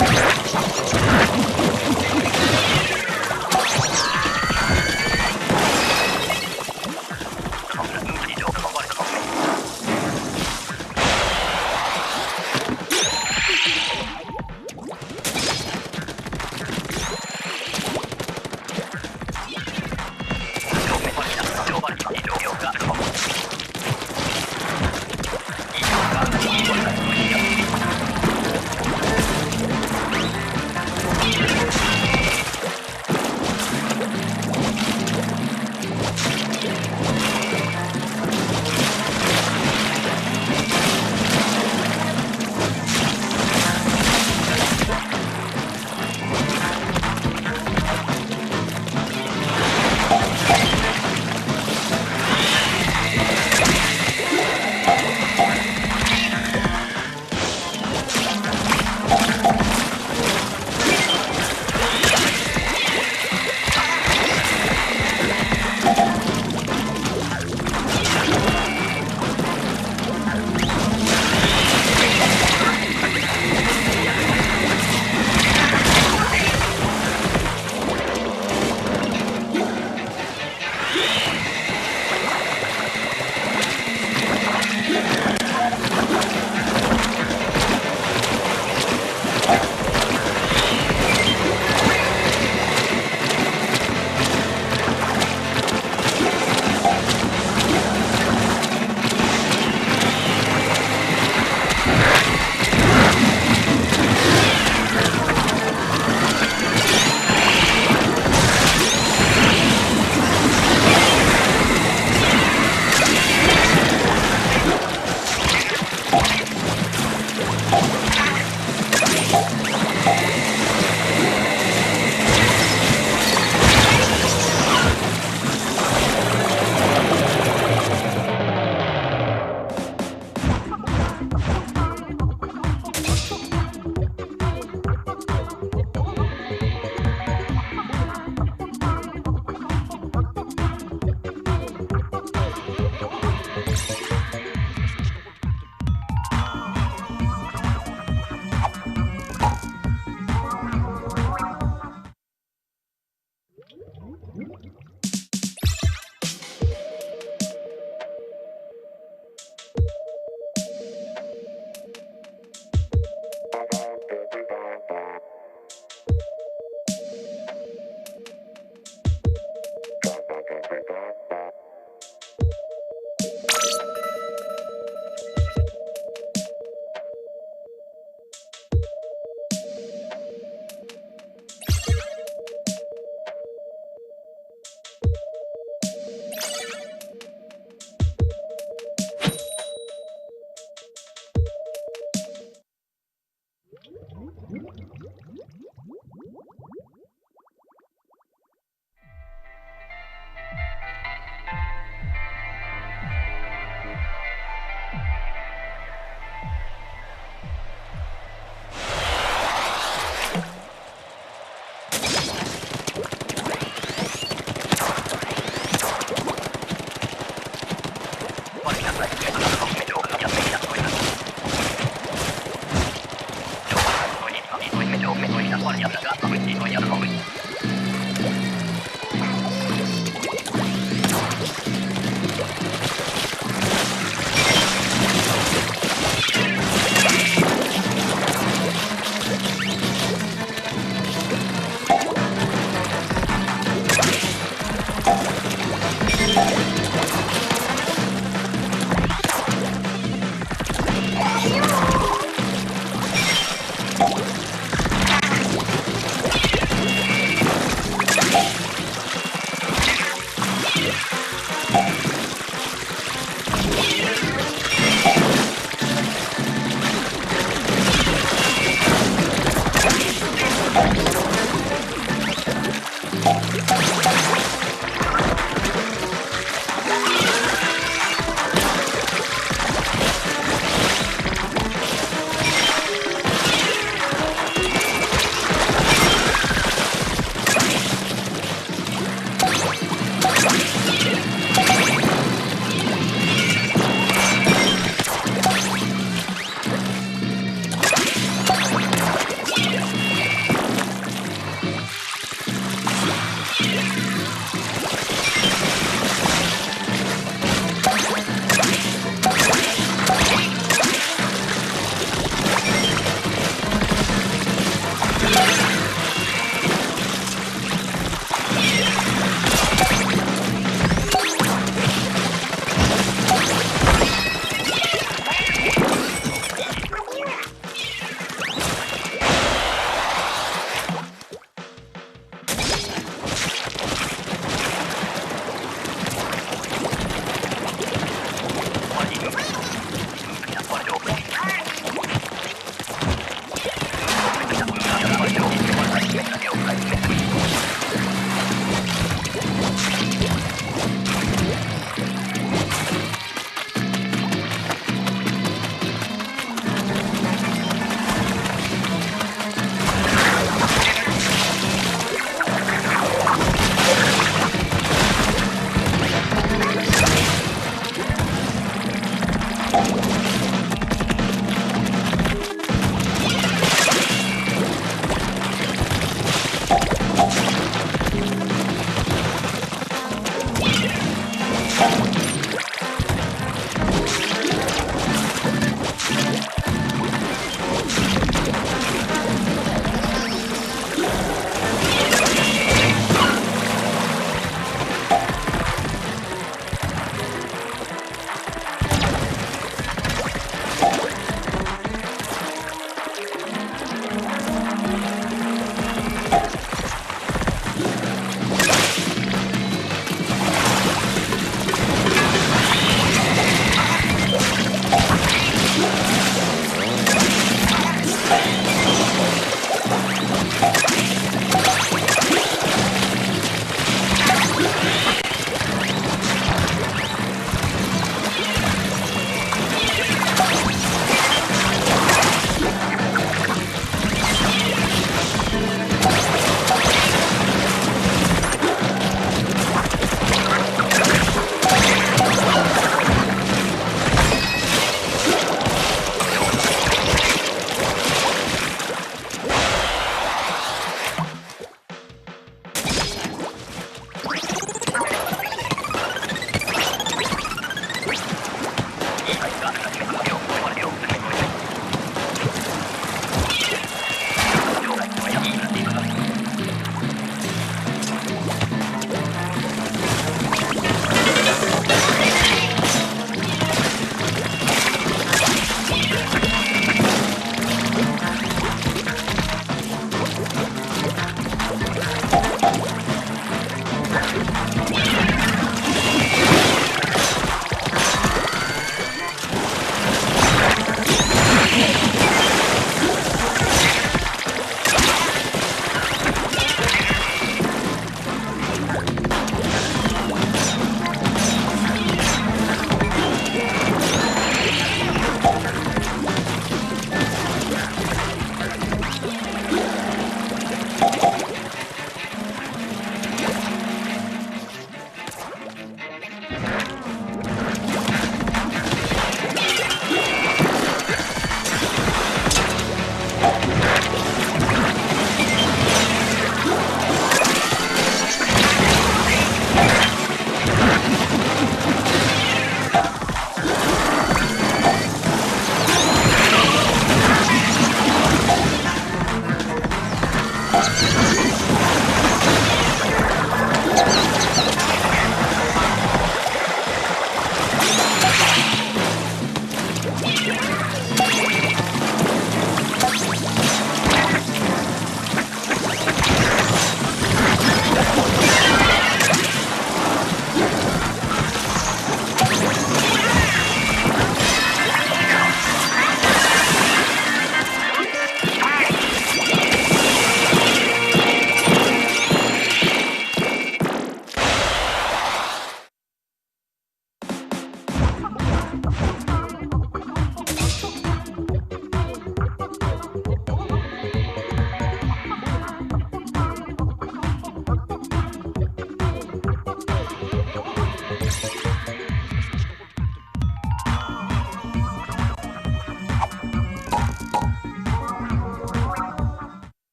「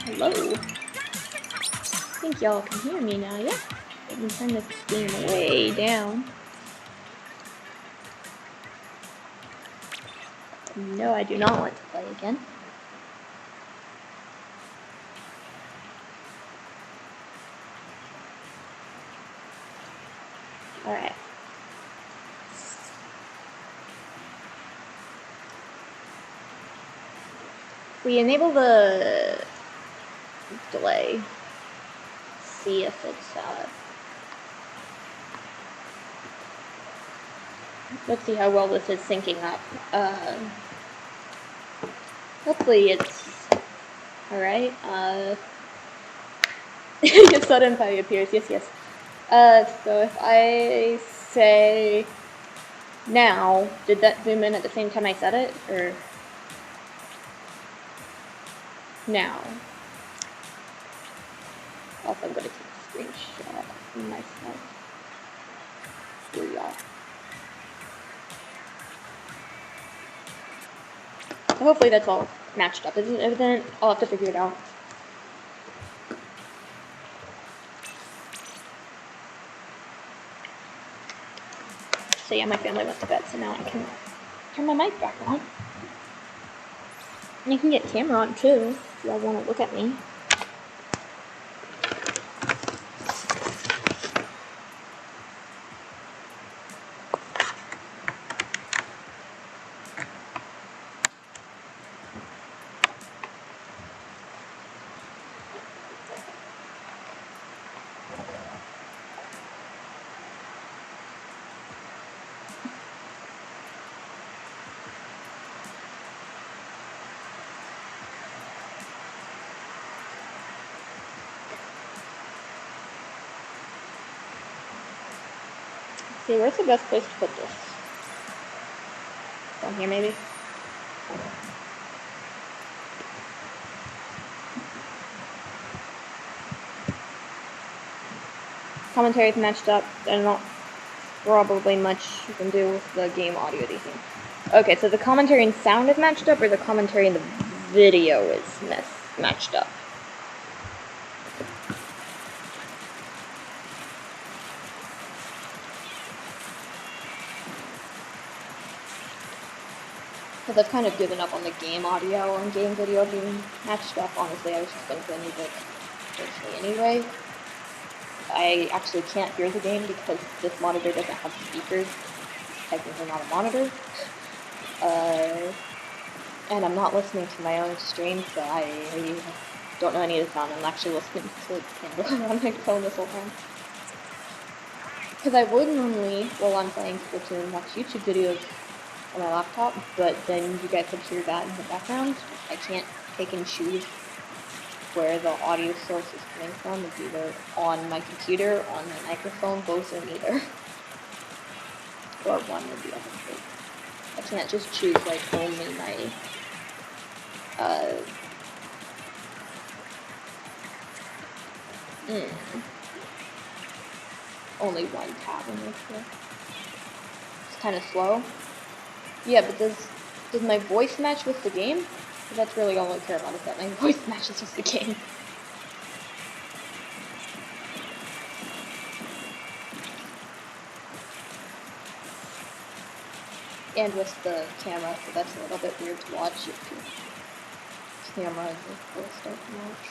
Hello. I think y'all can hear me now, yeah? Let me turn the steam way down. No, I do not want to play again. Alright. We enable the delay. See if it's let's see how well this is syncing up. Hopefully it's alright. Sudden fire appears, yes. So if I say now, did that zoom in at the same time I said it, or now? Also, I'm going to take a screenshot of myself for y'all. So hopefully that's all matched up. If it isn't, I'll have to figure it out. So yeah, my family went to bed, so now I can turn my mic back on. And you can get camera on too, if y'all want to look at me. See, where's the best place to put this? Down here, maybe? Commentaries matched up. There's not probably much you can do with the game audio these things. Okay, so the commentary and sound is matched up, or the commentary and the video is matched up? Because I've kind of given up on the game audio and game video being matched up. Honestly, I was just going to play music anyway. I actually can't hear the game because this monitor doesn't have speakers. Technically not a monitor. And I'm not listening to my own stream, so I don't know any of the sound. I'm actually listening to Canada on my phone this whole time. Because I would normally, while I'm playing Splatoon, watch YouTube videos on my laptop, but then you guys could hear that in the background. I can't pick and choose where the audio source is coming from. It's either on my computer, on my microphone, both or neither. Or one or the other. I can't just choose like only my only one tab in this. It's kind of slow. Yeah, but does my voice match with the game? Because that's really all I care about, is that my voice matches with the game. And with the camera, so that's a little bit weird to watch if your camera is the full start to watch.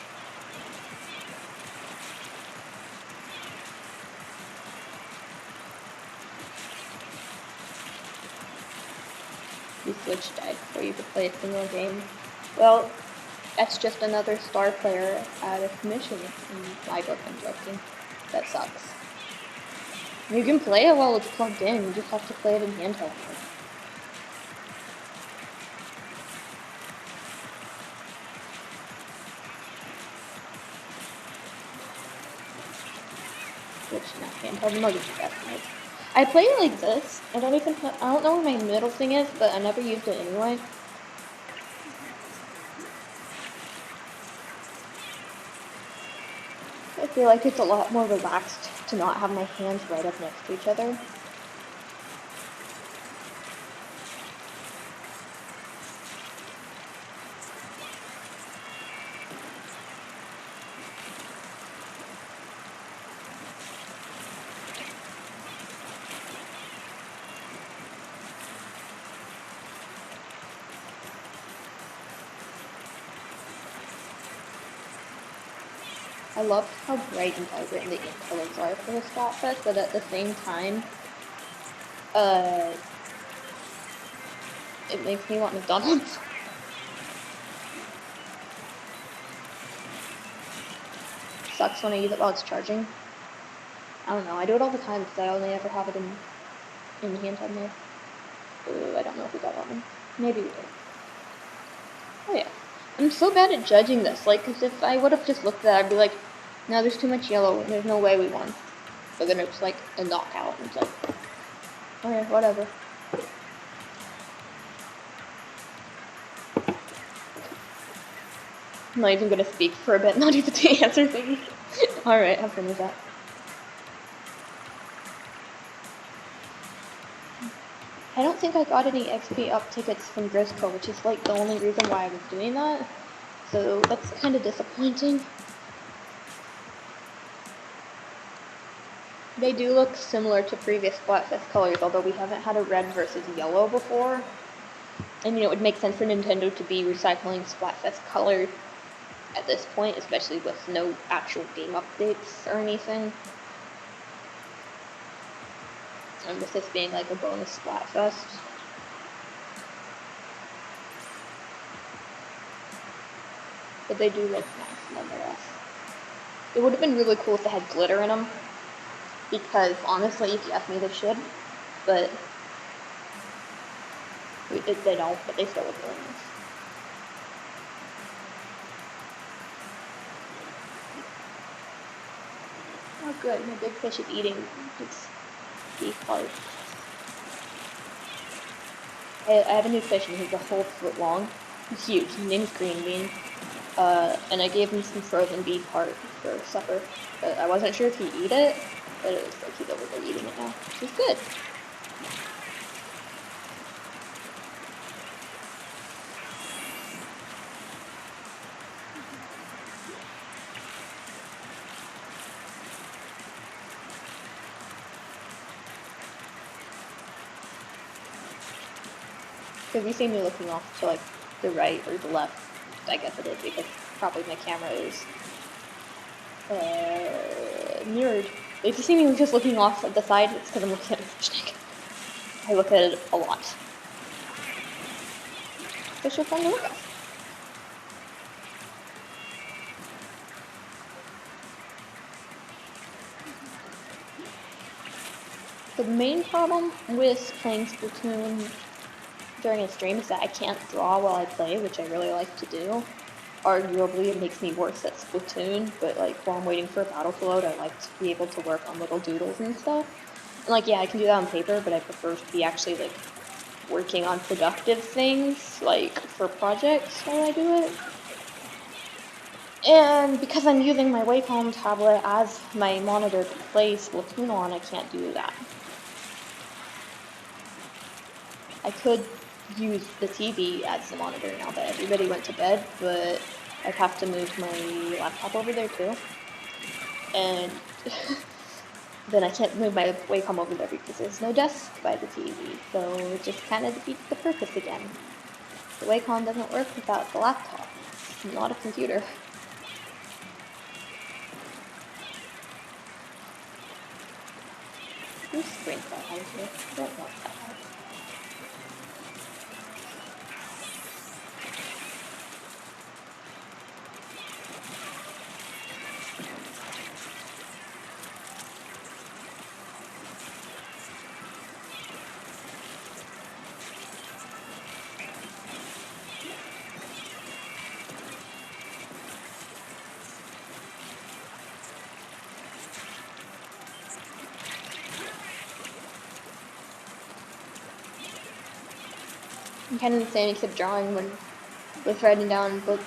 You Switch died before you could play a single game. Well, that's just another star player out of commission in my book, I'm joking. That sucks. You can play it while it's plugged in, you just have to play it in handheld mode. Which, not handheld mode, is the best mode. I play it like this. I don't know where my middle thing is, but I never used it anyway. I feel like it's a lot more relaxed to not have my hands right up next to each other. I love how bright and vibrant the ink colors are for the Splatfest, but at the same time, it makes me want McDonald's. Sucks when I use it while it's charging. I don't know, I do it all the time because I only ever have it in handheld mode. I don't know if we got that one. Maybe we did. Oh yeah. I'm so bad at judging this, like, because if I would have just looked at that, I'd be like, no, there's too much yellow, there's no way we won. But then it's like a knockout, and it's like, okay, whatever. I'm not even gonna speak for a bit, not even to answer things. Alright, have fun with that. I don't think I got any XP up tickets from Grisco, which is like the only reason why I was doing that. So that's kind of disappointing. They do look similar to previous Splatfest colors, although we haven't had a red versus yellow before. And it would make sense for Nintendo to be recycling Splatfest colors at this point, especially with no actual game updates or anything. And with this being like a bonus Splatfest. But they do look nice nonetheless. It would have been really cool if they had glitter in them. Because honestly, if you ask me, they should. But they don't, but they still look really nice. Oh good, my big fish is eating its beef heart. I have a new fish and he's a whole foot long. He's huge. His name's Green Bean. And I gave him some frozen beef heart for supper. But I wasn't sure if he'd eat it, but it looks like he's over there eating it now, which is good. So if you see me looking off to like the right or the left, I guess it is because probably my camera is mirrored. If you see me just looking off at the side, it's because I'm looking at a fish tank. I look at it a lot. Fish are fun to look at. The main problem with playing Splatoon during a stream is that I can't draw while I play, which I really like to do. Arguably, it makes me worse at Splatoon, but like while I'm waiting for a battle to load, I like to be able to work on little doodles and stuff. And like, yeah, I can do that on paper, but I prefer to be actually like working on productive things, like for projects while I do it. And because I'm using my Wacom tablet as my monitor to play Splatoon on, I can't do that. I could use the TV as the monitor now that everybody went to bed, but I'd have to move my laptop over there too. And then I can't move my Wacom over there because there's no desk by the TV, so it just kind of defeats the purpose again. The Wacom doesn't work without the laptop. It's not a computer. Who's screen that out here? I don't want that out. I'm kind of the same except drawing when with writing down book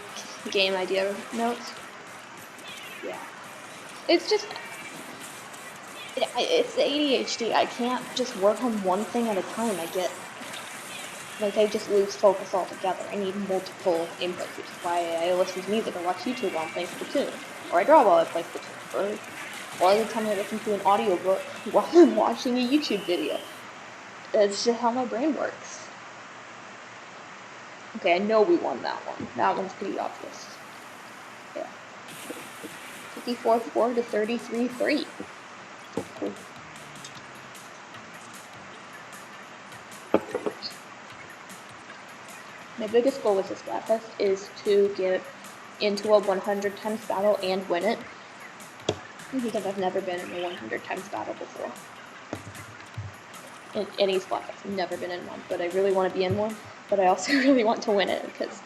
game idea notes. Yeah. It's just it's the ADHD. I can't just work on one thing at a time. I just lose focus altogether. I need multiple inputs, which is why I listen to music or watch YouTube while I'm playing Splatoon. Or I draw while I play Splatoon. Or a lot of the time I listen to an audiobook while I'm watching a YouTube video. That's just how my brain works. Okay, I know we won that one. That one's pretty obvious. Yeah. 54-4 to 33-3. Cool. My biggest goal with this Splatfest is to get into a 100 times battle and win it. Because I've never been in a 100 times battle before. In any Splatfest, I've never been in one, but I really want to be in one. But I also really want to win it, because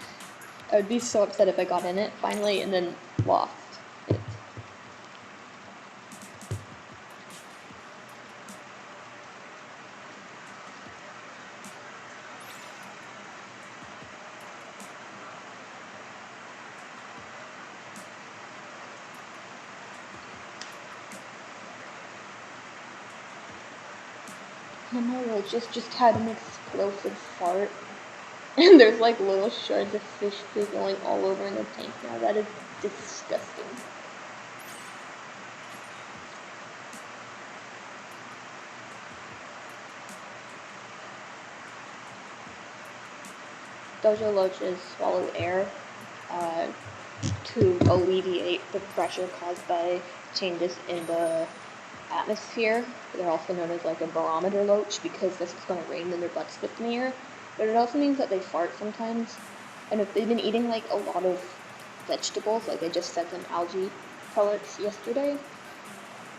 I would be so upset if I got in it finally and then lost it. And my roach just had an explosive fart. And there's like little shards of fish food going all over in the tank now. That is disgusting. Dojo loaches swallow air to alleviate the pressure caused by changes in the atmosphere. They're also known as like a barometer loach because this is going to rain, then their butts flip in the air. But it also means that they fart sometimes. And if they've been eating like a lot of vegetables, like I just fed them algae pellets yesterday,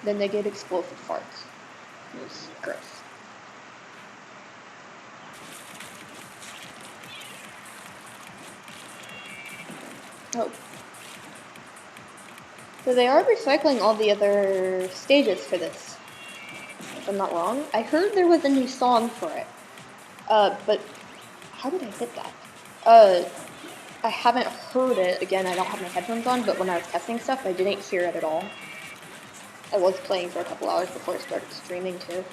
then they get explosive farts. It was gross. Oh. So they are recycling all the other stages for this, if I'm not wrong. I heard there was a new song for it. But how did I hit that? I haven't heard it. Again, I don't have my headphones on, but when I was testing stuff, I didn't hear it at all. I was playing for a couple hours before I started streaming too.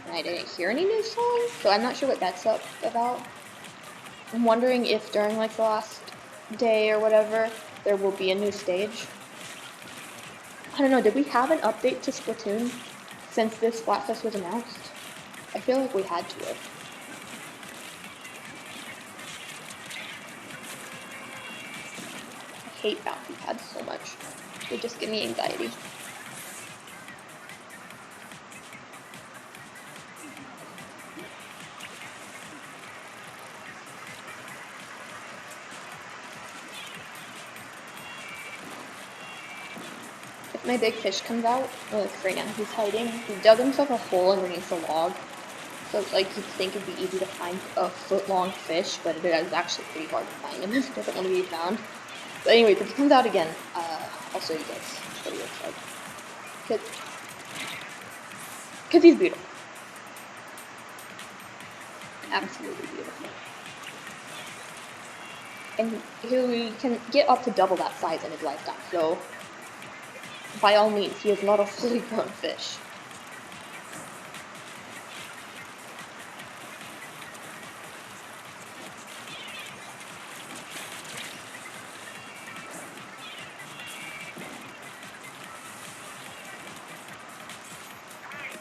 And I didn't hear any new songs, so I'm not sure what that's about. I'm wondering if during like the last day or whatever, there will be a new stage. I don't know, did we have an update to Splatoon since this Splatfest was announced? I feel like we had to have. I hate bouncy pads so much. They just give me anxiety. If my big fish comes out, like right now he's hiding, he dug himself a hole underneath the log. So it's like you'd think it'd be easy to find a foot-long fish, but it is actually pretty hard to find him. He doesn't want to be found. But anyways, if he comes out again, I'll show you guys what he looks like. Because he's beautiful. Absolutely beautiful. And he can get up to double that size in his lifetime, so by all means, he is not a fully grown fish.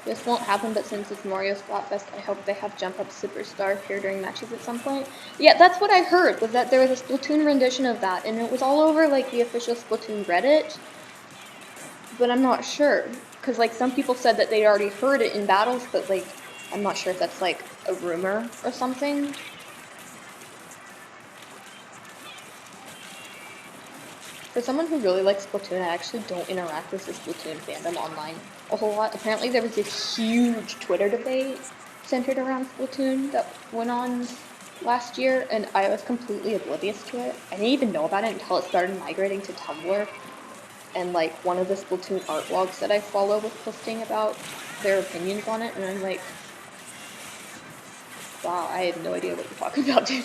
This won't happen, but since it's Mario Splatfest, I hope they have Jump Up Superstar appear during matches at some point. Yeah, that's what I heard, was that there was a Splatoon rendition of that, and it was all over, like, the official Splatoon Reddit. But I'm not sure, because, like, some people said that they'd already heard it in battles, but, like, I'm not sure if that's, like, a rumor or something. For someone who really likes Splatoon, I actually don't interact with the Splatoon fandom online a whole lot. Apparently there was this huge Twitter debate centered around Splatoon that went on last year, and I was completely oblivious to it. I didn't even know about it until it started migrating to Tumblr. And, like, one of the Splatoon art blogs that I follow was posting about their opinions on it, and I'm like, wow, I have no idea what you're talking about, dude.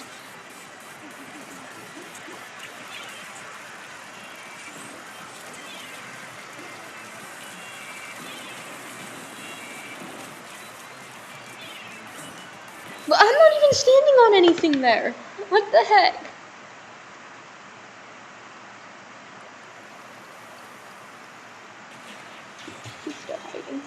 But I'm not even standing on anything there. What the heck? He's still hiding.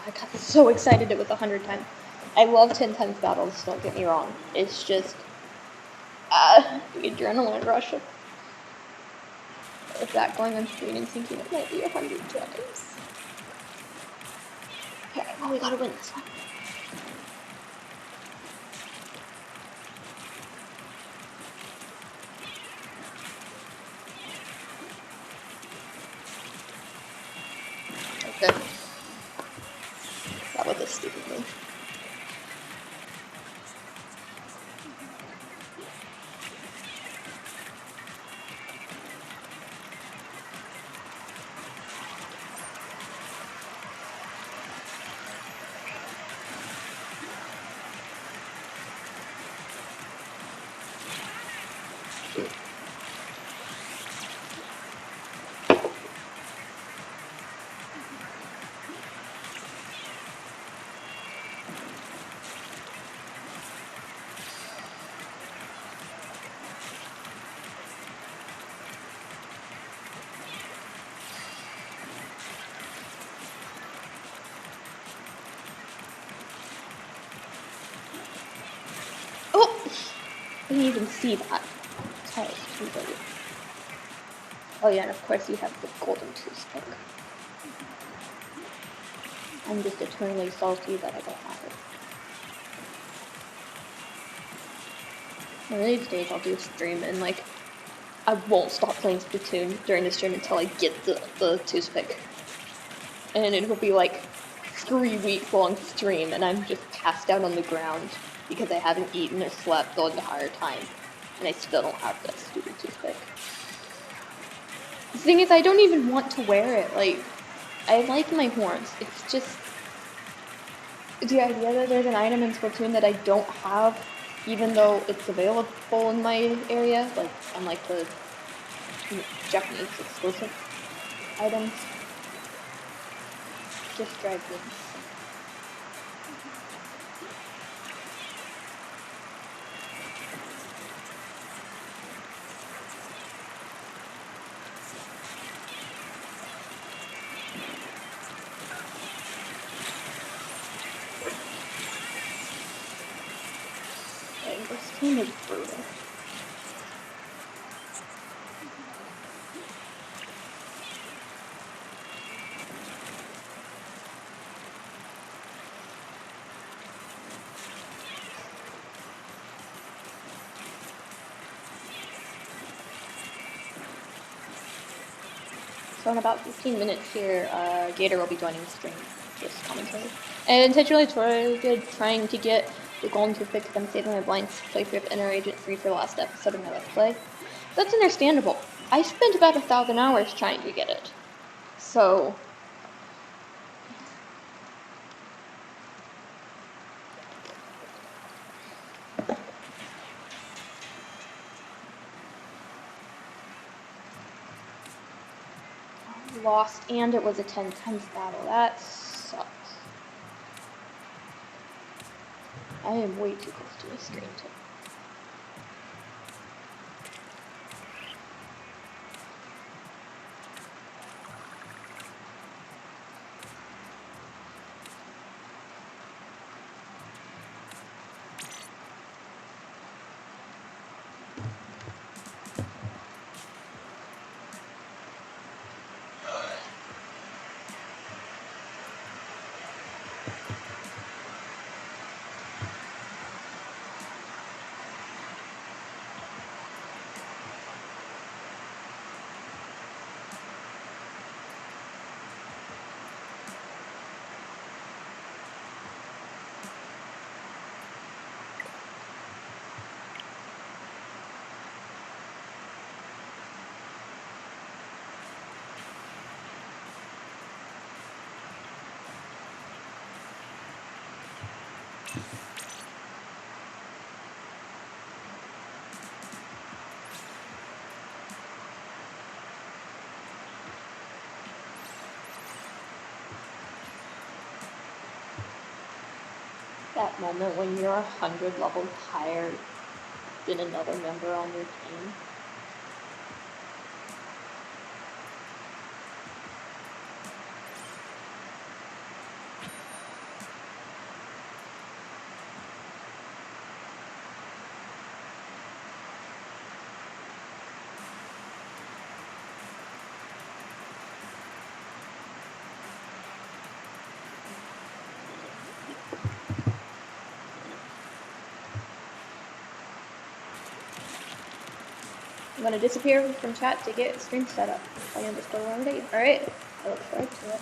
I got so excited it was 100 times. I love 10 times battles, don't get me wrong. It's just, the adrenaline rush. with that going on screen and thinking it might be 100 times. Okay, well, we gotta win this one. Okay. That was a stupid move. I didn't even see that. Sorry, too late. Oh yeah, and of course you have the golden toothpick. I'm just eternally salty that I don't have it. One of these days I'll do a stream and like, I won't stop playing Splatoon during the stream until I get the toothpick. And it will be like 3-week long stream and I'm just passed out on the ground because I haven't eaten or slept the entire time. And I still don't have that stupid toothpick. The thing is, I don't even want to wear it. Like, I like my horns. It's just the idea that there's an item in Splatoon that I don't have, even though it's available in my area, like, unlike the Japanese exclusive items, just drives me insane. This team is brutal. So in about 15 minutes here, Gator will be joining the stream, just commentary. And intentionally trying to get the golden toothpick because I'm saving my blinds playthrough of Inner Agent 3 for the last episode of my Let's Play. That's understandable. I spent about 1,000 hours trying to get it. So... lost, and it was a 10 times battle. That sucks. I am way too close to my screen too. That moment when you're 100 levels higher than another member on your team. I'm gonna disappear from chat to get stream set up. I'm gonna just go one day. Alright, I look forward to it.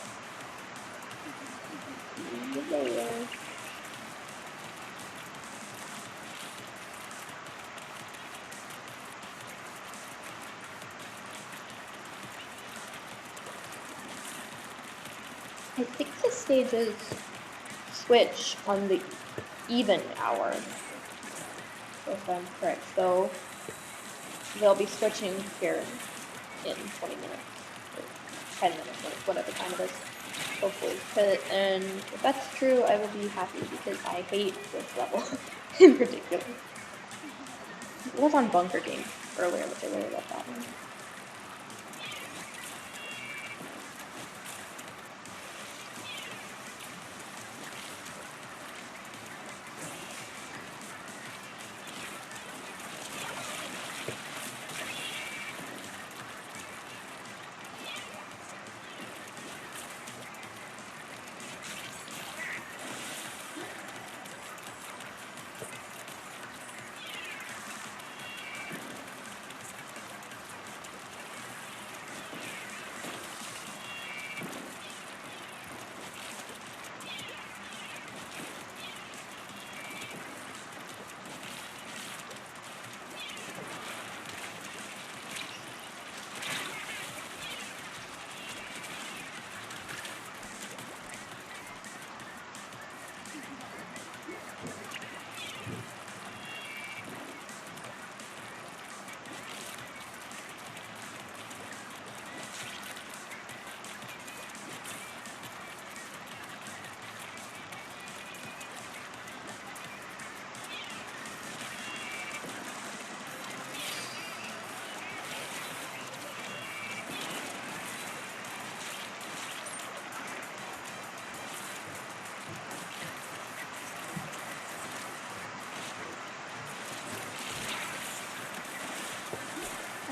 I think the stages switch on the even hour, if I'm correct. So they'll be switching here in 20 minutes, or 10 minutes, whatever time it is, hopefully. And if that's true, I will be happy because I hate this level in particular. It was on Bunker Game earlier, which I really love that one.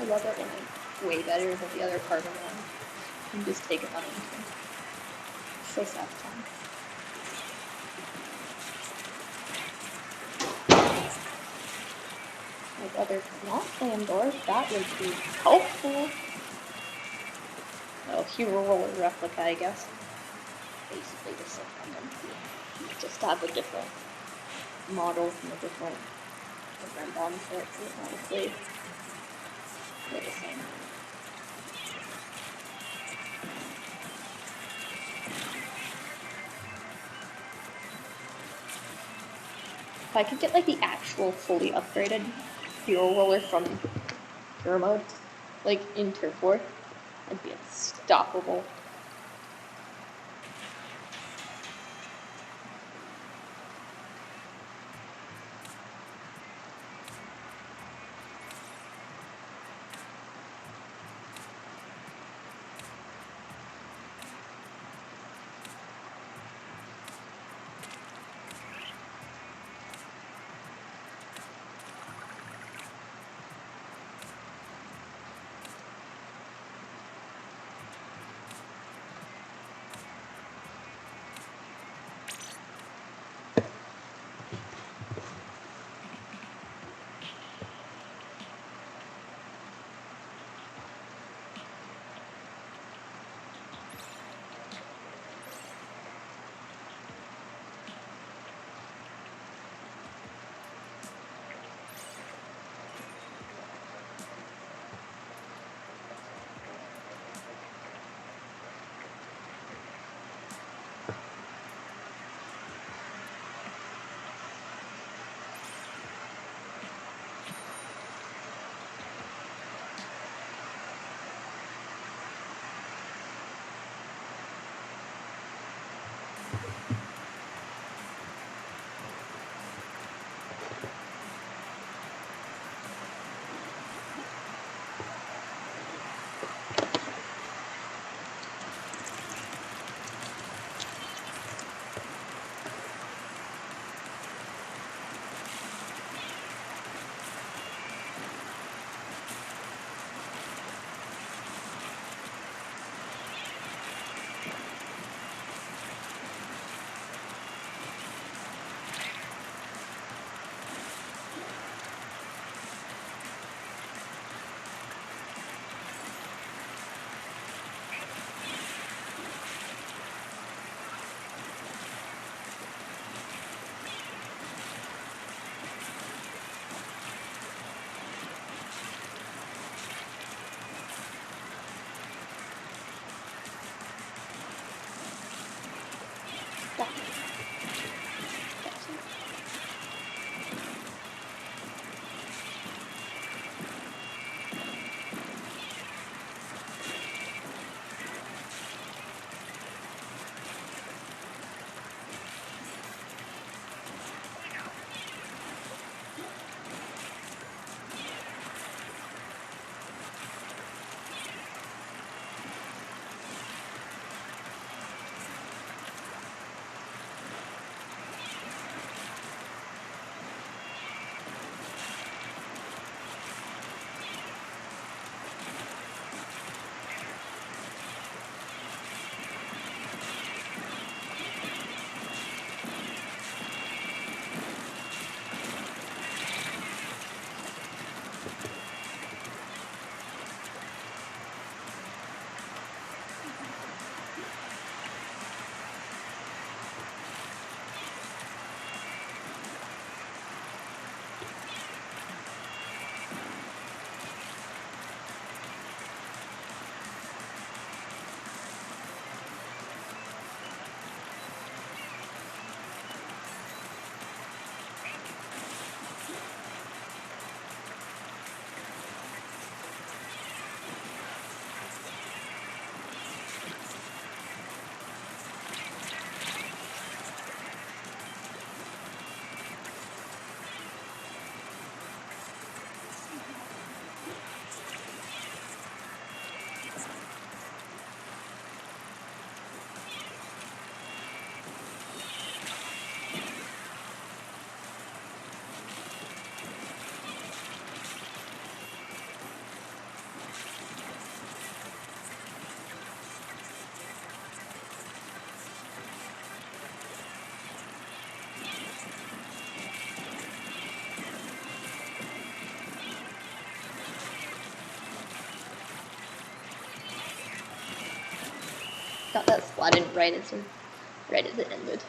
I love it when I'm way better than the other part of one and just take it on anything. So satisfying. My brother cannot slam doors, that would be helpful. Oh, hero roller replica, I guess. Basically the same random. Just have a different model from a different bombs for it, honestly. They're the same. If I could get like the actual fully upgraded hero roller from hero mode, like in Tier 4, I'd be unstoppable. got that splatted right as it ended.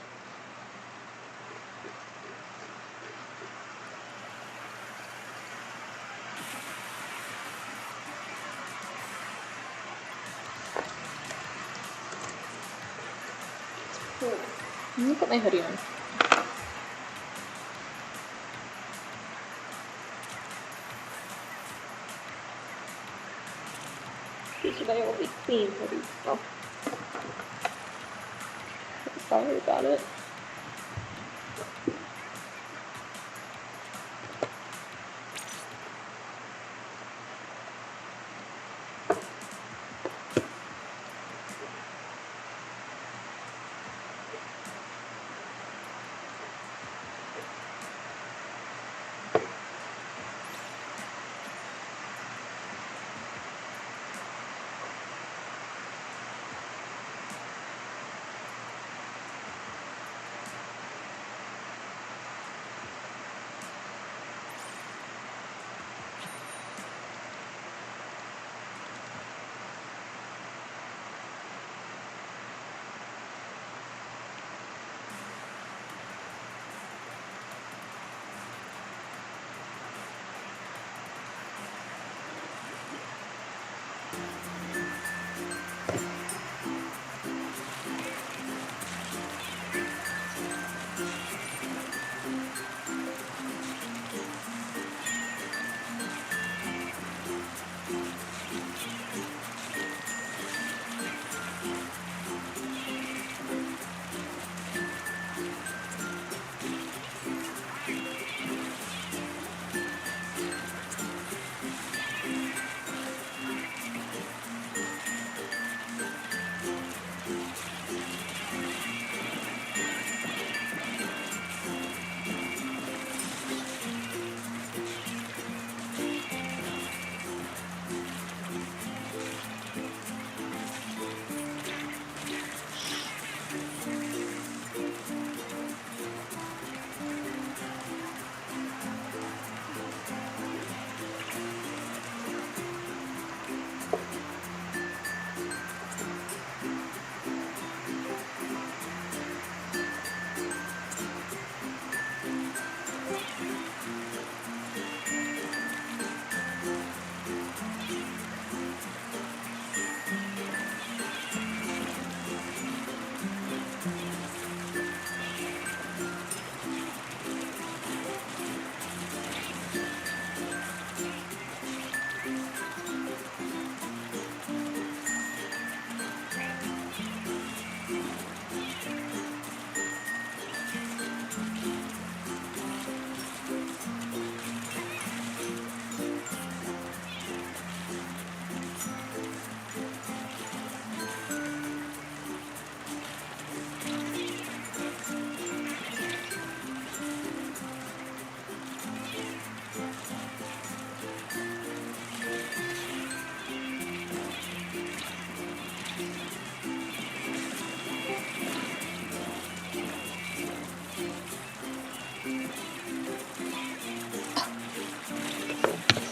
Cool. Let me put my hoodie on. Today will be clean hoodie. Oh. Sorry about it.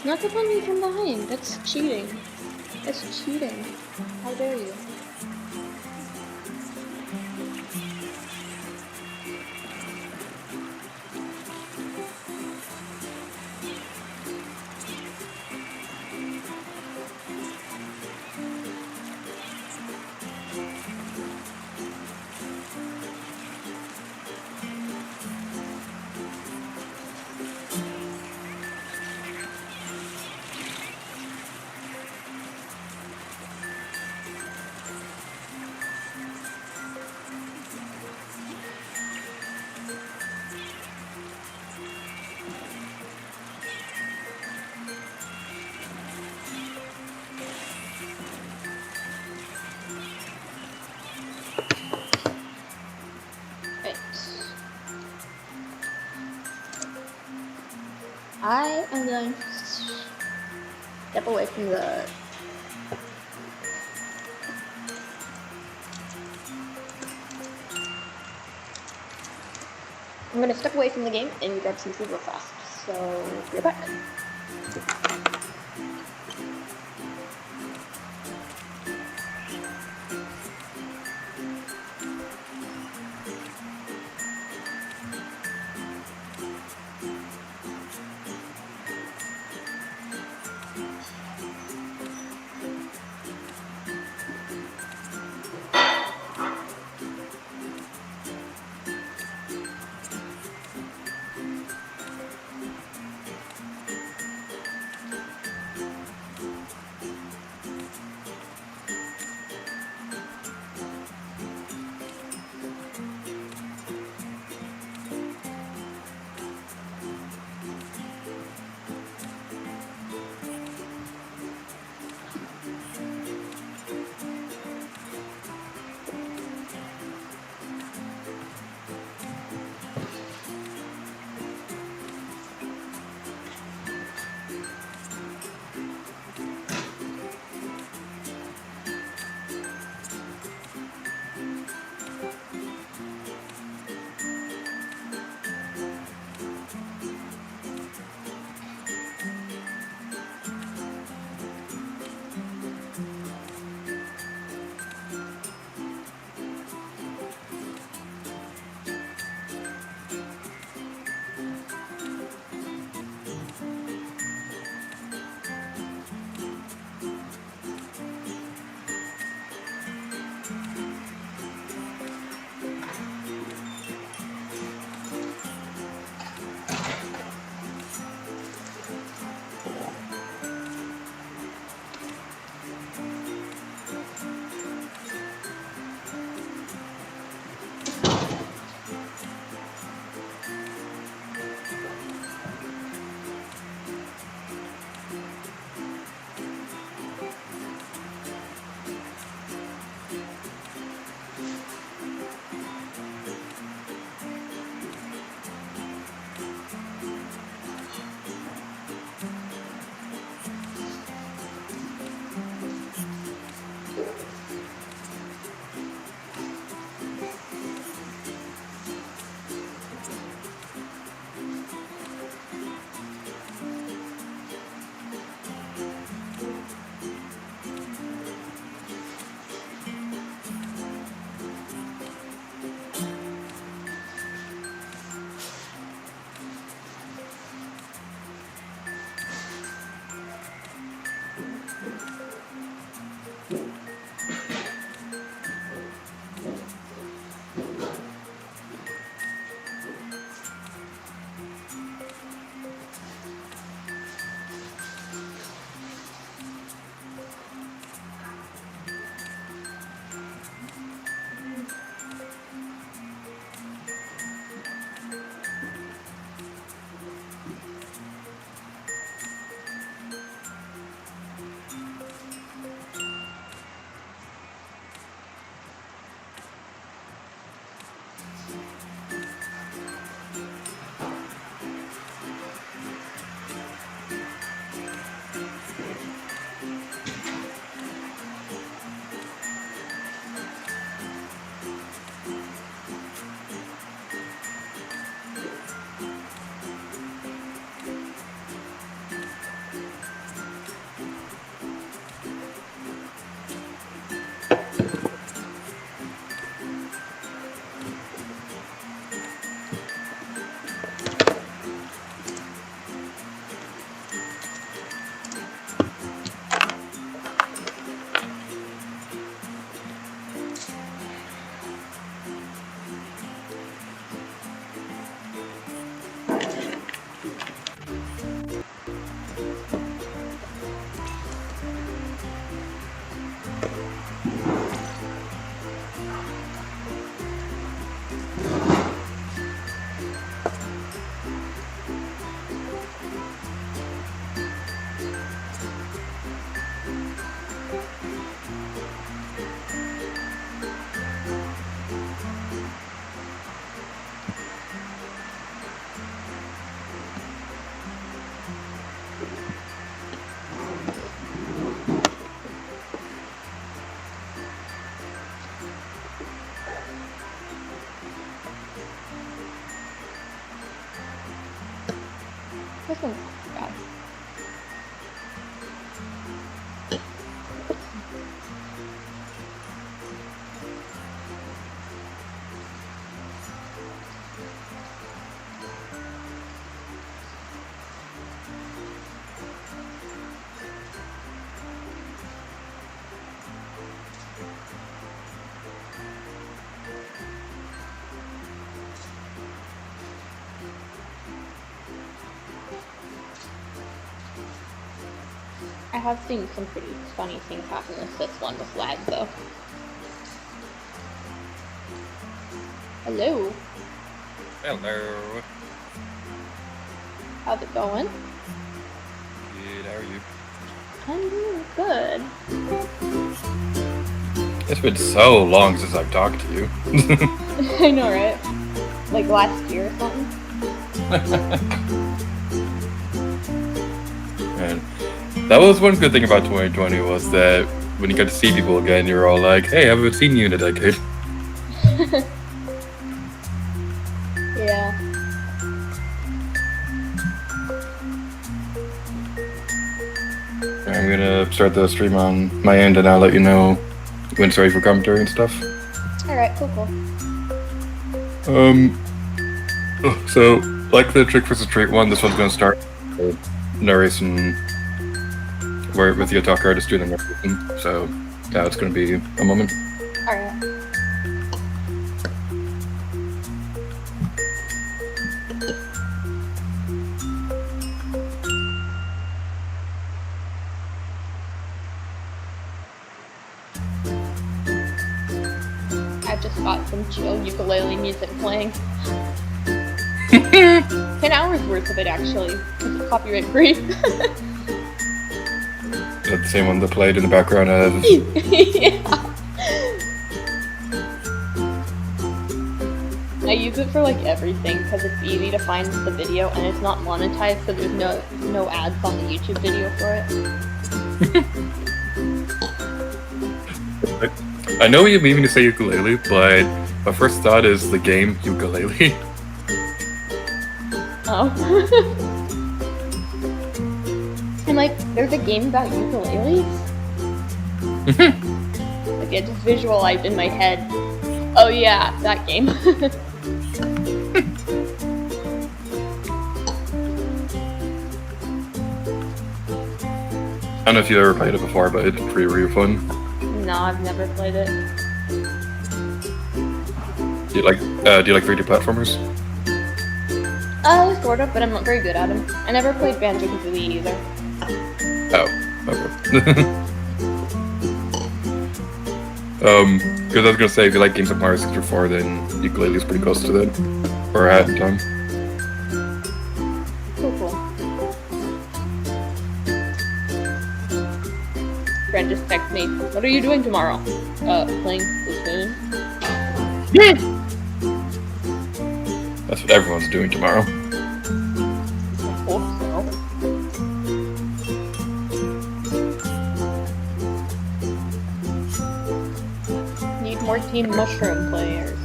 Not upon me from behind. That's cheating. That's cheating. How dare you? I am going to step away from the game and grab some food real fast. So, be right back. This one's bad. I have seen some pretty funny things happen with this one with lag though. Hello. Hello. How's it going? Good, how are you? I'm doing good. It's been so long since I've talked to you. I know, right? Like last year or something? And that was one good thing about 2020 was that when you got to see people again, you're all like, hey, I haven't seen you in a decade. Yeah. I'm gonna start the stream on my end and I'll let you know when it's ready for commentary and stuff. Alright, cool. So, like the trick versus treat one, this one's gonna start with narration where with the attack artist doing the narration. So, yeah, it's gonna be a moment. Alright. I just got some chill ukulele music playing. 10 hours worth of it actually. It's copyright free. The same one that played in the background of... Yeah. I use it for like everything because it's easy to find the video and it's not monetized, so there's no ads on the YouTube video for it. I know you mean to say ukulele, but my first thought is the game ukulele. Oh. And like, there's a game about ukuleles? Like, I just visualized in my head. Oh yeah, that game. I don't know if you've ever played it before, but it's pretty fun. No, I've never played it. Do you like 3D platformers? Sort of, but I'm not very good at them. I never played Banjo-Kazooie either. Oh, okay. Because I was gonna say, if you like games like Mario 64, then ukulele's pretty close to that. Or at the time. Cool. Friend just texted me, what are you doing tomorrow? Playing Splatoon. That's what everyone's doing tomorrow. I hope so. Need more Team Mushroom players.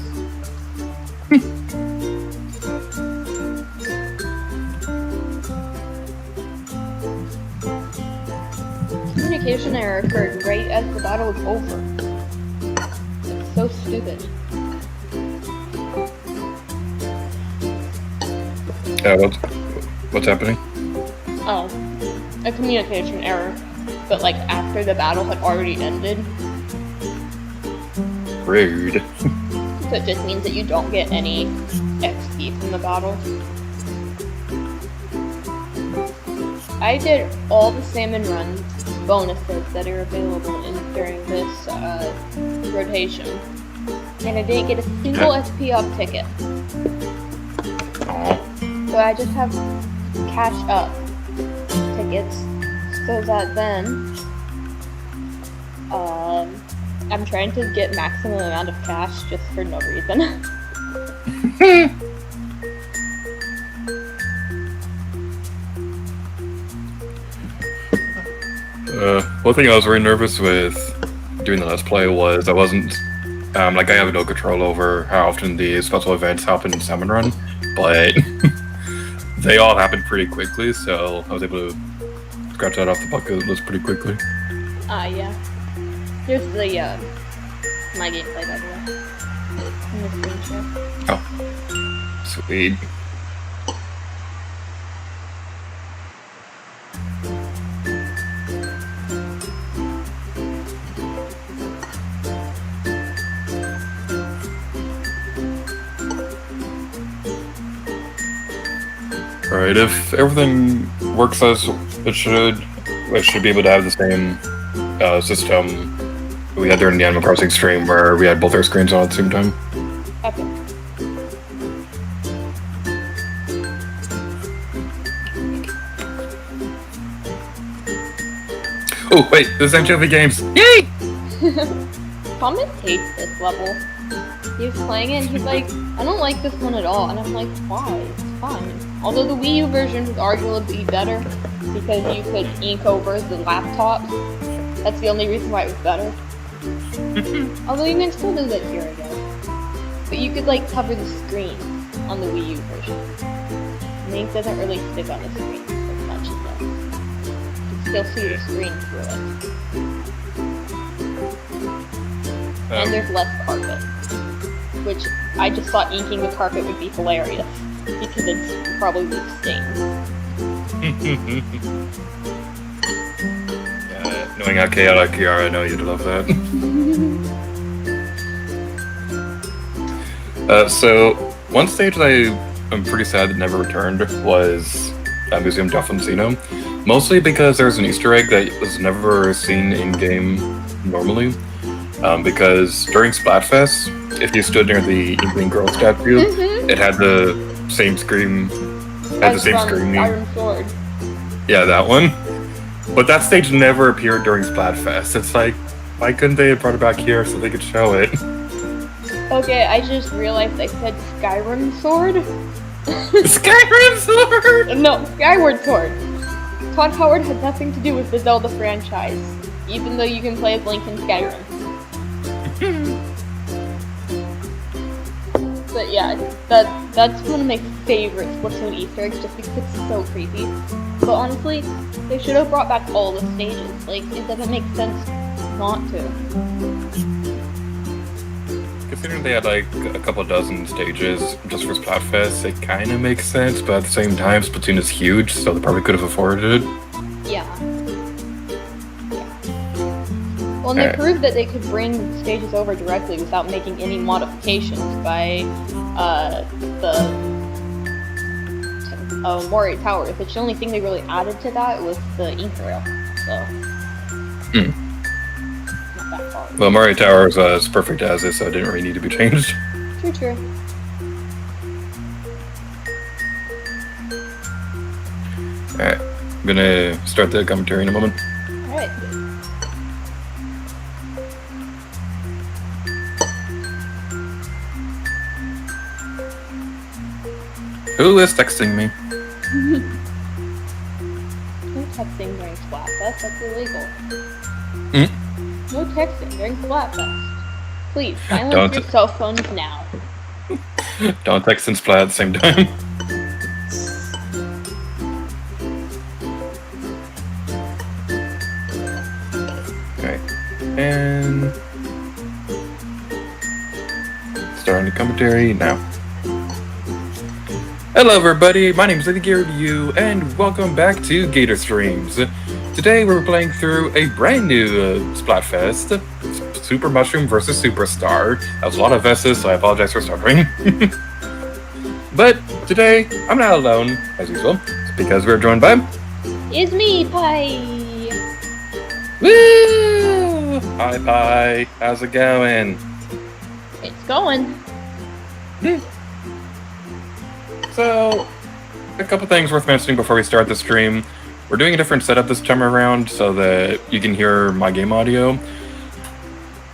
Communication error occurred right as the battle was over. It's so stupid. Yeah, what's happening? Oh, a communication error. But like after the battle had already ended. Rude. So it just means that you don't get any XP from the battle. I did all the salmon run bonuses that are available during this rotation. And I didn't get a single SP up ticket. Aww. So I just have cash up tickets so that then I'm trying to get maximum amount of cash just for no reason. One thing I was very nervous with doing the Let's Play was I wasn't like I have no control over how often these special events happen in Salmon Run, but they all happened pretty quickly, so I was able to scratch that off the bucket list pretty quickly. Yeah. Here's the, my gameplay, by the way. In the screen share. Oh. Sweet. Alright, if everything works as it should, I should be able to have the same system we had during the Animal Crossing stream where we had both our screens on at the same time. Okay. Oh, wait, this is Anchovy Games! Yay! Thomas hates this level. He was playing it and he's like, I don't like this one at all. And I'm like, why? It's fine. Although the Wii U version was arguably better because you could ink over the laptops. That's the only reason why it was better. Although you can still do that here, I guess. But you could like cover the screen on the Wii U version. The ink doesn't really stick on the screen as much as that. You can still see the screen through it. And there's less carpet. Which I just thought inking the carpet would be hilarious. Because it's probably leave stains. Knowing how chaotic you are, I know you'd love that. So, one stage that I'm pretty sad that never returned was Museum Delfino. Mostly because there's an Easter egg that was never seen in-game normally. Because during Splatfest, if you stood near the Inkling Girl statue, it had the same scream. Had the same screaming. Iron Sword. Yeah, that one. But that stage never appeared during Splatfest. It's like, why couldn't they have brought it back here so they could show it? Okay, I just realized I said Skyrim Sword. Skyrim Sword! No, Skyward Sword. Todd Howard had nothing to do with the Zelda franchise, even though you can play as Link in Skyrim. But yeah, that's one of my favorite Splatoon Easter eggs just because it's so creepy. But honestly, they should have brought back all the stages. Like, it doesn't make sense not to. Considering they had like a couple dozen stages just for Splatfest, it kind of makes sense, but at the same time, Splatoon is huge, so they probably could have afforded it. Yeah. Well, and they proved that they could bring stages over directly without making any modifications by the Moray Tower, which the only thing they really added to that was the ink rail. So, not that far. Well, Moray Tower is as perfect as is, so it didn't really need to be changed. True. Alright, I'm gonna start the commentary in a moment. Alright. Who is texting me? No texting during Splatfest, that's illegal. Hmm? No texting during Splatfest. Please, silence your cell phones now. Don't text and Splat at the same time. Okay, and starting the commentary now. Hello everybody, my name is Review, and welcome back to Gator Streams. Today we're playing through a brand new Splatfest, Super Mushroom vs. Superstar. That was a lot of S's, so I apologize for stuttering. But today, I'm not alone, as usual, because we're joined by... It's me, Pie! Woo! Hi Pie, how's it going? It's going. So, a couple things worth mentioning before we start the stream. We're doing a different setup this time around so that you can hear my game audio.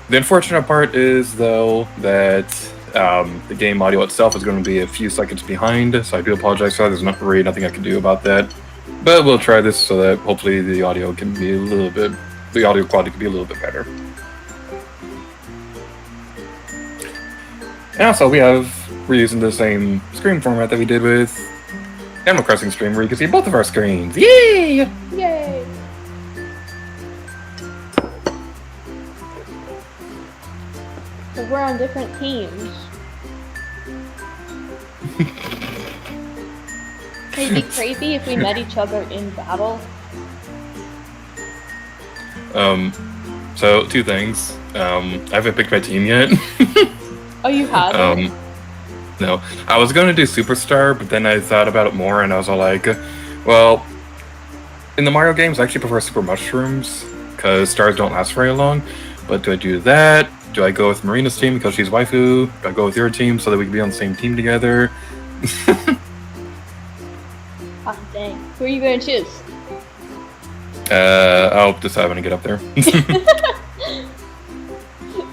The unfortunate part is, though, that the game audio itself is going to be a few seconds behind, so I do apologize for that. There's not really nothing I can do about that. But we'll try this so that hopefully the audio can be the audio quality can be a little bit better. And also, we're using the same screen format that we did with Animal Crossing stream where you can see both of our screens. Yay! Yay! So we're on different teams. It'd be crazy if we met each other in battle. So two things. I haven't picked my team yet. Oh, you haven't? No. I was gonna do Superstar, but then I thought about it more and I was all like, well, in the Mario games I actually prefer Super Mushrooms, because stars don't last very long. But do I do that? Do I go with Marina's team because she's waifu? Do I go with your team so that we can be on the same team together? Oh, dang. Who are you gonna choose? I'll decide when I get up there.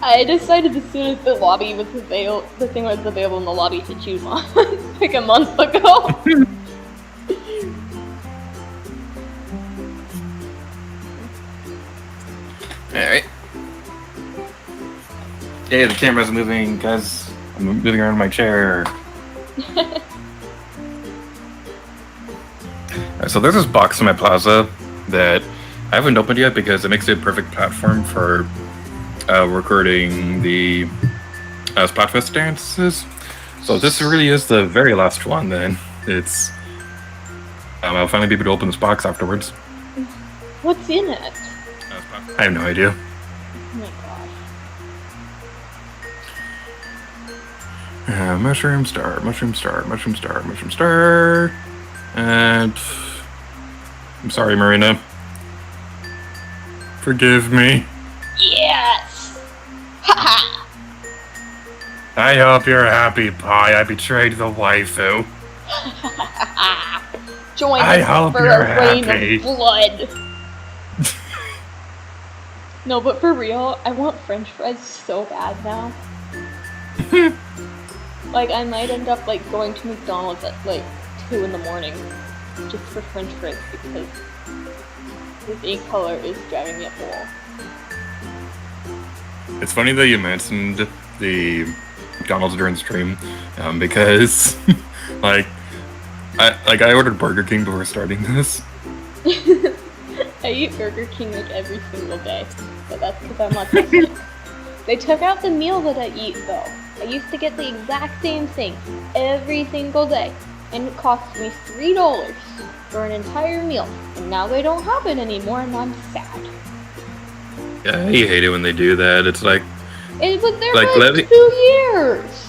I decided as soon as the lobby was available, the thing was available in the lobby to choose on, like a month ago. Alright. Hey, the camera's moving, guys. I'm moving around my chair. So there's this box in my plaza that I haven't opened yet because it makes it a perfect platform for recording the Splatfest dances. So this really is the very last one then. It's... I'll finally be able to open this box afterwards. What's in it? I have no idea. Oh my gosh. Mushroom star, mushroom star, mushroom star, mushroom star. And... I'm sorry, Marina. Forgive me. Yes! Haha! I hope you're happy, Pie. I betrayed the waifu. Join I us hope for you're a rain happy. of blood. No, but for real, I want French fries so bad now. Like, I might end up like going to McDonald's at like 2 in the morning just for French fries because this egg color is driving me up the wall. It's funny that you mentioned the McDonald's during the stream, because I ordered Burger King before starting this. I eat Burger King like every single day, but that's because I'm autistic. They took out the meal that I eat though. I used to get the exact same thing every single day, and it cost me $3 for an entire meal, and now they don't have it anymore, and I'm sad. Yeah, you hate it when they do that. It's like... It was there like, for like 2 years!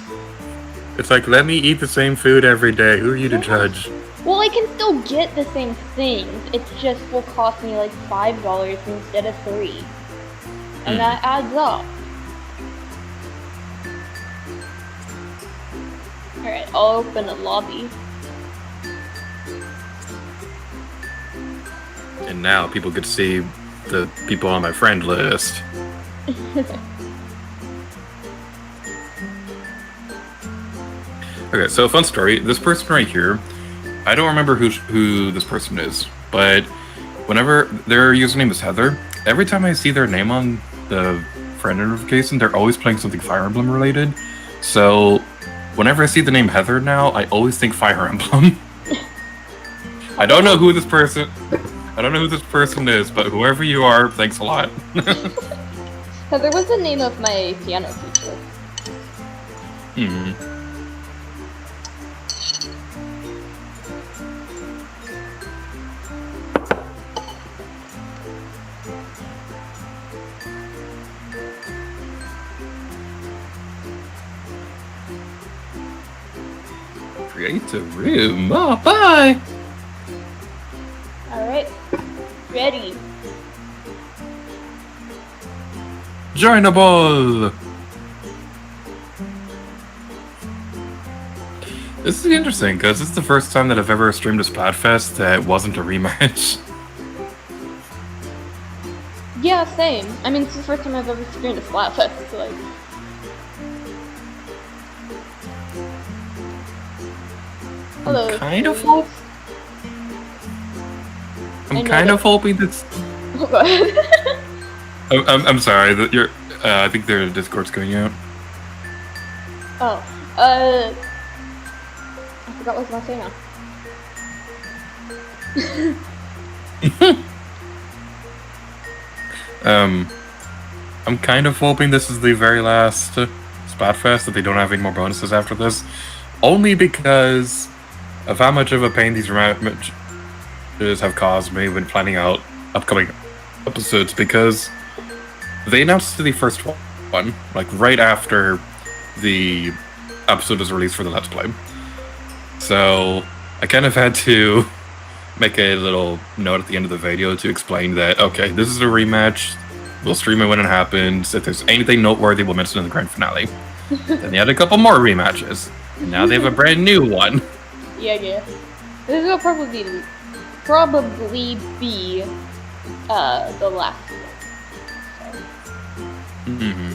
It's like, let me eat the same food every day. Who are you to judge? Well, I can still get the same things. It just will cost me like $5 instead of $3. And that adds up. Alright, I'll open the lobby. And now people get to see the people on my friend list. Okay, so fun story. This person right here, I don't remember who this person is, but whenever their username is Heather, every time I see their name on the friend notification, they're always playing something Fire Emblem related. So whenever I see the name Heather now, I always think Fire Emblem. I don't know who this person is, but whoever you are, thanks a lot. Heather was the name of my piano teacher. Create a room. Oh, bye! Alright. Ready. Joinable! This is interesting, because it's the first time that I've ever streamed a Splatfest that wasn't a rematch. Yeah, same. I mean, it's the first time I've ever streamed a Splatfest, so like... Hello. I'm kind of hoping that's... Oh, go ahead. I'm sorry, that you're... I think their Discord's going out. Oh, I forgot what I was gonna say now. I'm kind of hoping this is the very last Splatfest, that they don't have any more bonuses after this. Only because of how much of a pain these matches have caused me when planning out upcoming episodes, because they announced the first one, like right after the episode was released for the Let's Play. So I kind of had to make a little note at the end of the video to explain that, okay, this is a rematch, we'll stream it when it happens, if there's anything noteworthy we'll mention in the grand finale. Then they had a couple more rematches, and now they have a brand new one. Yeah, I guess. This will probably be the last one. So. Mm-hmm.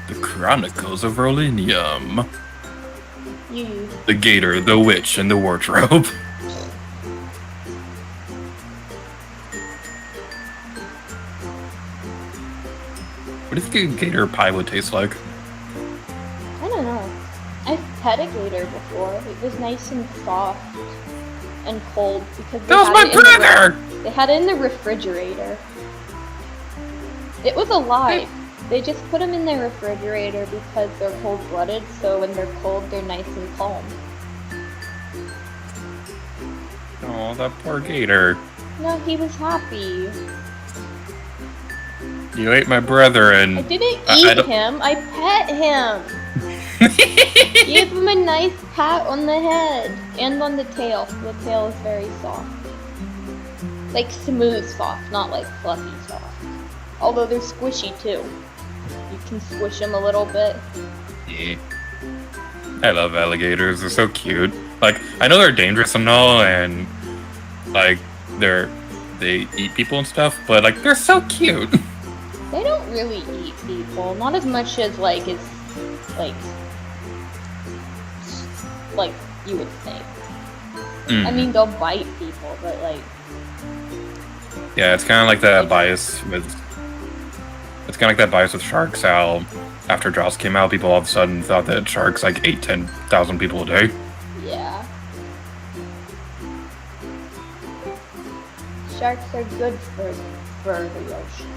The Chronicles of Rolinium. The Gator, the Witch, and the Wardrobe. What do you think a gator pie would taste like? I don't know. I've had a gator before. It was nice and soft and cold because that was my brother! They had it in the refrigerator. It was alive. They just put them in their refrigerator because they're cold-blooded, so when they're cold, they're nice and calm. Oh, that poor gator. No, he was happy. You ate my brother and... I didn't eat him, I pet him! Give him a nice pat on the head and on the tail. The tail is very soft. Like smooth soft, not like fluffy soft. Although they're squishy too. You can squish them a little bit. Yeah. I love alligators, they're so cute. Like, I know they're dangerous and all, and like, they eat people and stuff, but like, they're so cute. They don't really eat people, not as much as like you would think. Mm. I mean, they'll bite people, but like... Yeah, it's kind of like that bias with... It's kind of like that bias with sharks, how after Jaws came out, people all of a sudden thought that sharks like ate 10,000 people a day. Yeah. Sharks are good for the ocean.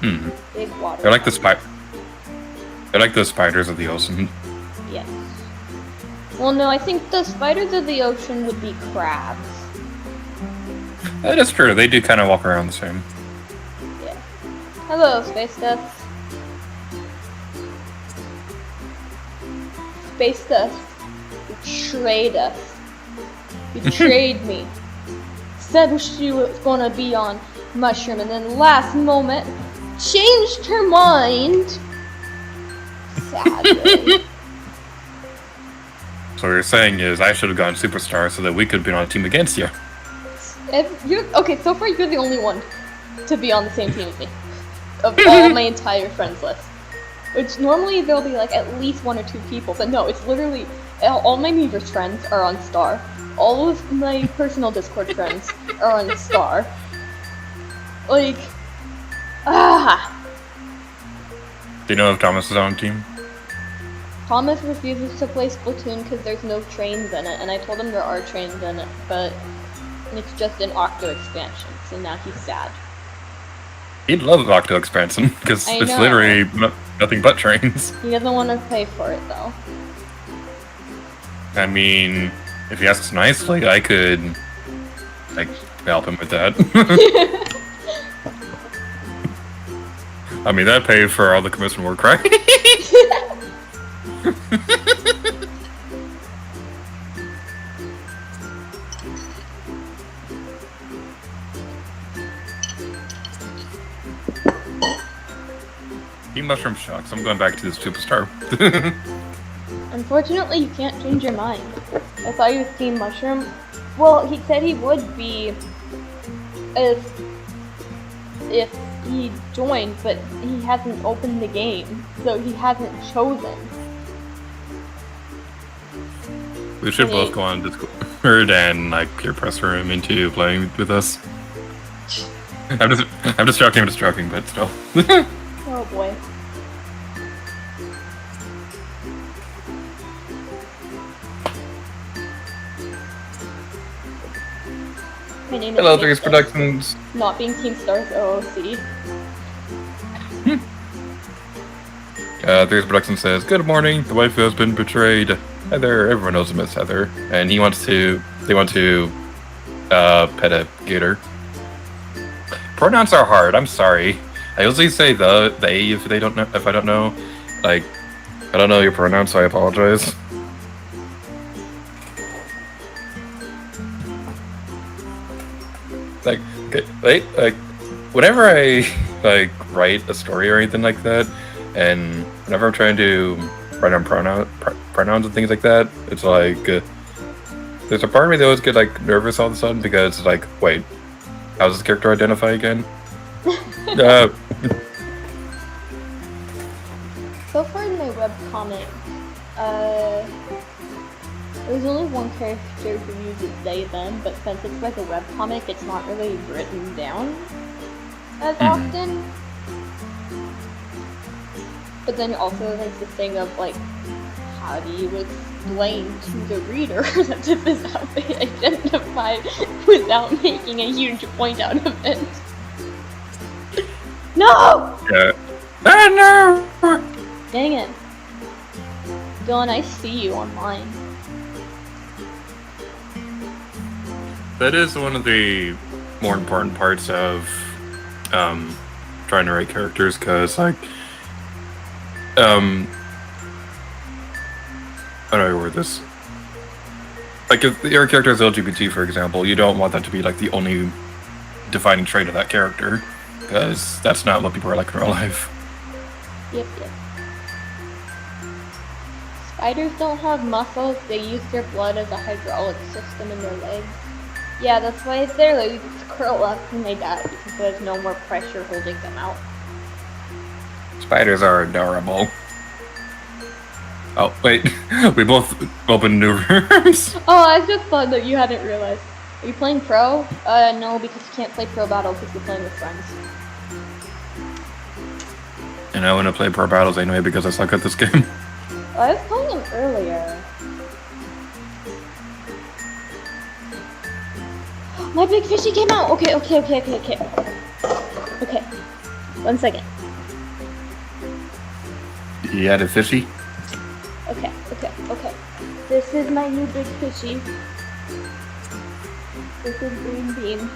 Hmm. Big water. They're like the spiders of the ocean. Yes. Well, no, I think the spiders of the ocean would be crabs. That is true. They do kind of walk around the same. Yeah. Hello, Space Dust. Space Dust betrayed us. Betrayed me. Said she was gonna be on Mushroom, and then last moment changed her mind. Sadly. So what you're saying is I should have gone Superstar so that we could be on a team against you. Okay, so far you're the only one to be on the same team as me. Of all my entire friends list. Which normally there'll be like at least 1 or 2 people, but no, it's literally all my Meverse friends are on Star. All of my personal Discord friends are on Star. Like, Do you know if Thomas is on a team? Thomas refuses to play Splatoon because there's no trains in it, and I told him there are trains in it, but it's just an Octo expansion, so now he's sad. He'd love Octo expansion, because it's literally nothing but trains. He doesn't want to pay for it, though. I mean, if he asks nicely, I could, like, help him with that. I mean, that'd pay for all the commission work, right? Team Mushroom Shocks. I'm going back to this Superstar. Unfortunately, you can't change your mind. I thought he was Team Mushroom. Well, he said he would be if he joined, but he hasn't opened the game, so he hasn't chosen. We should both go on Discord and like peer pressure him into playing with us. I'm just joking, but still. Oh boy. My name is Hello, Nick, 3's Productions. not being Team Stars OOC. 3's Productions says, "Good morning. The wife has been betrayed. Heather, everyone knows him as Heather, and they want to pet a gator. Pronouns are hard. I'm sorry. I usually say they if I don't know, like, I don't know your pronouns, so I apologize." Like, okay, like, whenever I like write a story or anything like that, and whenever I'm trying to write on pronouns and things like that, it's like there's a part of me that always get like nervous all of a sudden because it's like, wait, how does this character identify again? So far in my webcomic, there's only one character who uses they, them, but since it's like a webcomic, it's not really written down as often. But then also there's the thing of like, how do you explain to the reader that this is how they identify without making a huge point out of it? No! No! Dang it. Dylan, I see you online. That is one of the more important parts of trying to write characters, because like how do I word this? Like, if your character is LGBT, for example, you don't want that to be like the only defining trait of that character, because that's not what people are like in real life. Yep. Spiders don't have muscles, they use their blood as a hydraulic system in their legs. Yeah, that's why their legs curl up when they die, because there's no more pressure holding them out. Spiders are adorable. Oh, wait. We both opened new rooms. Oh, I just thought that you hadn't realized. Are you playing pro? No, because you can't play pro battle because you're playing with friends. And I want to play pro battles anyway because I suck at this game. I was playing them earlier. My big fishy came out! Okay. Okay, 1 second. You had a fishy? Okay. This is my new big fishy. This is Green Bean.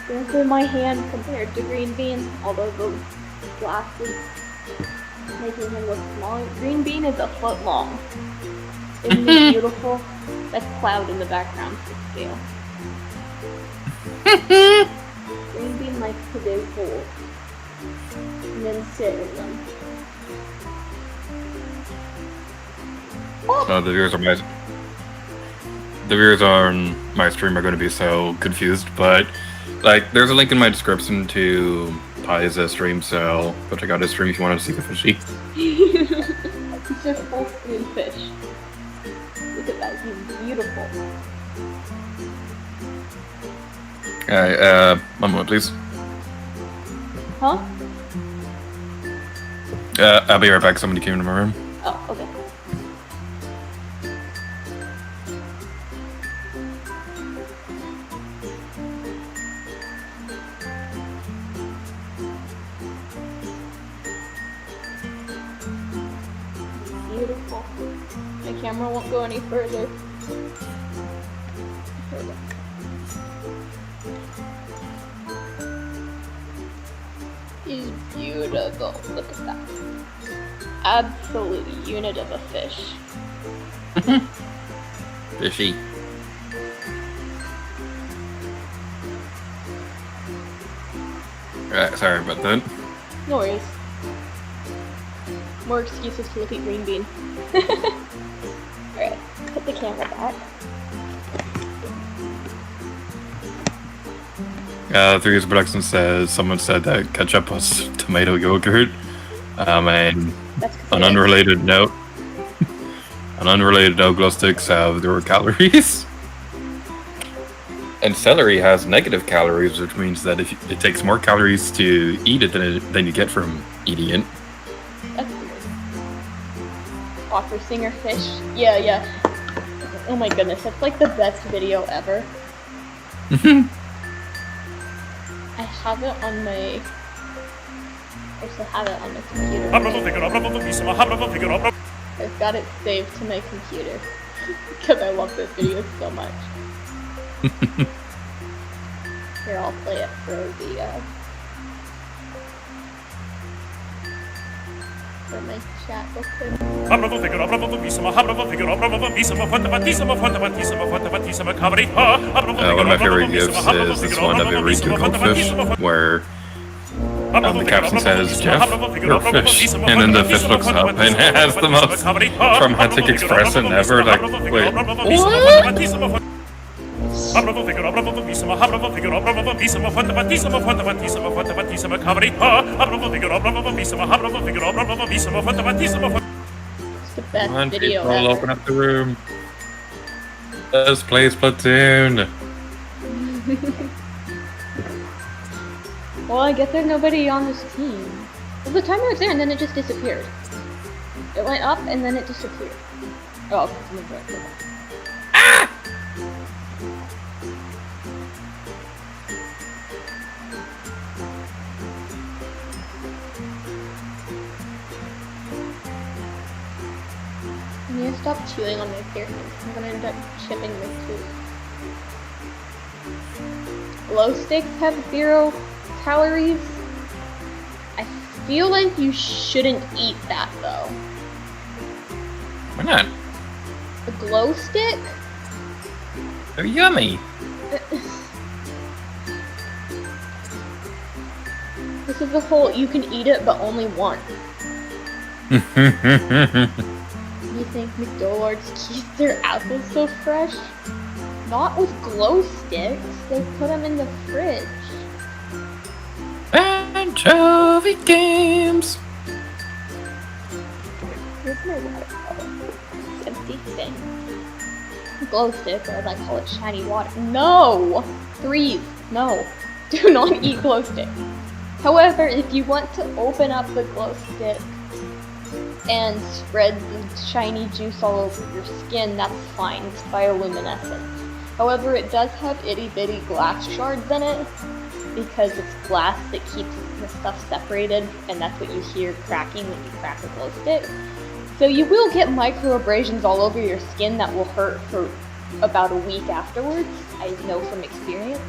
This is my hand compared to Green Bean, although the glasses making him look smaller. Green Bean is a foot long. Isn't he beautiful? That cloud in the background to scale. Green Bean likes to dig holes and then sit in them. The viewers on my stream are going to be so confused, but like, there's a link in my description to Pai's stream, so go check out his stream if you want to see the fishy. It's just full screen fish. Look at that, he's beautiful. Alright, one moment, please. Huh? I'll be right back. Somebody came into my room. Oh, okay. Beautiful. My camera won't go any further. He's beautiful. Look at that. Absolute unit of a fish. Fishy. Sorry about that. No worries. More excuses to look at Green Bean. Alright, put the camera back. 3's Production says someone said that ketchup was tomato yogurt. And an unrelated note, glow sticks have 0 calories. And celery has negative calories, which means that if it takes more calories to eat it than you get from eating it. That's weird. Opera singer fish. Yeah. Oh my goodness, that's like the best video ever. I have it on my... I still have it on my computer. I've got it saved to my computer. Because I love this video so much. Here, I'll play it for my chat real quick. One of my favorite gifs is this one of a read to Goldfish, where the caption says, Jeff, you're a fish. And then the fish looks up and it has the most traumatic expression ever. Like, wait, what? It's the best video people, ever. open up the room. Let's play Splatoon. Well, I guess there's nobody on this team. Well, the timer was there and then it just disappeared. It went up and then it disappeared. Oh, someone's right there. Ah! I need to stop chewing on my piercings. I'm gonna end up chipping my tooth. Glow sticks have 0 calories. I feel like you shouldn't eat that though. Why not? A glow stick? They're yummy. This is the whole you can eat it but only once. You think McDonald's keeps their apples so fresh? Not with glow sticks. They put them in the fridge. Anchovy games. Where's my water bottle? It's empty thing. Glow stick, or as I call it, shiny water. No! Freeze! No. Do not eat glow stick. However, if you want to open up the glow stick and spread the shiny juice all over your skin, that's fine. It's bioluminescent. However, it does have itty-bitty glass shards in it because it's glass that keeps the stuff separated, and that's what you hear cracking when you crack a glow stick. So you will get microabrasions all over your skin that will hurt for about a week afterwards. I know from experience.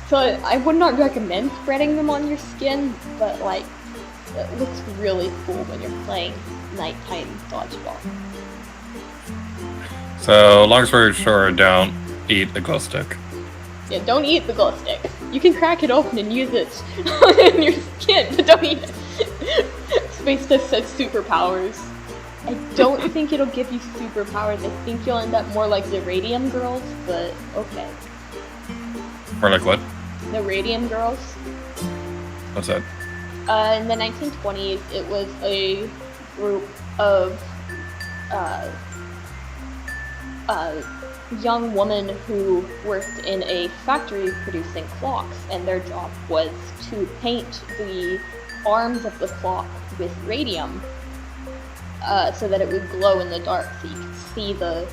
So I would not recommend spreading them on your skin, but like, it looks really cool when you're playing nighttime dodgeball. So, long story short, don't eat the glow stick. Yeah, don't eat the glow stick. You can crack it open and use it in your skin, but don't eat it. Space Test says superpowers. I don't think it'll give you superpowers. I think you'll end up more like the Radium Girls, but okay. Or like what? The Radium Girls. What's that? In the 1920s, it was a group of young women who worked in a factory producing clocks, and their job was to paint the arms of the clock with radium so that it would glow in the dark so you could see the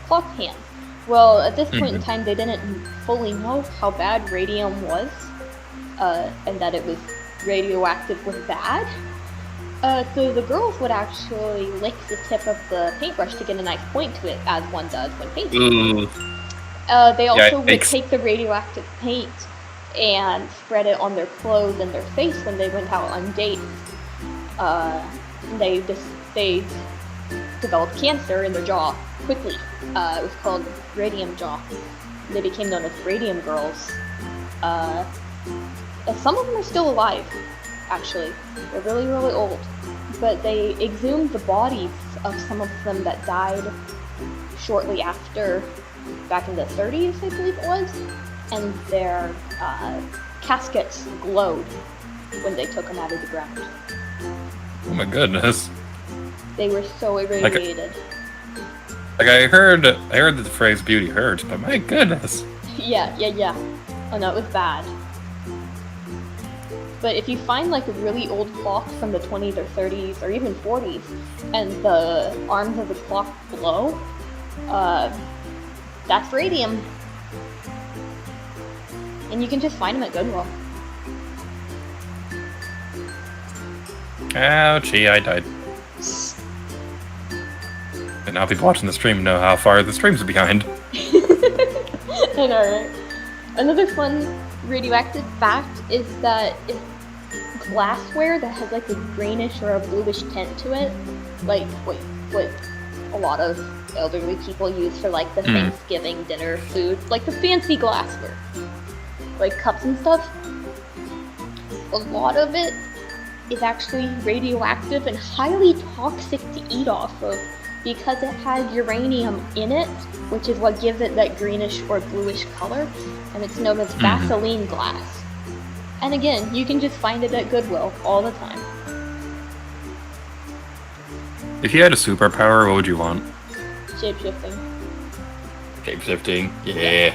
clock hands. Well, at this point in time, they didn't fully know how bad radium was, and that it was radioactive was bad. So the girls would actually lick the tip of the paintbrush to get a nice point to it, as one does when painting. They also would take the radioactive paint and spread it on their clothes and their face when they went out on dates. They developed cancer in their jaw quickly. It was called radium jaw. They became known as Radium Girls. Some of them are still alive, actually. They're really, really old. But they exhumed the bodies of some of them that died shortly after, back in the 30s, I believe it was. And their caskets glowed when they took them out of the ground. Oh my goodness. They were so irradiated. Like I heard the phrase beauty hurts, but my goodness. Yeah. Oh no, it was bad. but if you find like a really old clock from the 20s or 30s or even 40s, and the arms of the clock glow, that's radium. And you can just find them at Goodwill. Ouchie, I died. And now people watching the stream know how far the stream's behind. I know, right? Another fun radioactive fact is that if glassware that has like a greenish or a bluish tint to it, like what a lot of elderly people use for like the Thanksgiving dinner food, like the fancy glassware, like cups and stuff, a lot of it is actually radioactive and highly toxic to eat off of because it has uranium in it, which is what gives it that greenish or bluish color, and it's known as Vaseline glass. And again, you can just find it at Goodwill all the time. If you had a superpower, what would you want? Shapeshifting. Shapeshifting, yeah.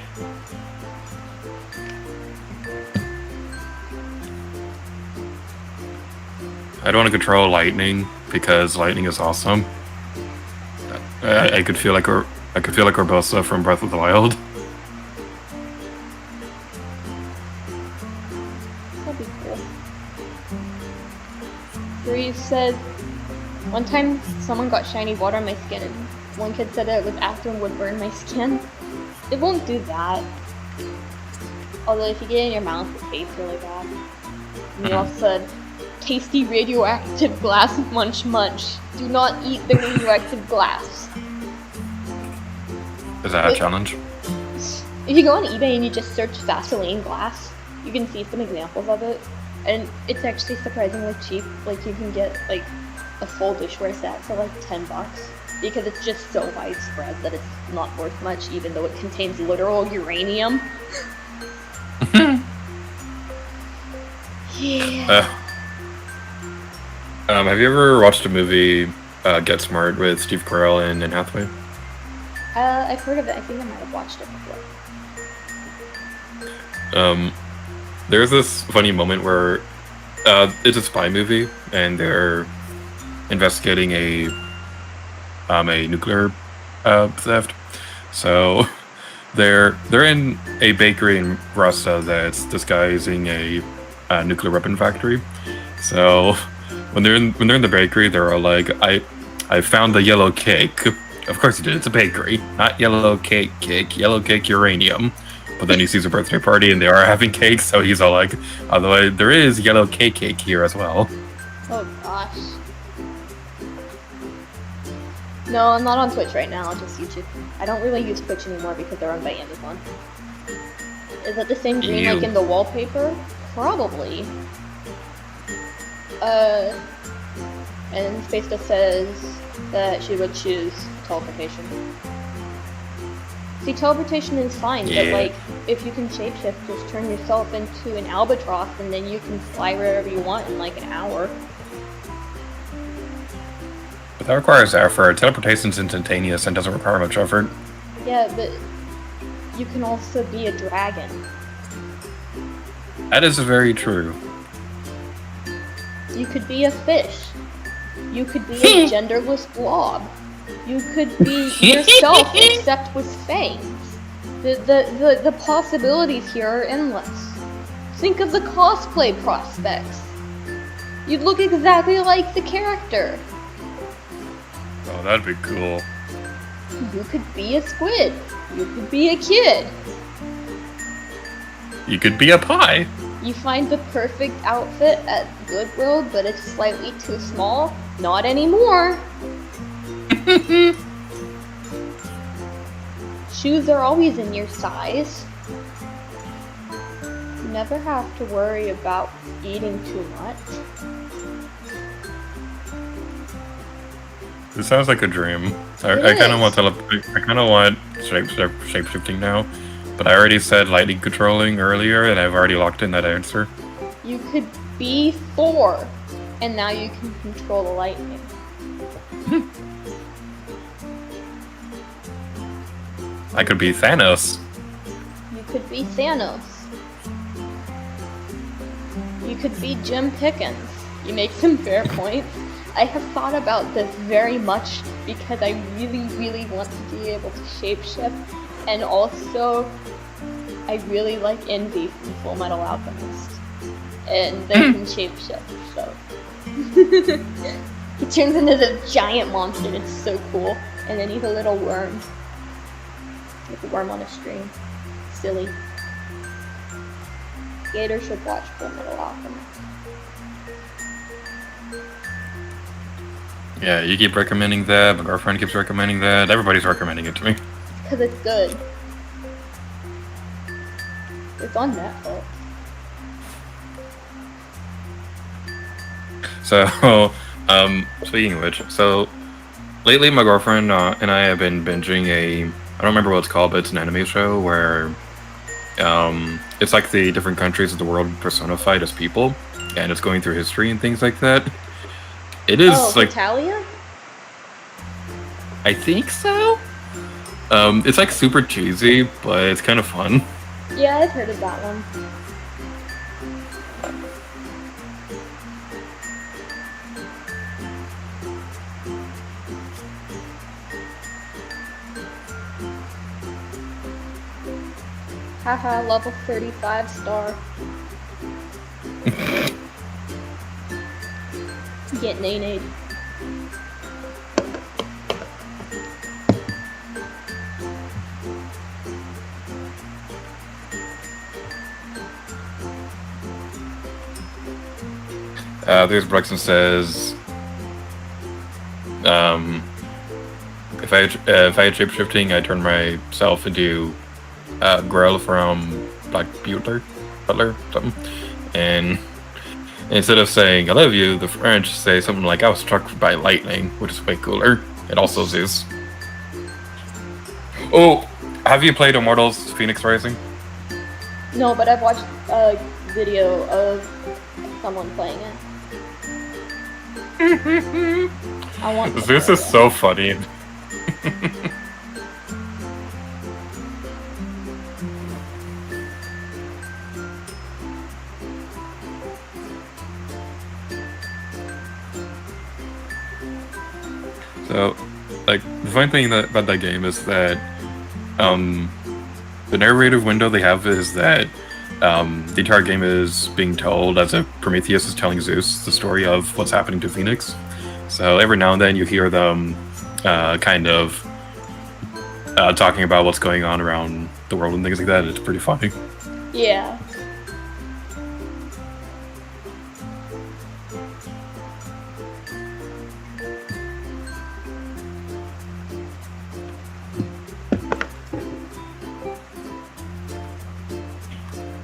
I'd want to control lightning because lightning is awesome. I could feel like Urbosa from Breath of the Wild. That'd be cool. Bree said, one time someone got shiny water on my skin and one kid said it was after it would burn my skin. It won't do that. Although if you get it in your mouth, it tastes really bad. And they all said, tasty radioactive glass munch munch. Do not eat the radioactive glass. Is that a challenge? If you go on eBay and you just search Vaseline glass, you can see some examples of it. And it's actually surprisingly cheap. Like you can get like a full dishware set for like $10 because it's just so widespread that it's not worth much even though it contains literal uranium. Yeah. Have you ever watched a movie, Get Smart, with Steve Carell and Anne Hathaway? I've heard of it. I think I might have watched it before. There's this funny moment where it's a spy movie and they're investigating a nuclear theft. So they're in a bakery in Russia that's disguising a nuclear weapon factory. So when they're in the bakery, they're all like, I found the yellow cake. Of course he did. It's a bakery, not yellow cake. Yellow cake uranium. But then he sees a birthday party and they are having cake, so he's all like, although there is yellow cake here as well. Oh gosh. No, I'm not on Twitch right now, just YouTube. I don't really use Twitch anymore because they're owned by Amazon. Is it the same green like in the wallpaper? Probably. And Spaceta says that she would choose teleportation. See, teleportation is fine, but like, if you can shapeshift, just turn yourself into an albatross and then you can fly wherever you want in like an hour. But that requires effort. Teleportation's instantaneous and doesn't require much effort. Yeah, but you can also be a dragon. That is very true. You could be a fish. You could be a genderless blob. You could be yourself except with fangs. The possibilities here are endless. Think of the cosplay prospects. You'd look exactly like the character. Oh, that'd be cool. You could be a squid. You could be a kid. You could be a pie. You find the perfect outfit at Goodwill, but it's slightly too small. Not anymore. Shoes are always in your size. You never have to worry about eating too much. This sounds like a dream. I kind of want shape-shifting now, but I already said lightning controlling earlier, and I've already locked in that answer. You could be Thor, and now you can control the lightning. I could be Thanos. You could be Thanos. you could be Jim Pickens. You make some fair points. I have thought about this very much because I really want to be able to shapeshift, and also I really like Envy from Full Metal Alchemist, and they can shapeshift, so he turns into this giant monster and it's so cool, and then he's a little worm, like a worm on a string. Silly. Gator should watch Full Metal Alchemist. Yeah, you keep recommending that, my girlfriend keeps recommending that, everybody's recommending it to me. Because it's good. It's on Netflix. So, speaking of which, so lately my girlfriend and I have been binging I don't remember what it's called, but it's an anime show where it's like the different countries of the world personified as people, and it's going through history and things like that. It is like Italia? I think so. It's like super cheesy, but it's kind of fun. Yeah, I've heard of that one. Haha, level 35 star. Get nay-nayed. There's Brexton says, if I had shapeshifting, I turn myself into Grell from Black Butler, something, and instead of saying "I love you," the French say something like "I was struck by lightning," which is way cooler. And also Zeus. Oh, have you played Immortals: Phoenix Rising? No, but I've watched a video of someone playing it. I want to Zeus play is it. so funny. So, like, the funny thing about that game is that the narrative window they have is that the entire game is being told as if Prometheus is telling Zeus the story of what's happening to Phoenix. So every now and then you hear them kind of talking about what's going on around the world and things like that. It's pretty funny. Yeah.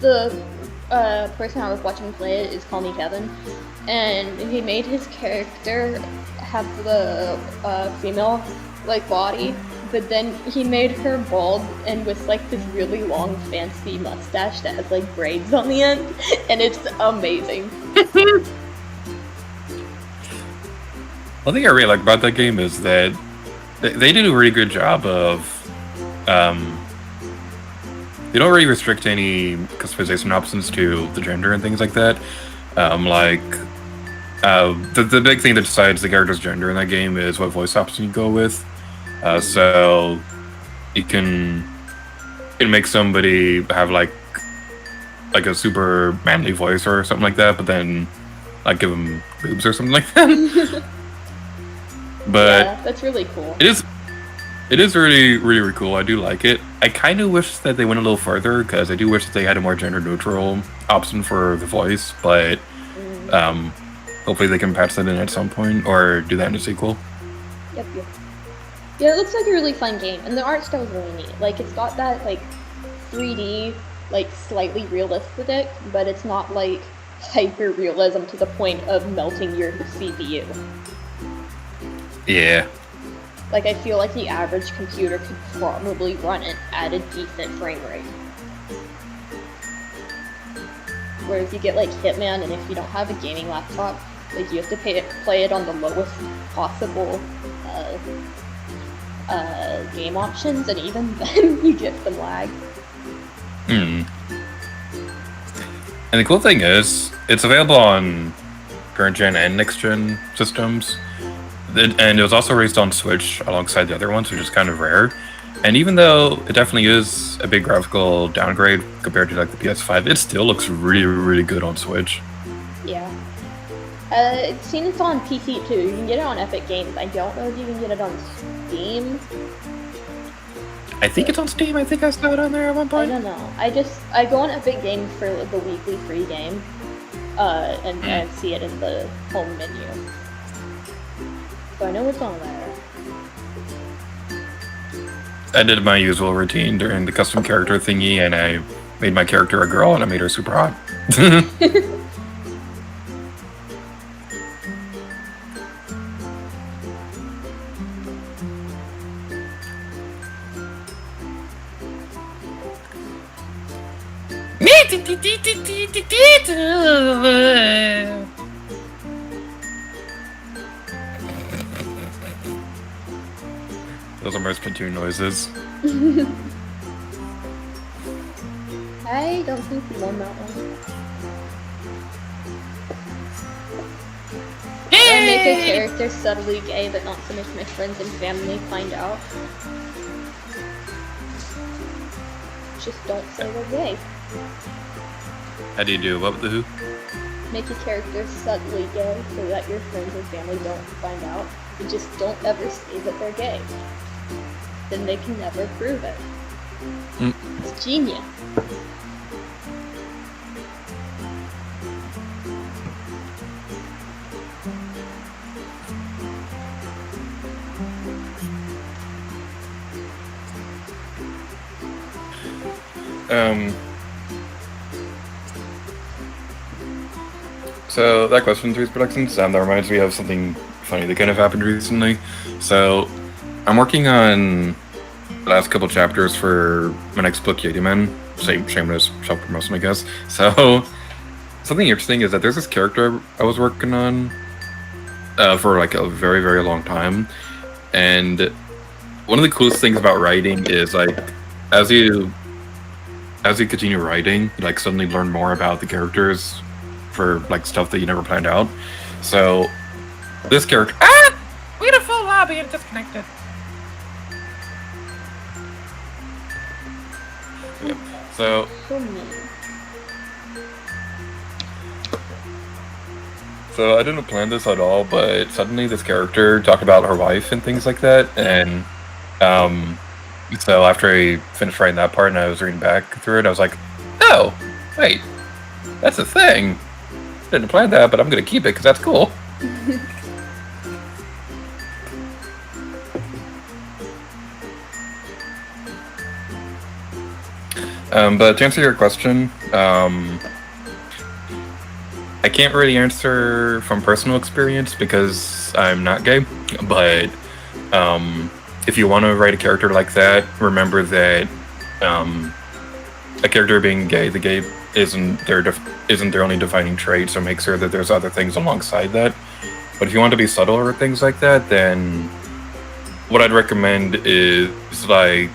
The person I was watching play it is Call Me Kevin, and he made his character have the female like body, but then he made her bald and with like this really long fancy mustache that has like braids on the end, and it's amazing. One thing I really like about that game is that they did a really good job of they don't really restrict any customization options to the gender and things like that. The big thing that decides the character's gender in that game is what voice option you go with. So you can make somebody have like a super manly voice or something like that, but then like give them boobs or something like that. But yeah, that's really cool. It is really cool. I do like it. I kind of wish that they went a little further, because I do wish that they had a more gender neutral option for the voice, but hopefully they can patch that in at some point or do that in a sequel. Yep. Yeah, it looks like a really fun game, and the art style is really neat. Like, it's got that like 3D, like slightly realistic, but it's not like hyper realism to the point of melting your CPU. Yeah. Like, I feel like the average computer could probably run it at a decent frame rate. Whereas you get like Hitman, and if you don't have a gaming laptop, like you have to play it on the lowest possible game options, and even then you get some lag. And the cool thing is, it's available on current gen and next gen systems. And it was also released on Switch alongside the other ones, which is kind of rare. And even though it definitely is a big graphical downgrade compared to like the PS5, it still looks really, really good on Switch. Yeah. It's seen it's on PC too. You can get it on Epic Games. I don't know if you can get it on Steam. I think it's on Steam. I think I saw it on there at one point. I don't know. I go on Epic Games for the weekly free game, and I see it in the home menu. So I know it's on there. I did my usual routine during the custom character thingy, and I made my character a girl, and I made her super hot. Those are my Splatoon noises. I don't think we won that one. I make a character subtly gay, but not so much my friends and family find out. Just don't say they're gay. How do you do? What with the who? Make a character subtly gay so that your friends and family don't find out. You just don't ever say that they're gay. Then they can never prove it. It's genius. So that question to Productions, that reminds me of something funny that kind of happened recently. So I'm working on the last couple chapters for my next book, Yeti Man. Shameless self-promotion, I guess. So something interesting is that there's this character I was working on for like a very, very long time. And one of the coolest things about writing is like as you continue writing, you like suddenly learn more about the characters for like stuff that you never planned out. So this character, we had a full lobby and disconnected. Yep. So I didn't plan this at all, but suddenly this character talked about her wife and things like that, and so after I finished writing that part and I was reading back through it, I was like, oh, wait, that's a thing. Didn't plan that, but I'm gonna keep it because that's cool. But to answer your question, I can't really answer from personal experience because I'm not gay, but if you want to write a character like that, remember that a character being gay, the gay isn't their only defining trait, so make sure that there's other things alongside that. But if you want to be subtle or things like that, then what I'd recommend is like,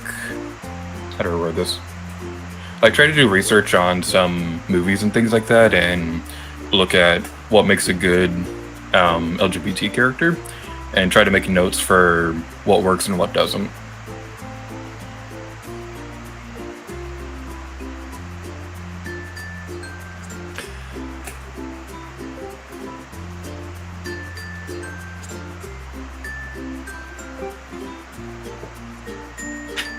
how do I word this? Like try to do research on some movies and things like that and look at what makes a good LGBT character and try to make notes for what works and what doesn't.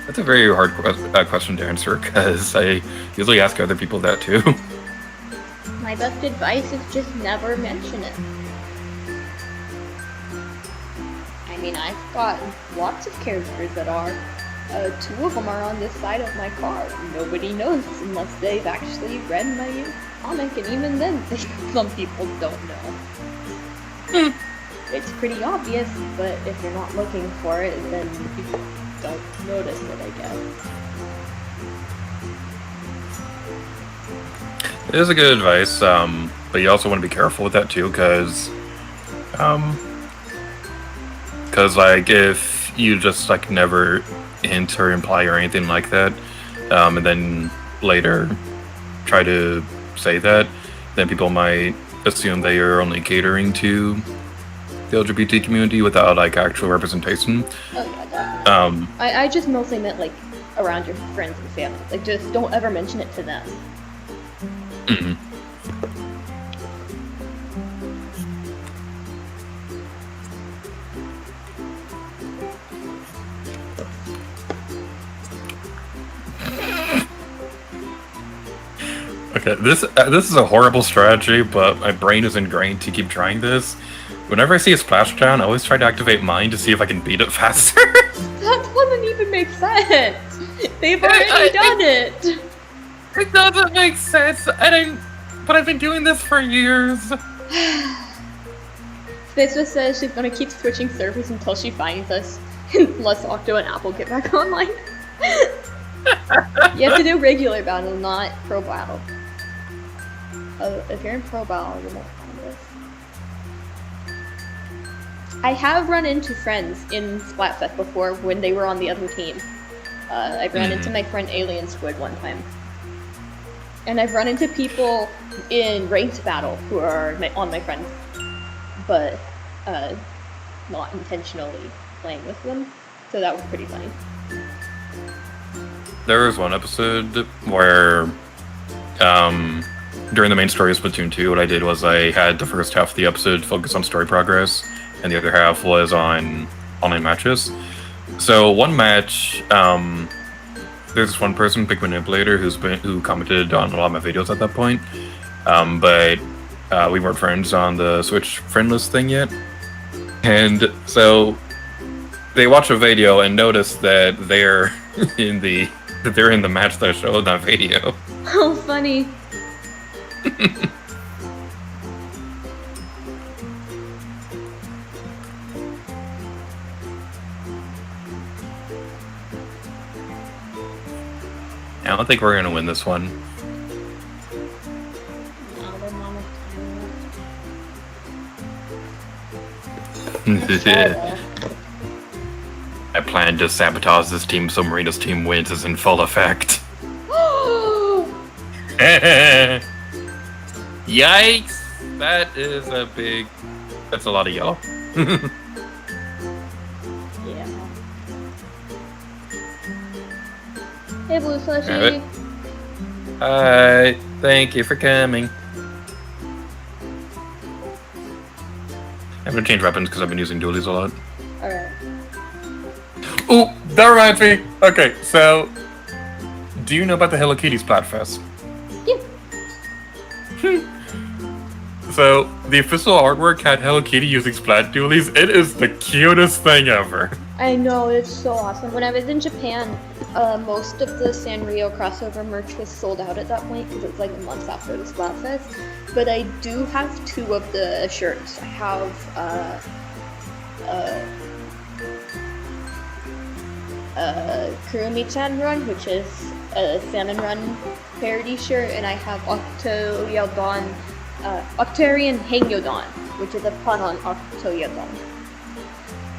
That's a very hard question to answer because I usually ask other people that too. My best advice is just never mention it. I mean, I've got lots of characters that are. 2 of them are on this side of my car. Nobody knows unless they've actually read my comic, and even then, some people don't know. It's pretty obvious, but if you're not looking for it, then you don't notice it, I guess. It is a good advice, but you also want to be careful with that too, because like if you just like never hint or imply or anything like that, and then later try to say that, then people might assume that you're only catering to the LGBT community without like actual representation. Oh yeah, definitely. I just mostly meant like around your friends and family. Like just don't ever mention it to them. Mm-hmm. Okay, this is a horrible strategy, but my brain is ingrained to keep trying this. Whenever I see a splashdown, I always try to activate mine to see if I can beat it faster. That doesn't even make sense. They've already done it. It doesn't make sense. But I've been doing this for years. Splatfest says she's gonna keep switching servers until she finds us, unless Octo and Apple get back online. You have to do regular battle, not pro battle. If you're in pro battle, you won't find this. I have run into friends in Splatfest before when they were on the other team. I ran into my friend Alien Squid one time. And I've run into people in ranked battle who are on my friends, but not intentionally playing with them. So that was pretty funny. There was one episode where, during the main story of Splatoon 2, what I did was I had the first half of the episode focus on story progress, and the other half was on online matches. So one match, there's this one person, Big Manipulator, who commented on a lot of my videos at that point, but we weren't friends on the Switch friend list thing yet, and so they watched a video and noticed that they're in the match that I showed in that video. Oh, funny. I don't think we're gonna win this one. I plan to sabotage this team so Marina's team wins is in full effect. Yikes! That's a lot of yellow. Yeah. Hey, Blue Slushy. Right. Hi, thank you for coming. I'm gonna change weapons because I've been using dualies a lot. Alright. Oh, that reminds me. Okay, so do you know about the Hello Kitty Splatfest? Yeah. So the official artwork had Hello Kitty using Splat dualies. It is the cutest thing ever. I know, it's so awesome. When I was in Japan, most of the Sanrio crossover merch was sold out at that point because it was like months after the Splatfest. But I do have 2 of the shirts. I have Kurumi-chan Run, which is a Salmon Run parody shirt, and I have Octarian Hengyodon, which is a pun on Octoyodon.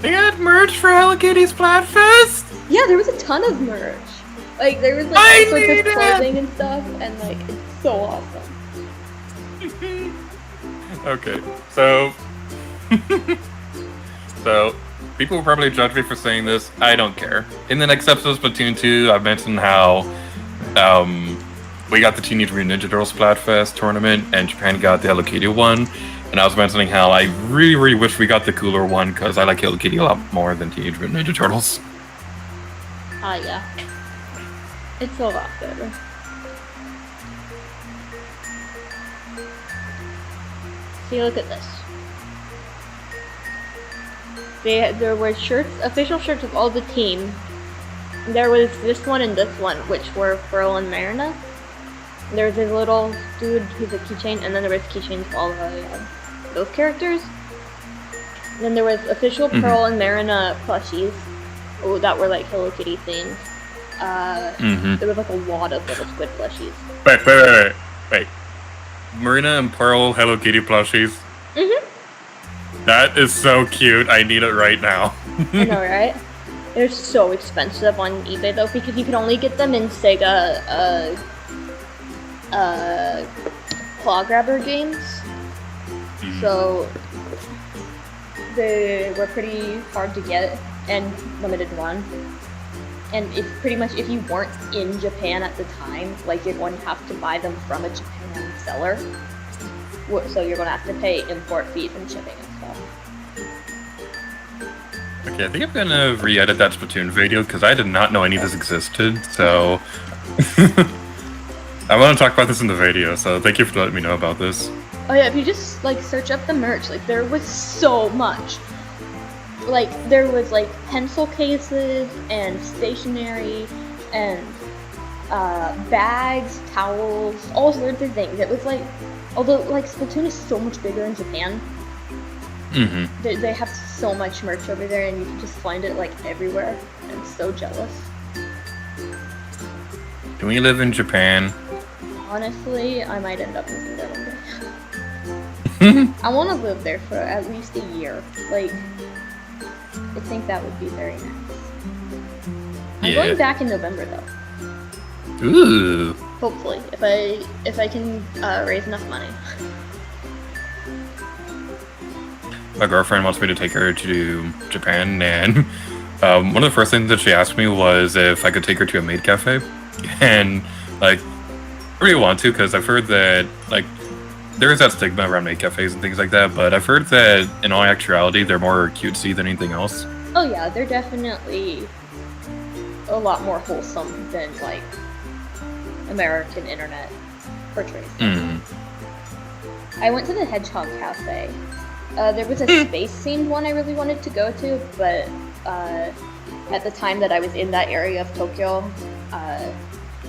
They had merch for Hello Kitty Splatfest? Yeah, there was a ton of merch. Like, there was like all sorts of clothing and stuff, and like, it's so awesome. Okay, so so people will probably judge me for saying this. I don't care. In the next episode of Splatoon 2, I've mentioned how we got the Teenage Mutant Ninja Turtles Splatfest tournament, and Japan got the Hello Kitty one. And I was mentioning how I really, really wish we got the cooler one because I like Hello Kitty a lot more than Teenage Mutant Ninja Turtles. Yeah. It's a lot better. See, look at this. There were shirts, official shirts of all the team. There was this one and this one, which were Pearl and Marina. There was a little dude who's a keychain, and then there was keychains for all those characters. And then there was official Pearl and Marina plushies that were like Hello Kitty themed. There was like a lot of little squid plushies. Wait. Marina and Pearl Hello Kitty plushies? That is so cute. I need it right now. I know, right? They're so expensive on eBay though, because you can only get them in Sega claw grabber games. So they were pretty hard to get and limited run. And it's pretty much, if you weren't in Japan at the time, like you're going to have to buy them from a Japan seller. So you're going to have to pay import fees and shipping and stuff. Okay, I think I'm gonna re-edit that Splatoon video because I did not know any of this existed, so... I want to talk about this in the video, so thank you for letting me know about this. Oh yeah, if you just like search up the merch, like there was so much. Like there was like pencil cases and stationery and bags, towels, all sorts of things. It was like, although like Splatoon is so much bigger in Japan, they have so much merch over there, and you can just find it like everywhere. I'm so jealous. Can we live in Japan? Honestly, I might end up moving there one day. I want to live there for at least a year. Like, I think that would be very nice. I'm going back in November though. Ooh. Hopefully, if I can raise enough money. My girlfriend wants me to take her to Japan, and one of the first things that she asked me was if I could take her to a maid cafe, and like, I really want to because I've heard that like there is that stigma around maid cafes and things like that, but I've heard that in all actuality they're more cutesy than anything else. Oh yeah, they're definitely a lot more wholesome than like American internet portrays. I went to the Hedgehog Cafe. There was a space-themed one I really wanted to go to, but at the time that I was in that area of Tokyo,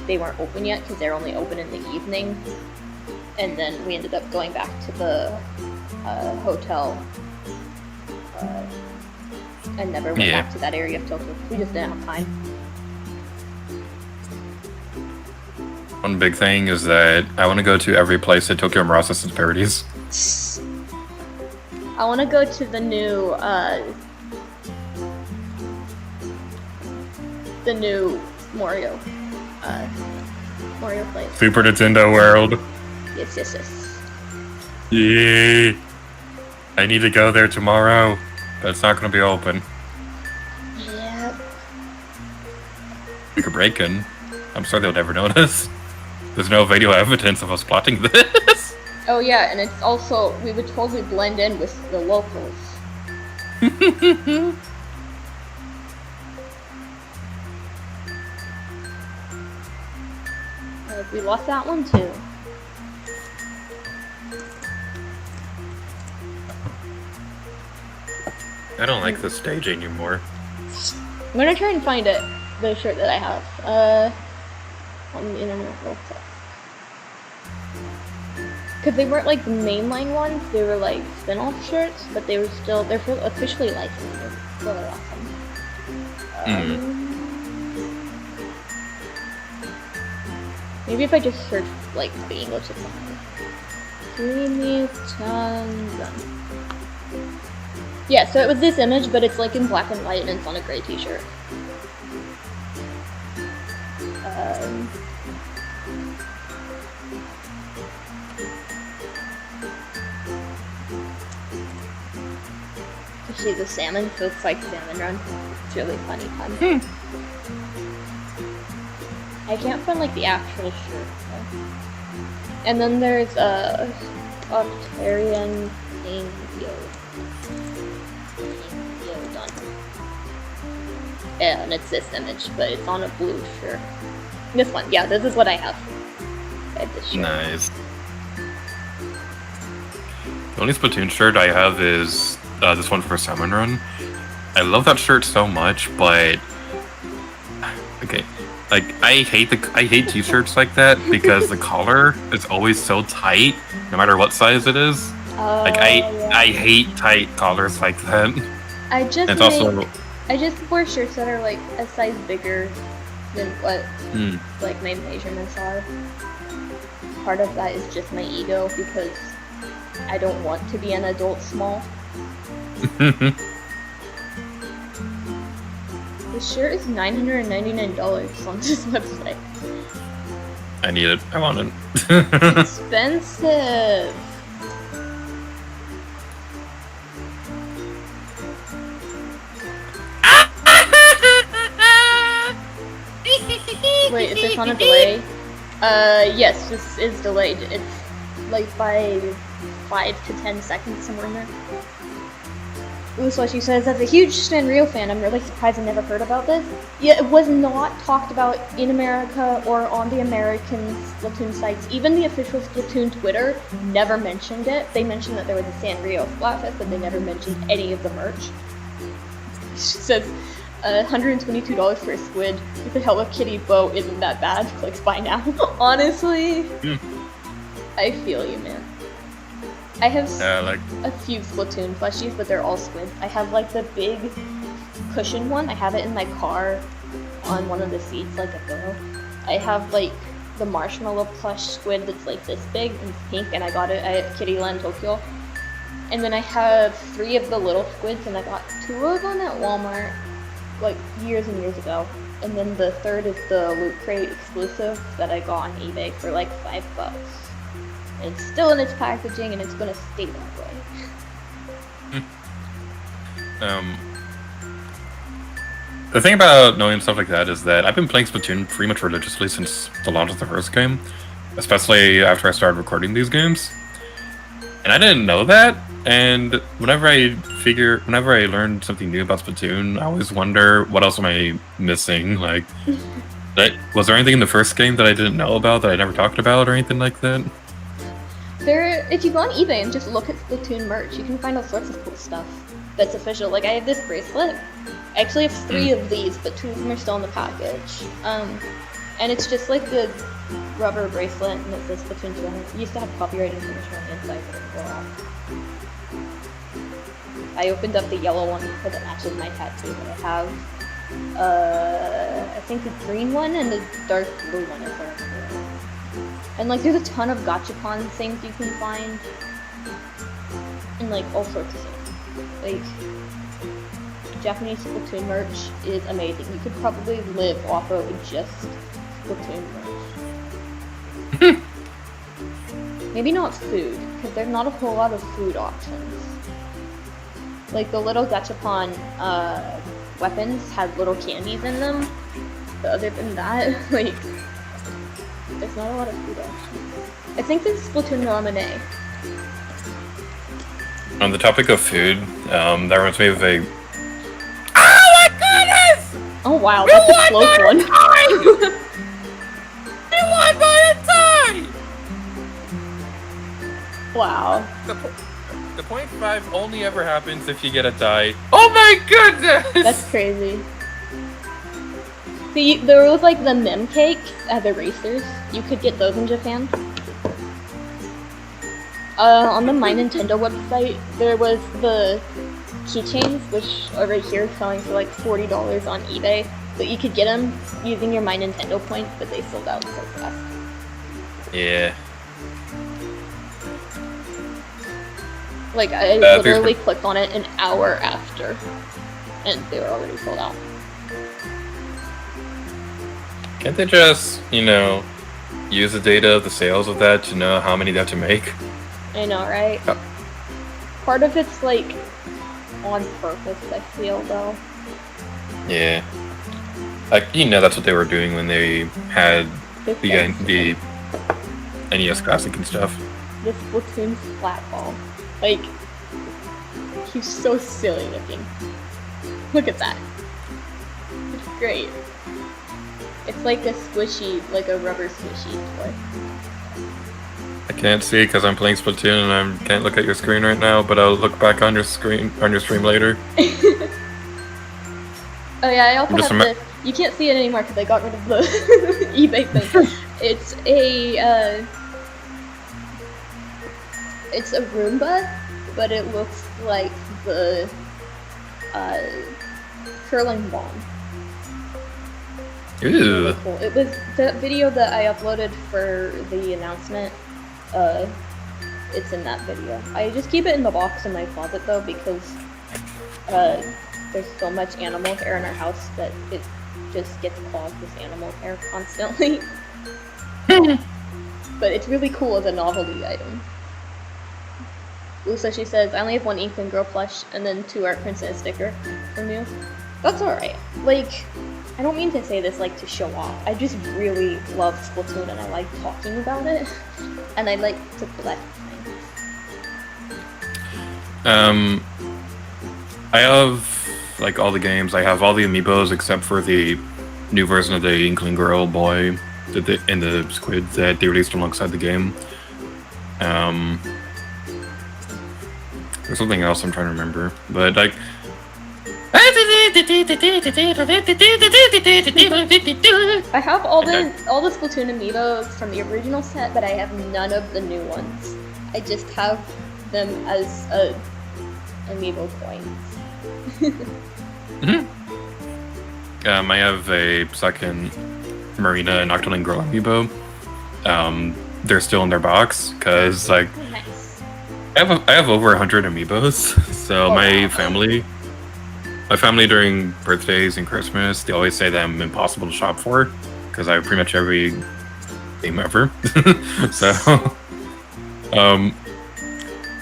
they weren't open yet because they're only open in the evening. And then we ended up going back to the hotel and never went back to that area of Tokyo. We just didn't have time. One big thing is that I want to go to every place that Tokyo Mirage has parodies. I want to go to the new Mario place. Super Nintendo World. Yes. Yay! I need to go there tomorrow, but it's not going to be open. Yeah. We could break in. I'm sure they'll never notice. There's no video evidence of us plotting this. Oh yeah, and it's also, we would totally blend in with the locals. We lost that one too. I don't like this stage anymore. I'm gonna try and find it, the shirt that I have, on the internet real quick. Because they weren't like the mainline ones, they were like spin-off shirts, but they were still, they're officially licensed. They're really awesome. Maybe if I just search like the English or something. Yeah, so it was this image, but it's like in black and white and it's on a gray t-shirt. See the salmon, so it's like Salmon Run. It's really funny fun. I can't find like the actual shirt though. And then there's Octarian Yo done. Yeah, and it's this image, but it's on a blue shirt. This one, yeah, this is what I have. I have this shirt. Nice. The only Splatoon shirt I have is this one for Salmon Run. I love that shirt so much, but okay, like I hate t-shirts like that because the collar is always so tight, no matter what size it is. I hate tight collars like that. I just wear shirts that are like a size bigger than what like my measurements are. Part of that is just my ego because I don't want to be an adult small. This shirt is $999 on this website. I I need it. I want it. Expensive. Wait, is this on a delay? Yes, this is delayed. It's like by 5 to 10 seconds, somewhere in there. Ooh, so she says, as a huge Sanrio fan, I'm really surprised I never heard about this. Yeah, it was not talked about in America or on the American Splatoon sites. Even the official Splatoon Twitter never mentioned it. They mentioned that there was a Sanrio Splatfest, but they never mentioned any of the merch. She says, $122 for a squid with a Hello Kitty bow isn't that bad. Clicks buy now. Honestly, I feel you, man. I have a few Splatoon plushies, but they're all squids. I have like the big cushion one. I have it in my car on one of the seats, like a pillow. I have like the marshmallow plush squid that's like this big and pink, and I got it at Kittyland Tokyo. And then I have 3 of the little squids, and I got 2 of them at Walmart like years and years ago. And then the 3rd is the Loot Crate exclusive that I got on eBay for like $5. And it's still in its packaging, and it's gonna stay that way. The thing about knowing stuff like that is that I've been playing Splatoon pretty much religiously since the launch of the first game, especially after I started recording these games. And I didn't know that, and whenever I learn something new about Splatoon, I always wonder, what else am I missing? Like, was there anything in the first game that I didn't know about that I never talked about or anything like that? If you go on eBay and just look at Splatoon merch, you can find all sorts of cool stuff that's official. Like, I have this bracelet. I actually have 3 of these, but 2 of them are still in the package. And it's just like the rubber bracelet, and it says Splatoon 2 on it. It used to have copyright information on the inside, but it wore off. I opened up the yellow one because it matches my tattoo, but I have, I think the green one and the dark blue one, if I remember. And like, there's a ton of gachapon things you can find, and like all sorts of things. Like, Japanese Splatoon merch is amazing. You could probably live off of just Splatoon merch. Maybe not food, because there's not a whole lot of food options. Like, the little gachapon weapons have little candies in them, but other than that, like, there's not a lot of food options. I think this is Splatoon Lemonade. On the topic of food, that reminds me of a... Oh my goodness! Oh wow, that's a close one. You won by a tie! Wow. The 0.5 only ever happens if you get a tie. Oh my goodness! That's crazy. See, there was like the mem cake at the racers. You could get those in Japan. On the My Nintendo website, there was the keychains, which are right here, selling for like $40 on eBay. But you could get them using your My Nintendo points, but they sold out so fast. Yeah. Like, I literally clicked on it an hour after, and they were already sold out. Can't they just, use the data of the sales of that to know how many they have to make? I know, right? Oh. Part of it's, like, on purpose, I feel, though. Yeah. Like, that's what they were doing when they had the NES Classic and stuff. This Splatoon Splatball. Like, he's so silly looking. Look at that. It's great. It's like a squishy, like a rubber squishy toy. I can't see because I'm playing Splatoon and I can't look at your screen right now, but I'll look back on your stream later. Oh yeah, I also have this. You can't see it anymore because I got rid of the eBay thing. It's a Roomba, but it looks like the curling bomb. Ooh. Really cool. It was the video that I uploaded for the announcement. It's in that video. I just keep it in the box in my closet though because there's so much animal hair in our house that it just gets clogged with animal hair constantly. But it's really cool as a novelty item. Ooh, so she says, I only have one Inkling Girl plush and then 2 Art Prints and a sticker from you. That's alright. Like, I don't mean to say this like to show off. I just really love Splatoon and I like talking about it. And I like to collect things. I have like all the games. I have all the amiibos except for the new version of the Inkling Girl boy and the squid that they released alongside the game. There's something else I'm trying to remember, but like. I have all the Splatoon amiibos from the original set, but I have none of the new ones. I just have them as amiibo coins. I have a second Marina and Octoling Girl amiibo. They're still in their box because like Nice. I have over 100 amiibos. So my family during birthdays and Christmas, they always say that I'm impossible to shop for because I have pretty much every game ever.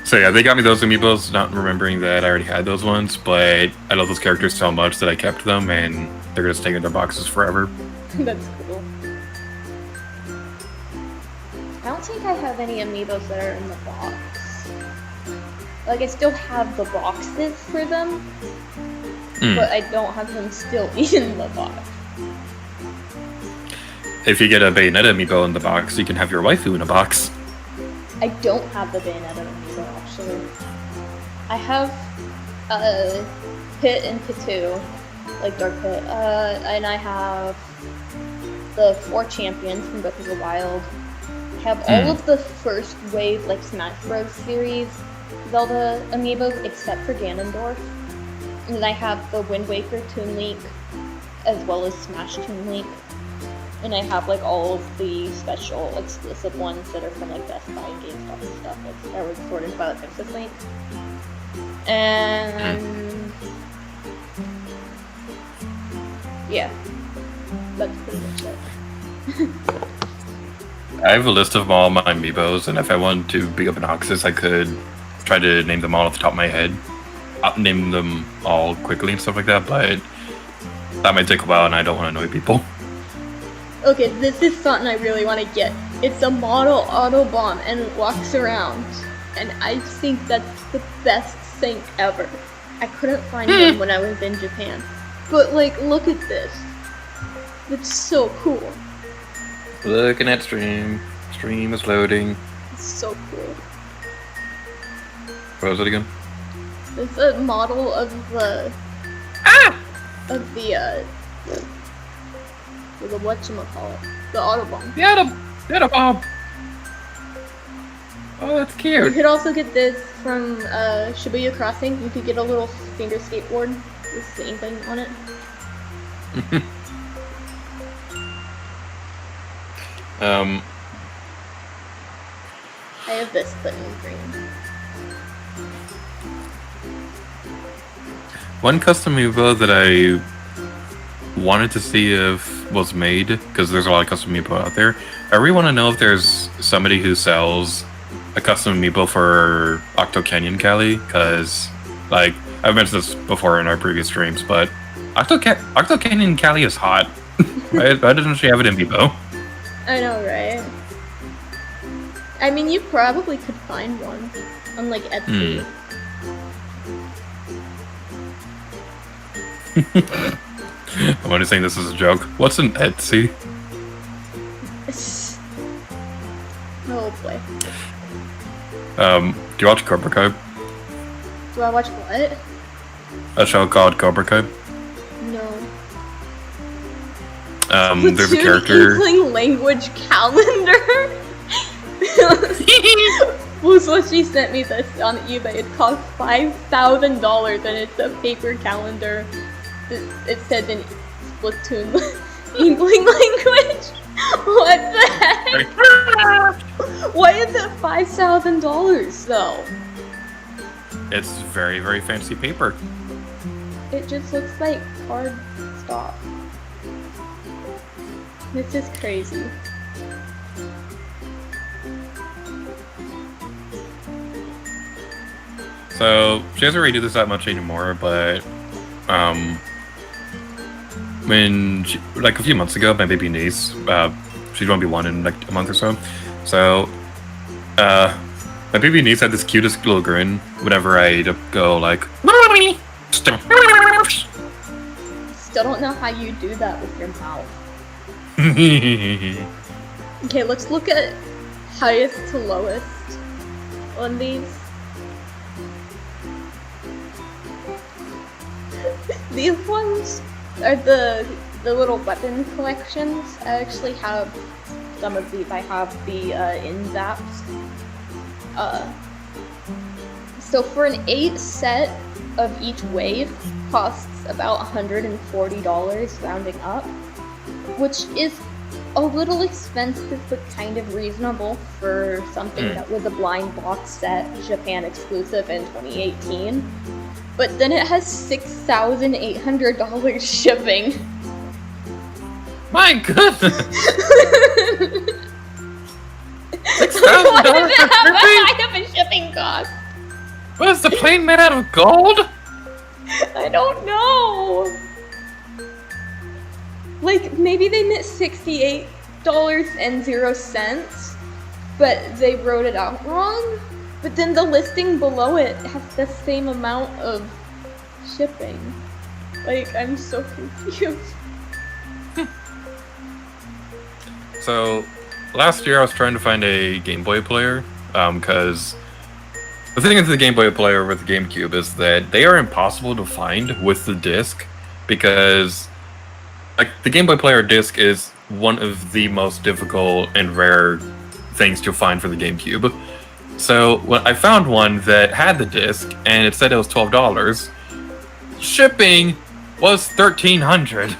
So yeah, they got me those amiibos, not remembering that I already had those ones, but I love those characters so much that I kept them, and they're gonna stay in their boxes forever. That's cool. I don't think I have any amiibos that are in the box. Like, I still have the boxes for them, but I don't have them still in the box. If you get a Bayonetta amiibo in the box, you can have your waifu in a box. I don't have the Bayonetta amiibo, actually. I have Pit and Pitu, like Dark Pit, and I have the 4 champions from Breath of the Wild. I have all of the first wave, like Smash Bros. Series Zelda amiibos, except for Ganondorf. And then I have the Wind Waker Toon Link, as well as Smash Toon Link. And I have like all of the special exclusive ones that are from like Best Buy and GameStop and stuff, like Skyward Sword and Twilight Princess Link. And yeah, that's pretty much it. I have a list of all my amiibos, and if I wanted to be obnoxious, I could try to name them all off the top of my head. I'll name them all quickly and stuff like that, but that might take a while, and I don't want to annoy people. Okay, this is something I really want to get. It's a model Autobomb and it walks around. And I think that's the best thing ever. I couldn't find one when I was in Japan. But like, look at this. It's so cool. Looking at stream. Stream is loading. It's so cool. What was it again? It's a model of the... the whatchamacallit. The Autobomb. The Autobomb! Oh, that's cute. You could also get this from Shibuya Crossing. You could get a little finger skateboard with the inkling on it. I have this, but in green. One custom amiibo that I wanted to see if was made, because there's a lot of custom amiibo out there. I really want to know if there's somebody who sells a custom amiibo for Octo Canyon Cali, because like I've mentioned this before in our previous streams, but Octo Canyon Cali is hot. Right? Why didn't she have it in amiibo? I know, right? I mean, you probably could find one on like Etsy. I'm only saying this is a joke. What's an Etsy? Oh boy. Do you watch Cobra Kai? Do I watch what? A show called Cobra Kai. No. There's a character. Inkling language calendar. So she sent me this on eBay. It cost $5,000 and it's a paper calendar. It said in Splatoon Inkling language. What the heck? Why is it $5,000 though? It's very, very fancy paper. It just looks like cardstock. This is crazy. So she doesn't really do this that much anymore, but when she, like a few months ago, my baby niece, she's gonna be one in like a month or so. So my baby niece had this cutest little grin whenever I'd go like. Still don't know how you do that with your mouth. Okay, let's look at highest to lowest on these. These ones are the little weapon collections. I actually have some of these. I have the in-zaps. So for an 8 set of each wave costs about $140 rounding up, which is a little expensive but kind of reasonable for something that was a blind box set, Japan exclusive in 2018. But then it has $6,800 shipping. My goodness! $6,000 Why does for it have shipping? a high of a shipping cost? Was the plane made out of gold? I don't know. Like, maybe they meant $68.00, but they wrote it out wrong. But then the listing below it has the same amount of shipping. Like, I'm so confused. So, last year I was trying to find a Game Boy player, because the thing with the Game Boy player with the GameCube is that they are impossible to find with the disc, because like the Game Boy player disc is one of the most difficult and rare things to find for the GameCube. So when I found one that had the disc and it said it was $12, shipping was $1,300.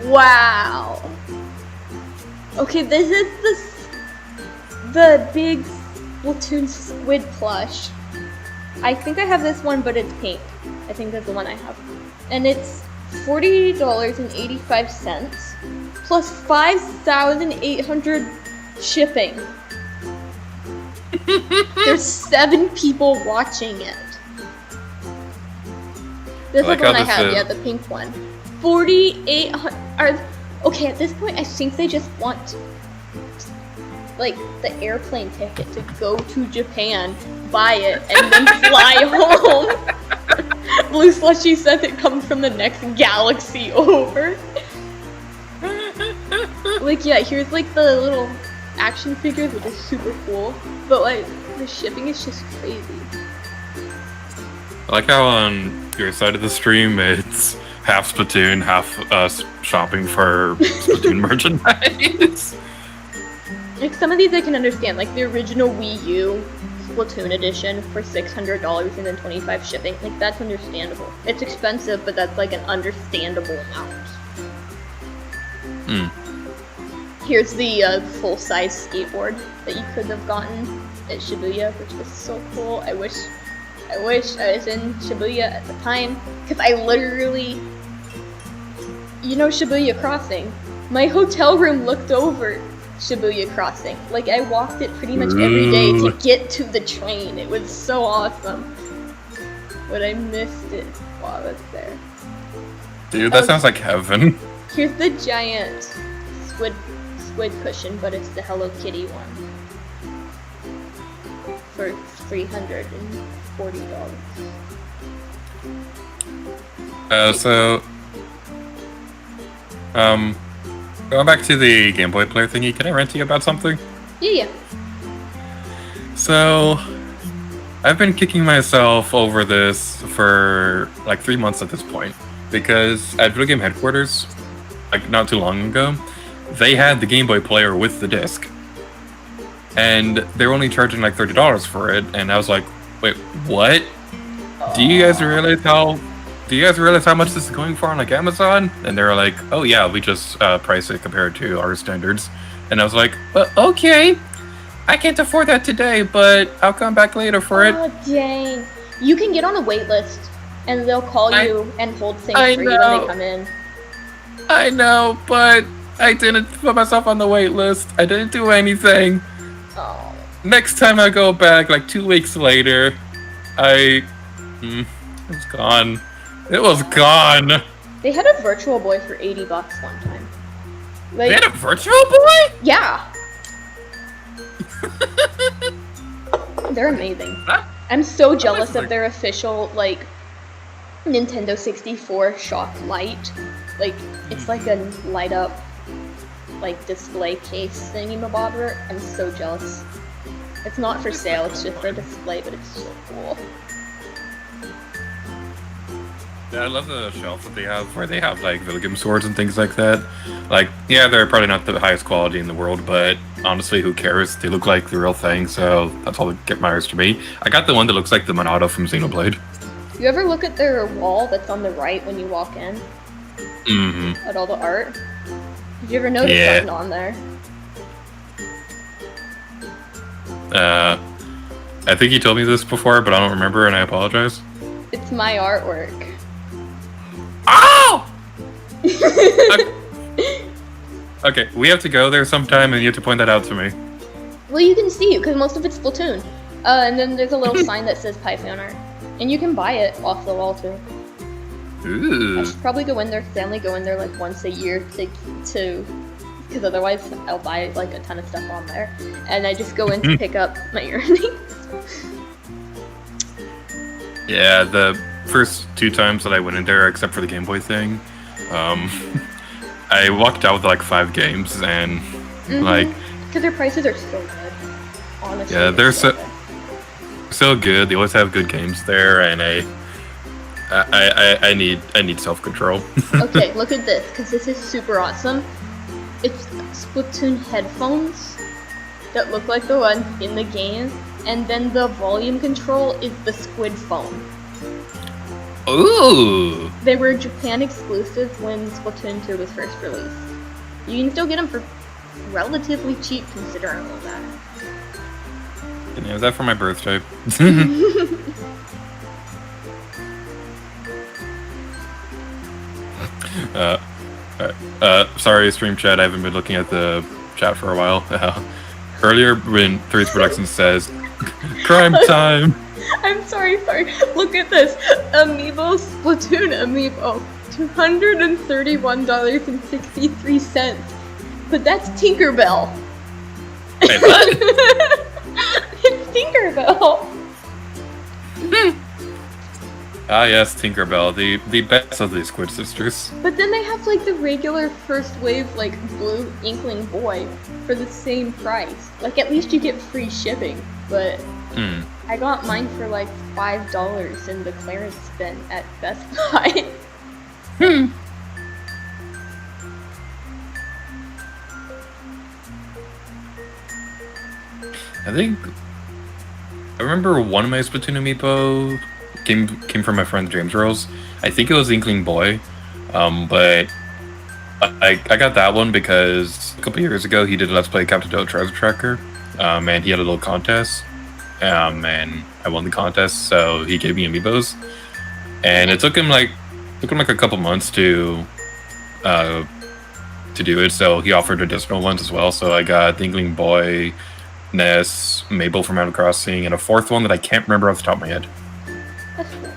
Wow. Okay, this is the big Splatoon squid plush. I think I have this one, but it's pink. I think that's the one I have. And it's $40.85 plus 5,800 shipping. There's 7 people watching it. This is the one I have, yeah, the pink one. 4,800. Okay, at this point, I think they just want like the airplane ticket to go to Japan, buy it, and then fly home. Blue Slushy says it comes from the next galaxy over. Like, yeah, here's like the little action figures, which is super cool, but like the shipping is just crazy. I like how on your side of the stream it's half Splatoon, half us shopping for Splatoon merchandise. Like, some of these I can understand, like the original Wii U Splatoon edition for $600 and then $25 shipping. Like, that's understandable. It's expensive, but that's like an understandable amount. Here's the full-size skateboard that you could have gotten at Shibuya, which was so cool. I wish I was in Shibuya at the time, because I literally, you know, Shibuya Crossing. My hotel room looked over Shibuya Crossing. Like, I walked it pretty much every day to get to the train. It was so awesome. But I missed it while I was there. Dude, that sounds like heaven. Here's the giant squid cushion, but it's the Hello Kitty one. For $340. Going back to the Game Boy player thingy, can I rant to you about something? Yeah. So, I've been kicking myself over this for like 3 months at this point, because at Video Game Headquarters, like not too long ago, they had the Game Boy player with the disc, and they were only charging like $30 for it, and I was like, wait, what? Do you guys realize how much this is going for on like Amazon? And they were like, oh yeah, we just price it compared to our standards. And I was like, okay, I can't afford that today, but I'll come back later for it. Oh dang. You can get on a wait list, and they'll call you and hold things for you when they come in. I know, but I didn't put myself on the wait list. I didn't do anything. Oh. Next time I go back, like 2 weeks later, I It's gone. It was gone. They had a Virtual Boy for $80 one time. Like, They had a Virtual Boy? yeah. They're amazing. Huh? I'm so jealous of their official, like, Nintendo 64 Shock Lite. Like, it's like a light up, like, display case thingy-mabobber. I'm so jealous. It's not for sale, it's just for display, but it's so cool. Yeah, I love the shelf that they have, where they have, like, Villigam swords and things like that. Like, yeah, they're probably not the highest quality in the world, but honestly, who cares? They look like the real thing, so that's all that matters to me. I got the one that looks like the Monado from Xenoblade. You ever look at their wall that's on the right when you walk in? Mm-hmm. At all the art? Did you ever notice something on there? I think you told me this before, but I don't remember, and I apologize. It's my artwork. Oh! Okay, we have to go there sometime, and you have to point that out to me. Well, you can see it, because most of it's Splatoon. And then there's a little sign that says Python art. And you can buy it off the wall, too. Ooh. I should probably go in there, family go in there, like, once a year to because otherwise I'll buy, like, a ton of stuff on there. And I just go in to pick up my earrings. Yeah, the first 2 times that I went in there, except for the Game Boy thing, I walked out with like 5 games, and like, because their prices are so good. Honestly, yeah, they're so so good. They always have good games there, and I need self-control. Okay, look at this, because this is super awesome. It's Splatoon headphones that look like the one in the game, and then the volume control is the squid phone. Ooh! They were Japan exclusive when Splatoon 2 was first released. You can still get them for relatively cheap considering all that. Yeah, was that for my birthday? Sorry, stream chat. I haven't been looking at the chat for a while. Earlier, when Threes Productions says, "Crime time." I'm sorry. Look at this. Amiibo Splatoon Amiibo. $231.63. But that's Tinkerbell. Wait, what? It's Tinkerbell. Ah, yes, Tinkerbell, the best of the Squid Sisters. But then they have like the regular first wave like blue Inkling Boy for the same price. Like at least you get free shipping. But I got mine for like $5 in the clearance bin at Best Buy. I remember one of my Splatoon amiibo came from my friend James Rose. I think it was Inkling Boy, but I got that one because a couple years ago he did a Let's Play Captain Toad Treasure Tracker, and he had a little contest, and I won the contest, so he gave me amiibos, and it took him like a couple months to do it, so he offered additional ones as well. So I got the Inkling Boy, Ness, Mabel from Animal Crossing, and a 4th one that I can't remember off the top of my head. That's cool.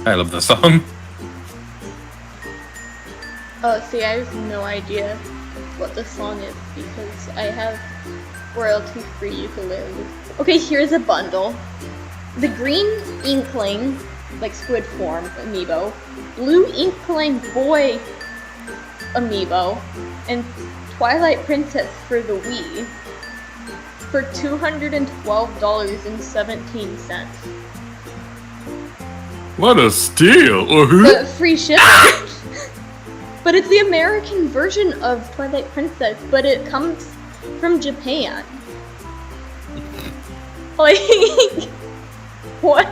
I love this song. Oh, see, I have no idea what the song is because I have royalty-free ukulele. Okay, here's a bundle. The green Inkling, like squid form amiibo, blue Inkling Boy amiibo, and Twilight Princess for the Wii for $212.17. What a steal! But free shipping. But it's the American version of Twilight Princess, but it comes from Japan. Like, what?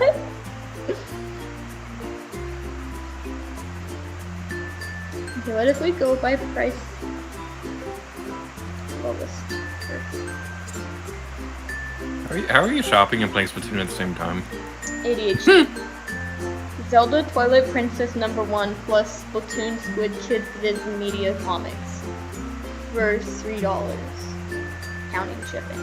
Okay, what if we go by price lowest first? How are you shopping and playing Splatoon at the same time? ADHD. Zelda Twilight Princess #1 plus Splatoon Squid Kids Viz Media Comics for $3, counting shipping.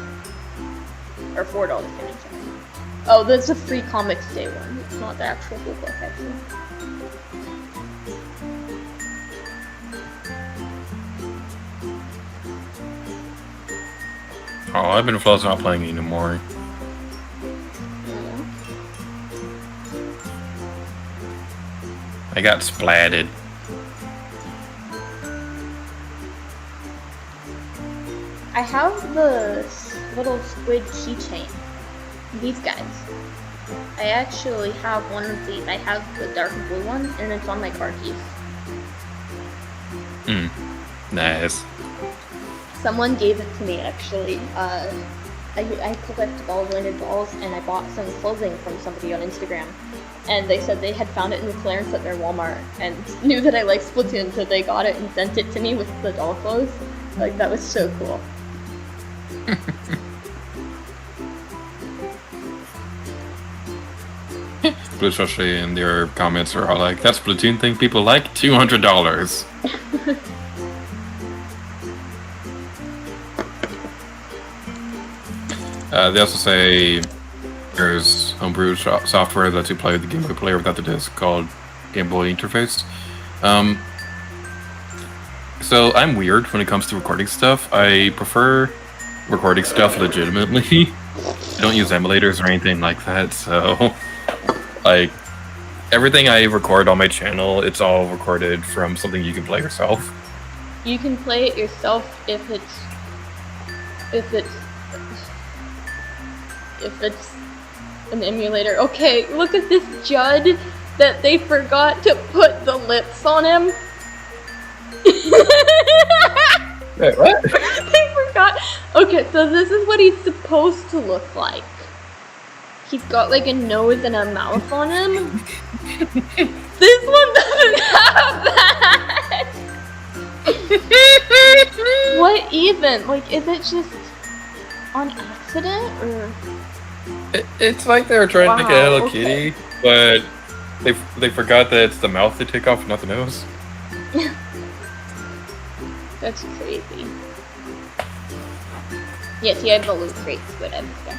Or $4 counting shipping. Oh, that's a free Comics Day one. It's not the actual full book, actually. Oh, I've been Flo's not playing anymore. I got splatted. I have the little squid keychain. These guys. I actually have one of these. I have the dark blue one, and it's on my car keys. Nice. Someone gave it to me, actually. I collect ball-related balls, and I bought some clothing from somebody on Instagram. And they said they had found it in the clearance at their Walmart, and knew that I liked Splatoon, so they got it and sent it to me with the doll clothes. Like, that was so cool. Especially in their comments are all like, that Splatoon thing people like, $200. They also say there's homebrew software that lets you play the Game Boy player without the disc called Game Boy Interface. So I'm weird when it comes to recording stuff. I prefer recording stuff legitimately. I don't use emulators or anything like that, so like everything I record on my channel, it's all recorded from something you can play yourself. You can play it yourself if it's an emulator. Okay, look at this Judd that they forgot to put the lips on him. Wait, what? They forgot. Okay, so this is what he's supposed to look like. He's got like a nose and a mouth on him. This one doesn't have that. What even? Like, is it just on accident or? It's like they were trying to make a Hello okay. Kitty, but they forgot that it's the mouth they take off, not the nose. That's crazy. Yes, he had the loot crates, but I'm stuck.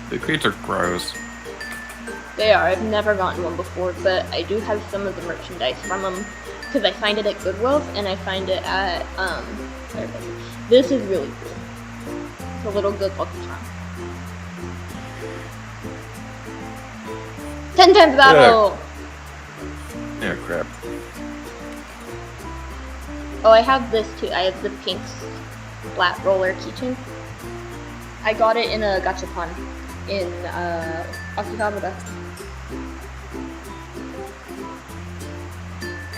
The crates are gross. They are. I've never gotten one before, but I do have some of the merchandise from them because I find it at Goodwill and I find it at this is really cool. It's a little good lucky charm. 10 times battle. Yeah, crap. Oh, I have this too. I have the pink flat roller keychain. I got it in a gachapon in Akihabara.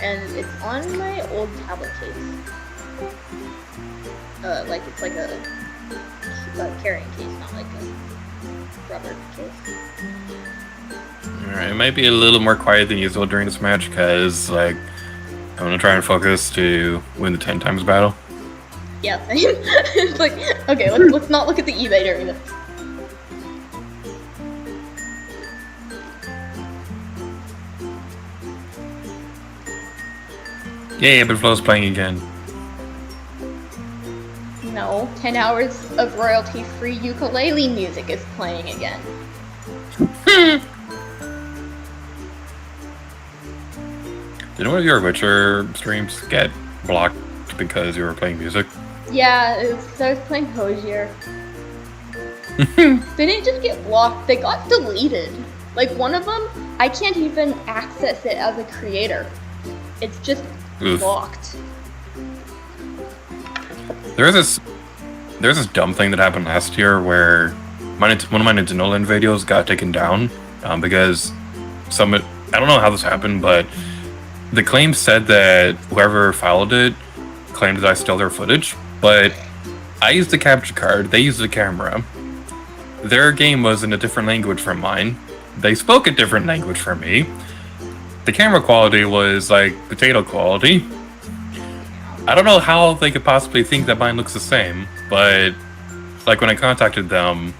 And it's on my old tablet case. Like it's like a carrying case, not like a rubber case. Alright, it might be a little more quiet than usual during this match because, like, I'm gonna try and focus to win the 10 times battle. Yeah, it's like, okay, let's not look at the eBay during this. Yeah, but Flo's playing again. No, 10 hours of royalty-free ukulele music is playing again. Did one of your Witcher streams get blocked because you were playing music? Yeah, it was 'cause I was playing Hozier. They didn't just get blocked, they got deleted. Like one of them, I can't even access it as a creator. It's just blocked. There's this dumb thing that happened last year where one of my Nintendo Land videos got taken down because I don't know how this happened, but the claim said that whoever filed it claimed that I stole their footage, but I used the capture card, they used the camera. Their game was in a different language from mine. They spoke a different language from me. The camera quality was like potato quality. I don't know how they could possibly think that mine looks the same, but like when I contacted them,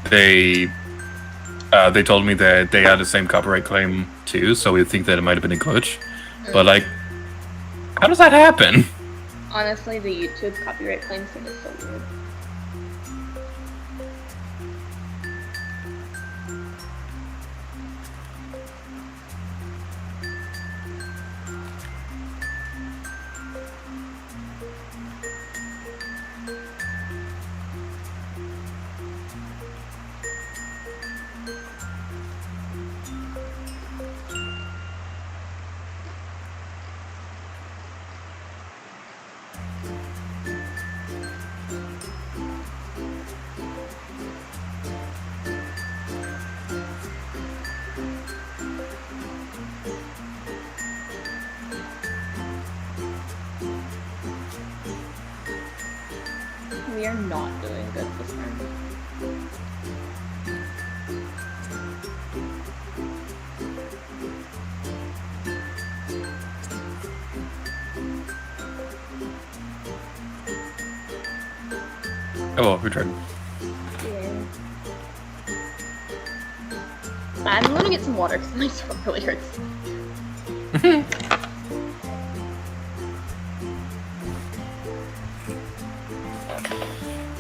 they they told me that they had the same copyright claim too, so we think that it might have been a glitch. But like, how does that happen? Honestly, the YouTube copyright claim thing is so weird. We are not doing good this time. Oh well, we tried. Yeah. I'm gonna get some water because my throat really hurts.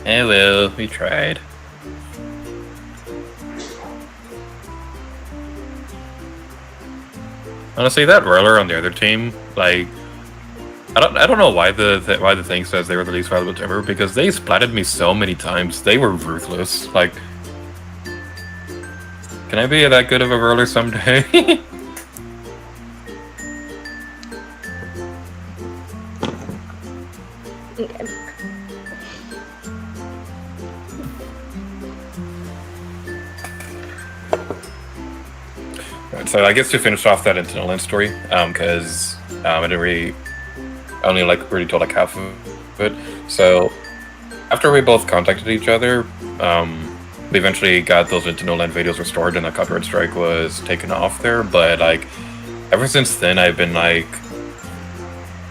Oh well, we tried. Honestly, that roller on the other team, like, I don't know why the thing says they were the least valuable timber, because they splatted me so many times. They were ruthless. Like, can I be that good of a roller someday? Okay. Right, so I guess to finish off that Internal Land story, because I didn't really, only like really told like half of it. So after we both contacted each other, we eventually got those Internal Land videos restored, and the copyright strike was taken off there. But like, ever since then, I've been like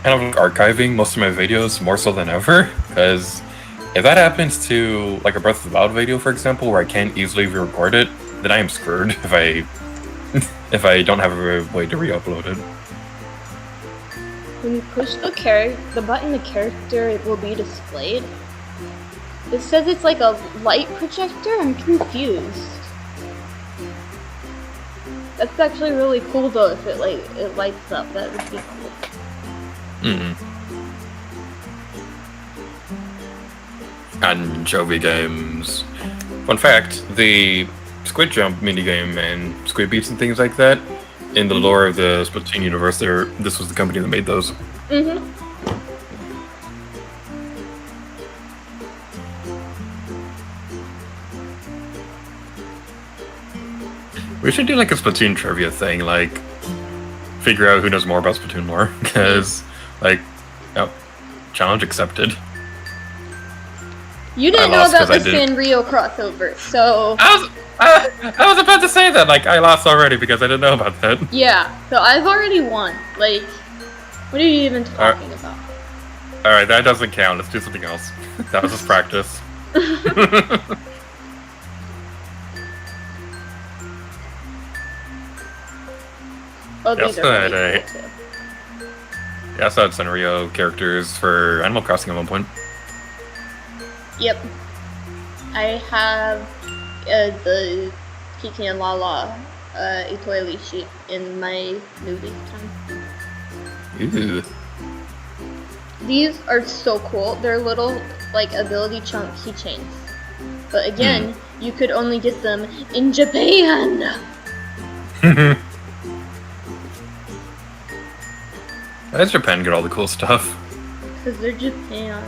kind of like archiving most of my videos more so than ever, because if that happens to like a Breath of the Wild video, for example, where I can't easily re-record it, then I am screwed if I don't have a way to re-upload it. When you push the button, the character will be displayed. It says it's like a light projector. I'm confused. That's actually really cool though. If it lights up, that would be cool. Anchovy games. Fun fact: the Squid Jump minigame and Squid Beats and things like that, in the lore of the Splatoon universe, this was the company that made those. We should do like a Splatoon trivia thing, like figure out who knows more about Splatoon lore, because like, oh, challenge accepted. You didn't know about the Sanrio crossover, so I was about to say that, like, I lost already because I didn't know about that. Yeah, so I've already won. Like, what are you even talking about? Alright, that doesn't count. Let's do something else. That was just practice. Oh, these are really cool too. Yeah, I saw Sanrio characters for Animal Crossing at one point. Yep. I have the Kiki and Lala Itoili sheet in my newbie time. Ooh. These are so cool. They're little, like, ability chunk keychains. But again, you could only get them in Japan! Why does Japan get all the cool stuff? Because they're Japan.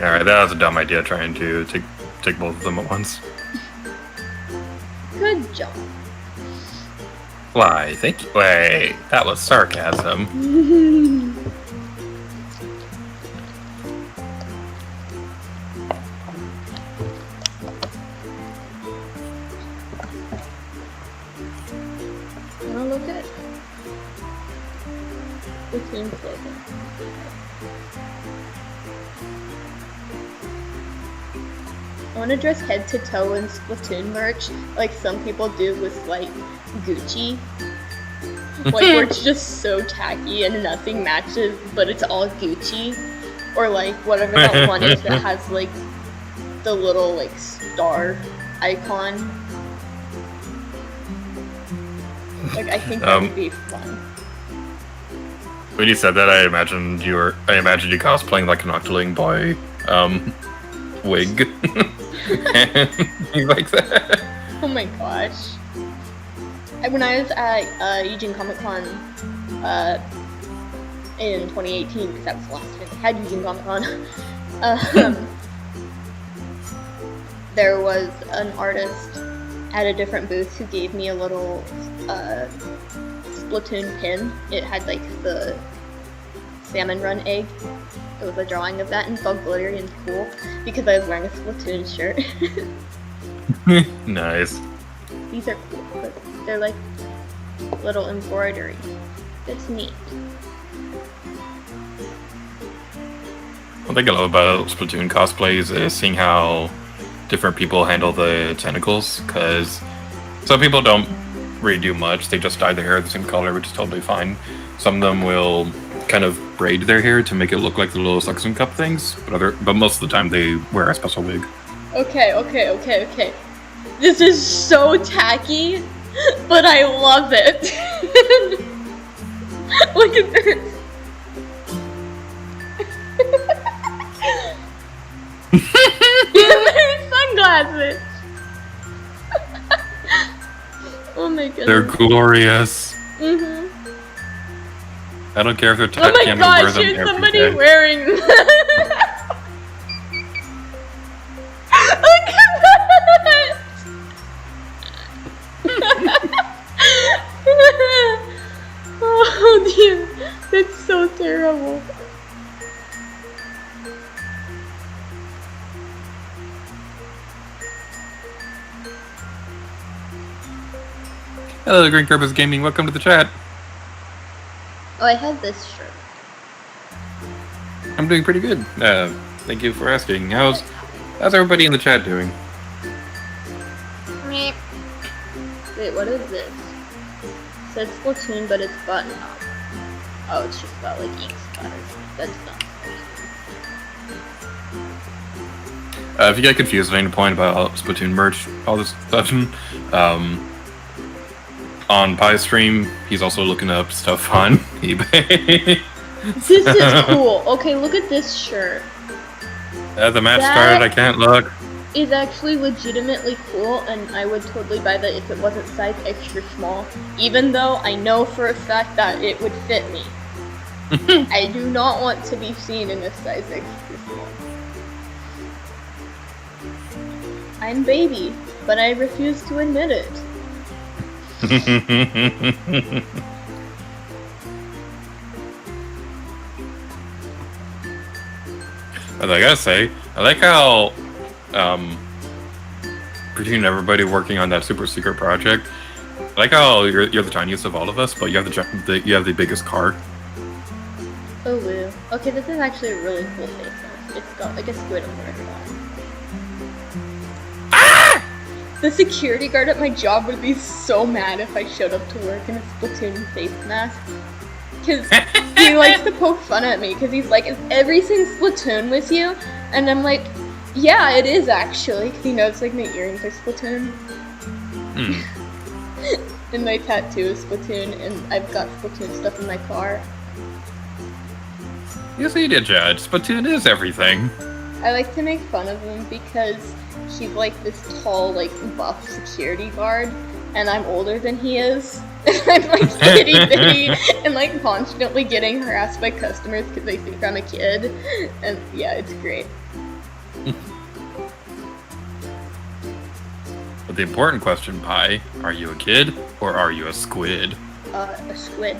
Alright, that was a dumb idea trying to take both of them at once. Good job. Why, thank you. Wait, that was sarcasm. Oh, look good. Splatoon slogan. I want to dress head to toe in Splatoon merch, like some people do with like Gucci. Like where it's just so tacky and nothing matches, but it's all Gucci. Or like whatever that one is that has like the little like star icon. Like I think that would be fun. When you said that, I imagined you cosplaying like an Octoling boy wig. And things like that. Oh my gosh. When I was at Eugene Comic Con in 2018, because that was the last time I had Eugene Comic Con, there was an artist at a different booth who gave me a little Splatoon pin. It had like the salmon run egg. It was a drawing of that and felt glittery and cool because I was wearing a Splatoon shirt. Nice. These are cool, but they're like little embroidery. It's neat. One thing I love about Splatoon cosplays is seeing how different people handle the tentacles, because some people don't really do much. They just dye their hair the same color, which is totally fine. Some of them will kind of braid their hair to make it look like the little suction cup things, but most of the time they wear a special wig. Okay. This is so tacky, but I love it. Look at this. They're sunglasses. Oh my goodness. They're glorious. Mhm. I don't care if they're Oh my can't gosh, wear them here's every somebody day. wearing them. Look at that! Oh dear, that's so terrible. Hello, Green Purpose Gaming. Welcome to the chat. Oh, I have this shirt. I'm doing pretty good. Thank you for asking. How's everybody in the chat doing? Meep. Wait, what is this? It says Splatoon, but it's button up. Oh, it's just got like ink splatters. That's not. If you get confused at any point about Splatoon merch, all this stuff, on Pie's stream, he's also looking up stuff on eBay. This is cool. Okay, look at this shirt. The match started, I can't look. Is actually legitimately cool, and I would totally buy that if it wasn't size extra small, even though I know for a fact that it would fit me. I do not want to be seen in a size extra small. I'm baby, but I refuse to admit it. As I gotta say, I like how between everybody working on that super secret project, I like how you're the tiniest of all of us, but you have the biggest car. Oh woo. Okay, this is actually a really cool face mask. It's got like a squid on it. Ah! The security guard at my job would be so mad if I showed up to work in a Splatoon face mask. Cause he likes to poke fun at me, cause he's like, is everything Splatoon with you? And I'm like, yeah, it is actually, cause he knows like my earrings are Splatoon. And my tattoo is Splatoon, and I've got Splatoon stuff in my car. Yes, you did, Judge. Splatoon is everything. I like to make fun of him because he's like this tall, like buff security guard, and I'm older than he is. I'm like itty bitty and like constantly getting harassed by customers because they think I'm a kid. And yeah, it's great. But the important question, Pi, are you a kid or are you a squid? A squid.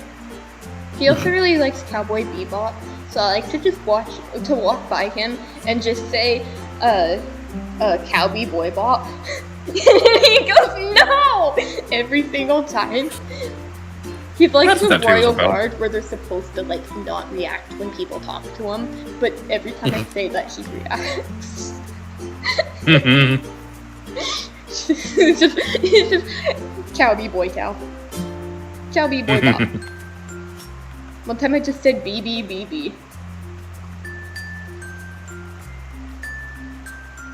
He also really likes Cowboy Bebop, so I like to just walk by him and just say, Cowboy Boy Bop. And he goes, no! Every single time. He's like That's the what that too is royal about. guard where they're supposed to like not react when people talk to him, but every time I say that he reacts. it's just cow be boy cow. Cow be boy cow. One time I just said BB.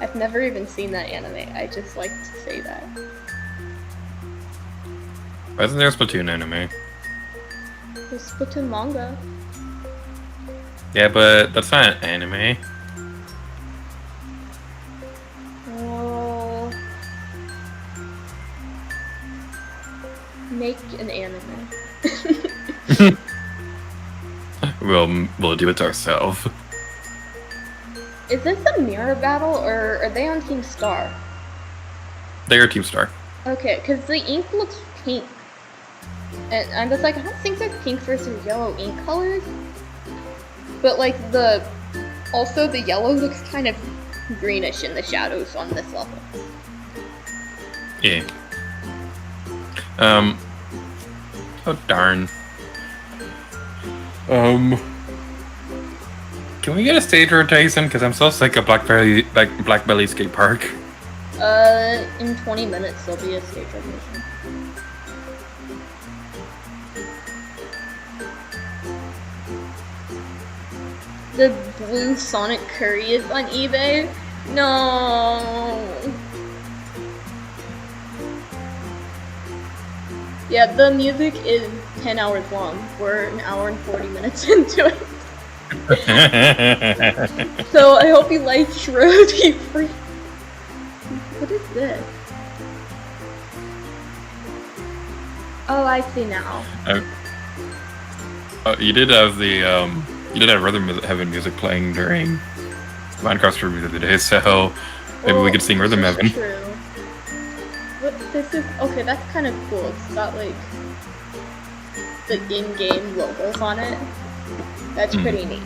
I've never even seen that anime. I just like to say that. Why isn't there a Splatoon anime? There's Splatoon manga. Yeah, but that's not anime. Oh. Make an anime. We'll do it ourselves. Is this a mirror battle, or are they on Team Star? They are Team Star. Okay, because the ink looks pink. And I'm just like, I don't think there's pink versus yellow ink colors. But like also the yellow looks kind of greenish in the shadows on this level. Yeah. Oh darn. Can we get a stage rotation? Because I'm so sick of Black Belly Skate Park. In 20 minutes there'll be a stage rotation. The blue Sonic Curry is on eBay? No. Yeah, the music is 10 hours long. We're an hour and 40 minutes into it. So I hope you like Shroud. What is this? Oh, I see now. You did have Rhythm Heaven music playing during Minecraft stream the other day, so maybe we could sing Rhythm Heaven. True. What this is? Okay, that's kind of cool. It's got like the in-game logos on it. That's pretty neat.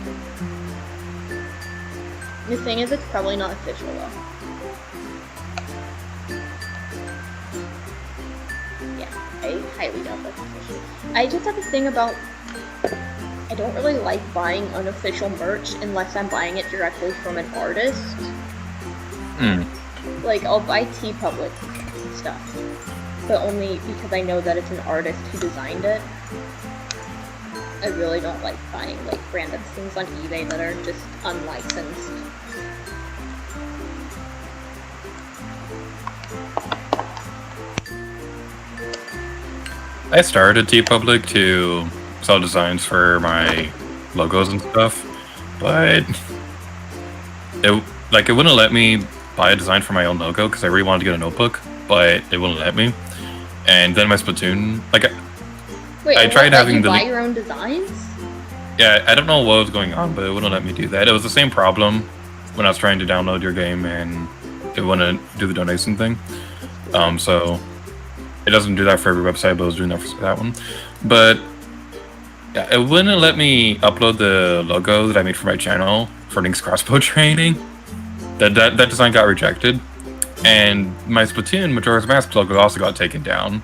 The thing is, it's probably not official though. Yeah, I highly doubt that's official. I just have a thing about I don't really like buying unofficial merch unless I'm buying it directly from an artist. Like, I'll buy TeePublic stuff, but only because I know that it's an artist who designed it. I really don't like buying, like, random things on eBay that are just unlicensed. I started TeePublic to sell designs for my logos and stuff, but it wouldn't let me buy a design for my own logo because I really wanted to get a notebook, but it wouldn't let me. And then my Splatoon, Wait, I tried having buy your own designs? Yeah, I don't know what was going on, but it wouldn't let me do that. It was the same problem when I was trying to download your game and it wouldn't do the donation thing. So it doesn't do that for every website, but it was doing that for that one. But yeah, it wouldn't let me upload the logo that I made for my channel for Link's crossbow training. That design got rejected, and my Splatoon Majora's Mask logo also got taken down.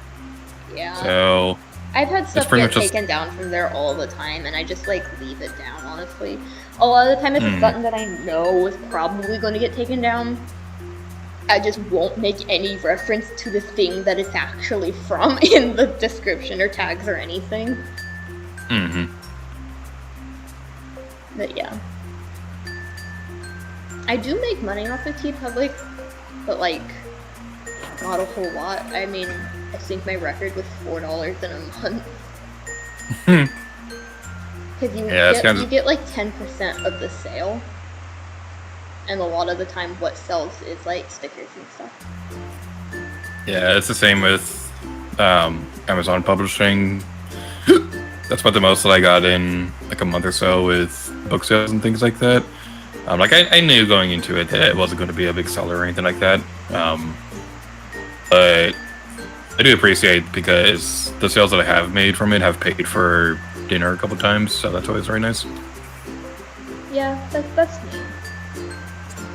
Yeah. So I've had stuff get taken down from there all the time, and I just like leave it down. Honestly, a lot of the time it's a button that I know is probably going to get taken down. I just won't make any reference to the thing that it's actually from in the description or tags or anything. But yeah. I do make money off of TeePublic, but like, not a whole lot. I mean, I think my record was $4 in a month. Because you get like 10% of the sale. And a lot of the time what sells is like stickers and stuff. yeah, it's the same with Amazon publishing. That's about the most that I got in like a month or so with book sales and things like that. I knew going into it that it wasn't going to be a big seller or anything like that. But I do appreciate because the sales that I have made from it have paid for dinner a couple times, so that's always very nice. Yeah, that's neat.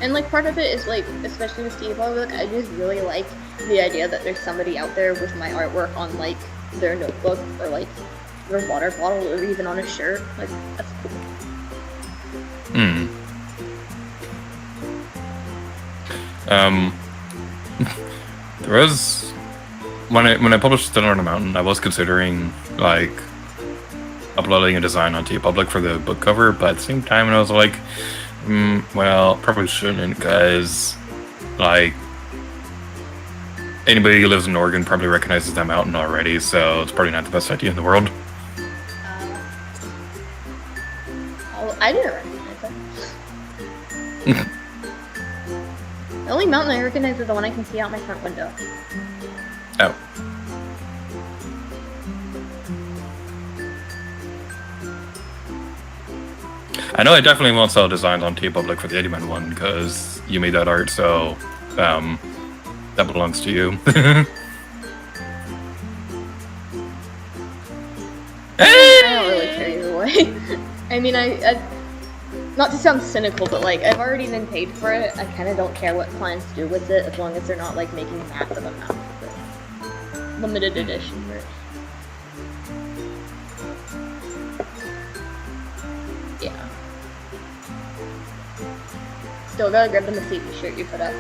And like part of it is like, especially with TeePublic, I just really like the idea that there's somebody out there with my artwork on like their notebook or like their water bottle or even on a shirt. Like, that's cool. There was when I published Still on a Mountain, I was considering like uploading a design on TeePublic for the book cover, but at the same time I was like, well, probably shouldn't, because like anybody who lives in Oregon probably recognizes that mountain already, so it's probably not the best idea in the world. I didn't recognize it. The only mountain I recognize is the one I can see out my front window. Oh. I know I definitely won't sell designs on TeePublic for the 80-man one, because you made that art, so that belongs to you. I don't really care either way. I mean, I not to sound cynical, but like, I've already been paid for it. I kind of don't care what clients do with it, as long as they're not like making massive amounts of it. Limited edition merch. Yeah. Still gotta grab the Mercedes shirt you put up.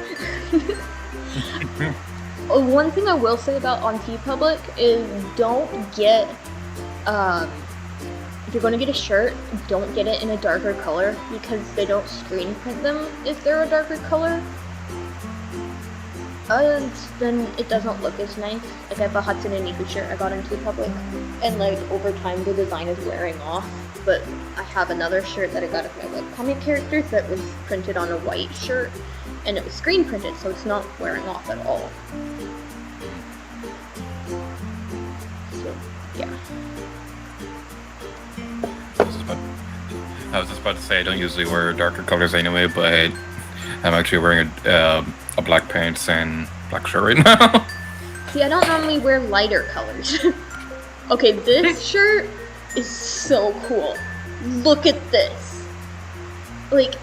One thing I will say about on TeePublic is don't get, if you're going to get a shirt, don't get it in a darker color, because they don't screen print them if they're a darker color. And then it doesn't look as nice. Like, I have a Hudson and Niku shirt I got on TeePublic, and like over time the design is wearing off. But I have another shirt that I got of my webcomic characters that was printed on a white shirt, and it was screen printed, so it's not wearing off at all. So, yeah. I was just about to say I don't usually wear darker colors anyway, but I'm actually wearing a black pants and black shirt right now. See, I don't normally wear lighter colors. Okay, this shirt is so cool. Look at this. Like,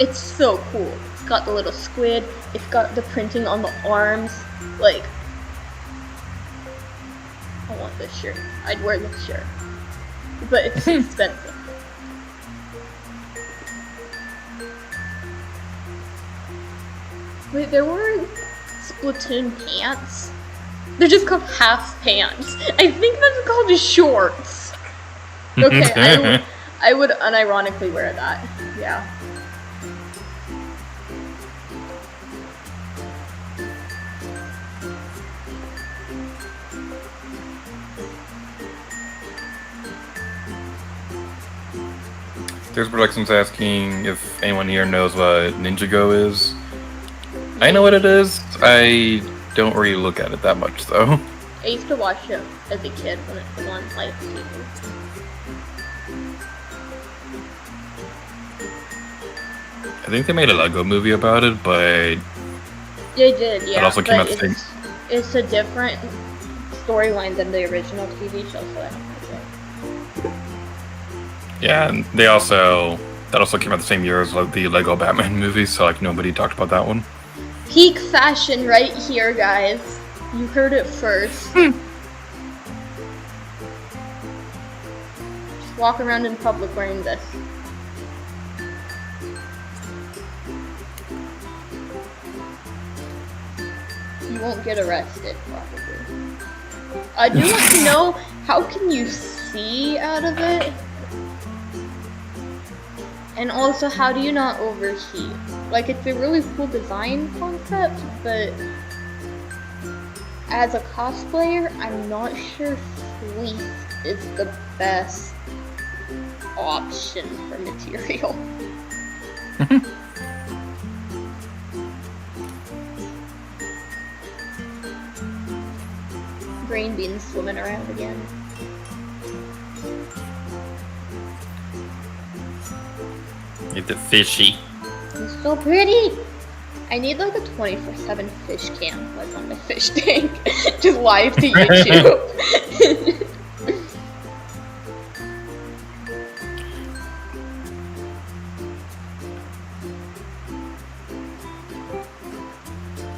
it's so cool. It's got the little squid. It's got the printing on the arms. Like, I want this shirt. I'd wear this shirt. But it's expensive. Wait, there were Splatoon pants? They're just called half pants. I think that's called shorts. Okay, I would unironically wear that. Yeah. There's Productions asking if anyone here knows what Ninjago is. I know what it is. I don't really look at it that much, though. I used to watch it as a kid when it was on live TV. I think they made a Lego movie about it, but They did, yeah. it also came out the same. It's a different storyline than the original TV show, so I don't know. Yeah, and that also came out the same year as the Lego Batman movie, so like nobody talked about that one. Peak fashion right here, guys. You heard it first. Just walk around in public wearing this. You won't get arrested, probably. I do want to know, how can you see out of it? And also, how do you not overheat? Like, it's a really cool design concept, but as a cosplayer, I'm not sure fleece is the best option for material. Green beans swimming around again. Get the fishy. It's so pretty! I need like a 24/7 fish cam, like on my fish tank. Just live to YouTube.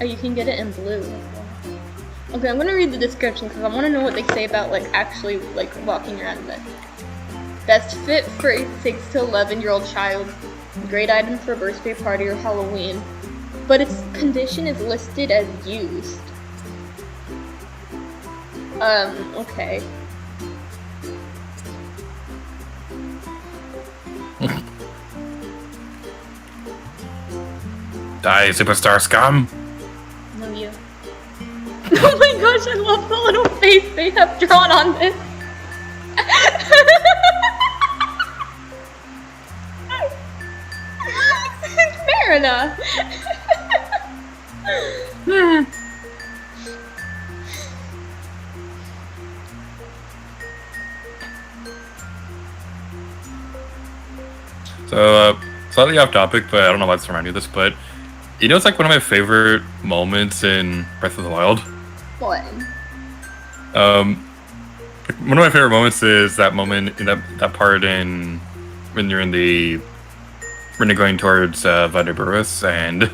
Oh, you can get it in blue as well. Okay, I'm gonna read the description because I want to know what they say about like actually like walking around this. Best fit for a 6 to 11-year-old child. Great item for a birthday party or Halloween. But its condition is listed as used. Okay. Die, superstar scum! No, you. Oh my gosh, I love the little face they have drawn on this. Fair enough. So, slightly off topic, but I don't know why it's reminding you of this, but you know, it's like one of my favorite moments in Breath of the Wild. What? One of my favorite moments is that moment in that part in when you're going towards Vanderburus and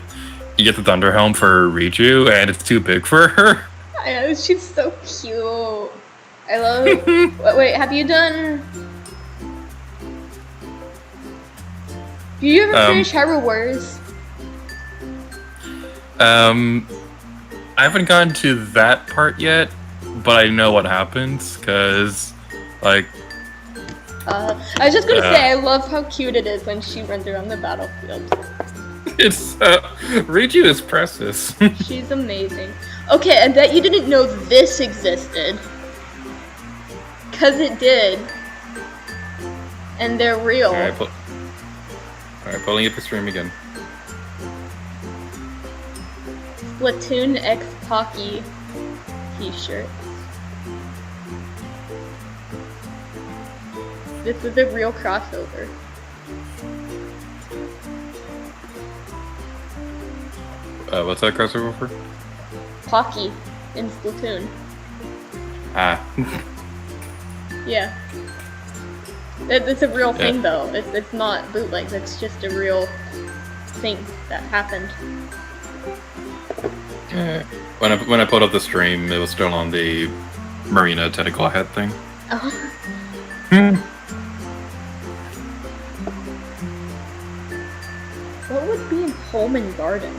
you get the Thunder Helm for Riju and it's too big for her. I know, she's so cute. I love. Wait, have you done? Do you ever finish Hyrule Warriors? I haven't gotten to that part yet, but I know what happens because, like. I was just gonna say, I love how cute it is when she runs around the battlefield. It's Riju is precious. She's amazing. Okay, I bet you didn't know this existed. Cause it did. And they're real. Alright, pulling up the stream again. Splatoon X Pocky t-shirt. This is a real crossover. What's that crossover for? Pocky in Splatoon. Ah. Yeah. It's a real thing though. It's not bootleg. It's just a real thing that happened. When I pulled up the stream, it was still on the Marina tentacle head thing. Oh. What would be in Home and Garden?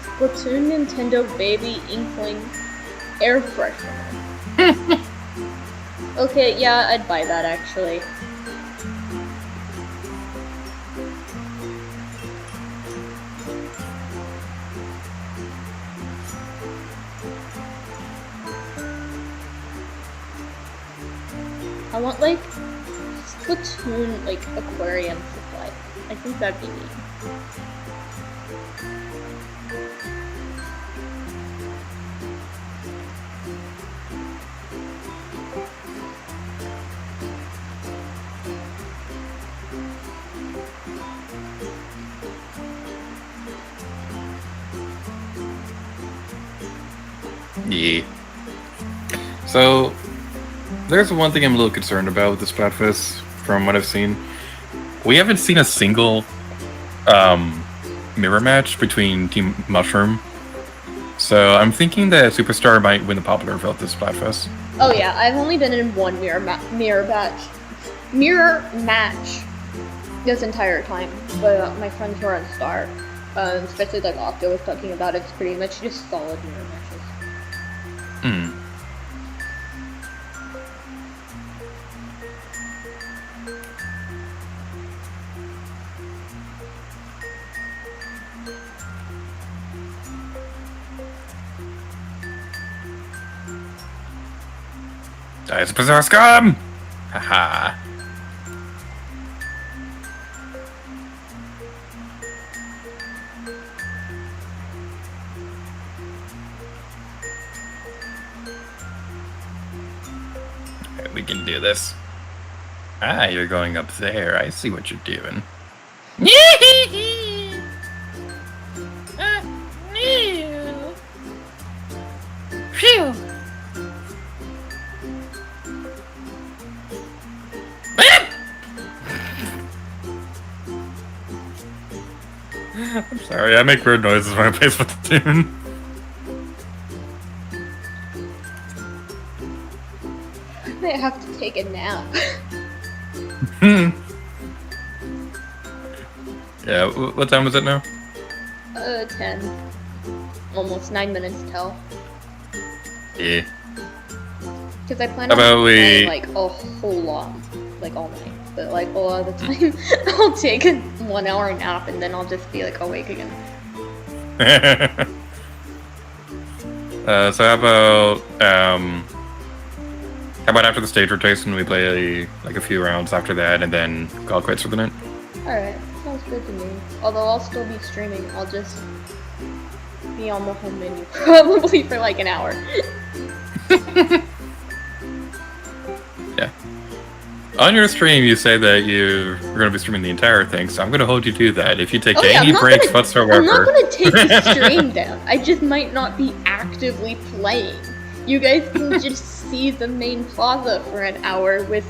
Splatoon, Nintendo, Baby, Inkling, Air Freshener. Okay, yeah, I'd buy that actually. I want like Splatoon like aquarium supply. I think that'd be neat. Yeah. So, there's one thing I'm a little concerned about with this Splatfest, from what I've seen. We haven't seen a single mirror match between Team Mushroom. So I'm thinking that Superstar might win the popular vote this Splatfest. Oh yeah, I've only been in one mirror match this entire time. But my friends who are on Star, especially like Octo was talking about, it's pretty much just solid mirror matches. It's bizarre scum! Haha. We can do this. Ah, you're going up there. I see what you're doing. Phew. I'm sorry, Sorry, I make weird noises when I play Splatoon. I might have to take a nap. Yeah, what time is it now? 10. Almost 9 minutes till. Yeah. Because I plan on playing like a whole lot, like all night. But like a lot of the time, I'll take a 1 hour nap and then I'll just be like awake again. So how about after the stage rotation we play like a few rounds after that and then call it quits for the night? Alright, sounds good to me. Although I'll still be streaming, I'll just be on the home menu probably for like an hour. Yeah. On your stream, you say that you're going to be streaming the entire thing, so I'm going to hold you to that. If you take any breaks whatsoever... I'm not going to take the stream down. I just might not be actively playing. You guys can just see the main plaza for an hour with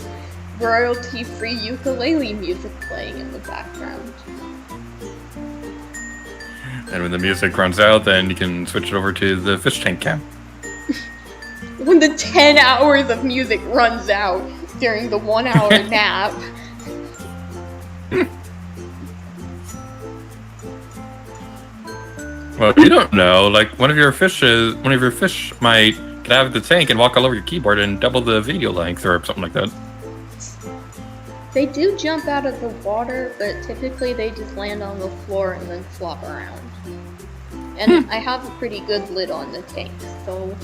royalty-free ukulele music playing in the background. And when the music runs out, then you can switch it over to the fish tank cam. When the 10 hours of music runs out during the 1 hour nap. Well, you don't know. Like one of your fish might get out of the tank and walk all over your keyboard and double the video length or something like that. They do jump out of the water, but typically they just land on the floor and then flop around. And I have a pretty good lid on the tank, so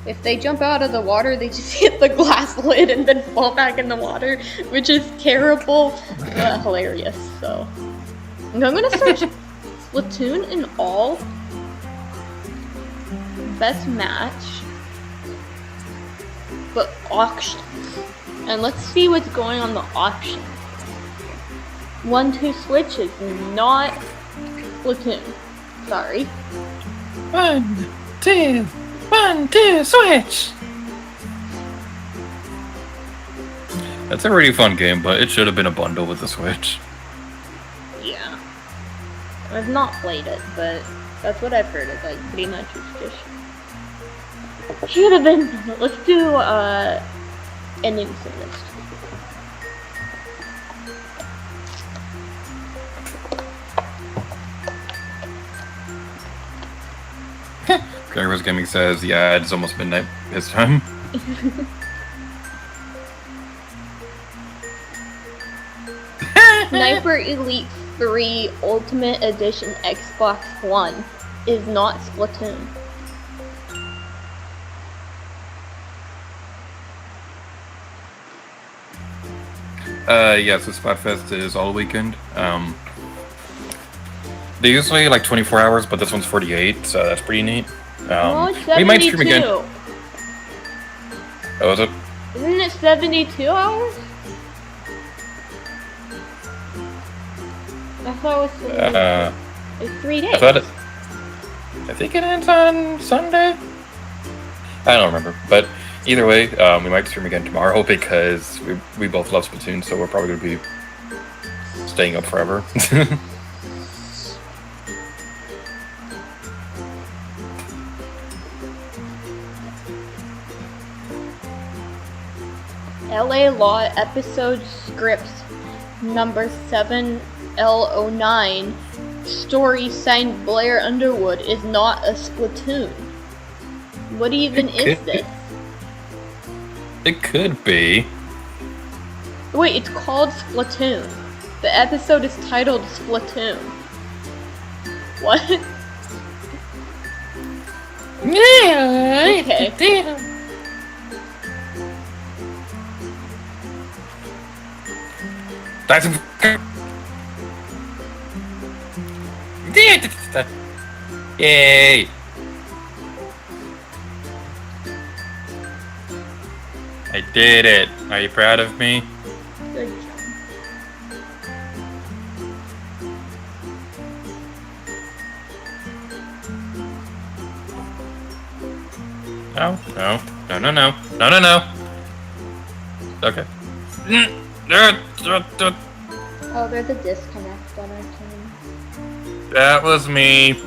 if they jump out of the water, they just hit the glass lid and then fall back in the water, which is terrible, but hilarious, so. I'm gonna search Splatoon in all. Best match. But auction. And let's see what's going on the auction. 1-2 Switch is not Splatoon. Sorry. 1, 2, 1, 2, Switch! That's a really fun game, but it should have been a bundle with the Switch. Yeah. I've not played it, but that's what I've heard of, like, pretty much it's just... Should have been... Let's do, endings in this. Gregor's Gaming says, yeah, it's almost midnight his time. Sniper Elite 3 Ultimate Edition Xbox One is not Splatoon. Yes, the Splatfest is all weekend. They're usually like 24 hours, but this one's 48, so that's pretty neat. We might stream again. Oh, is it? Isn't it 72 hours? I thought it was it's 3 days. I think it ends on Sunday? I don't remember, but either way, we might stream again tomorrow because we both love Splatoon, so we're probably going to be staying up forever. LA Law Episode Scripts number 7L09 Story signed Blair Underwood is not a Splatoon. What even is this? It could be. Wait, it's called Splatoon. The episode is titled Splatoon. What? Yeah. Okay. That's yay! I did it. Are you proud of me? Good job. No. Okay. Oh, there's a disconnect on our team. That was me.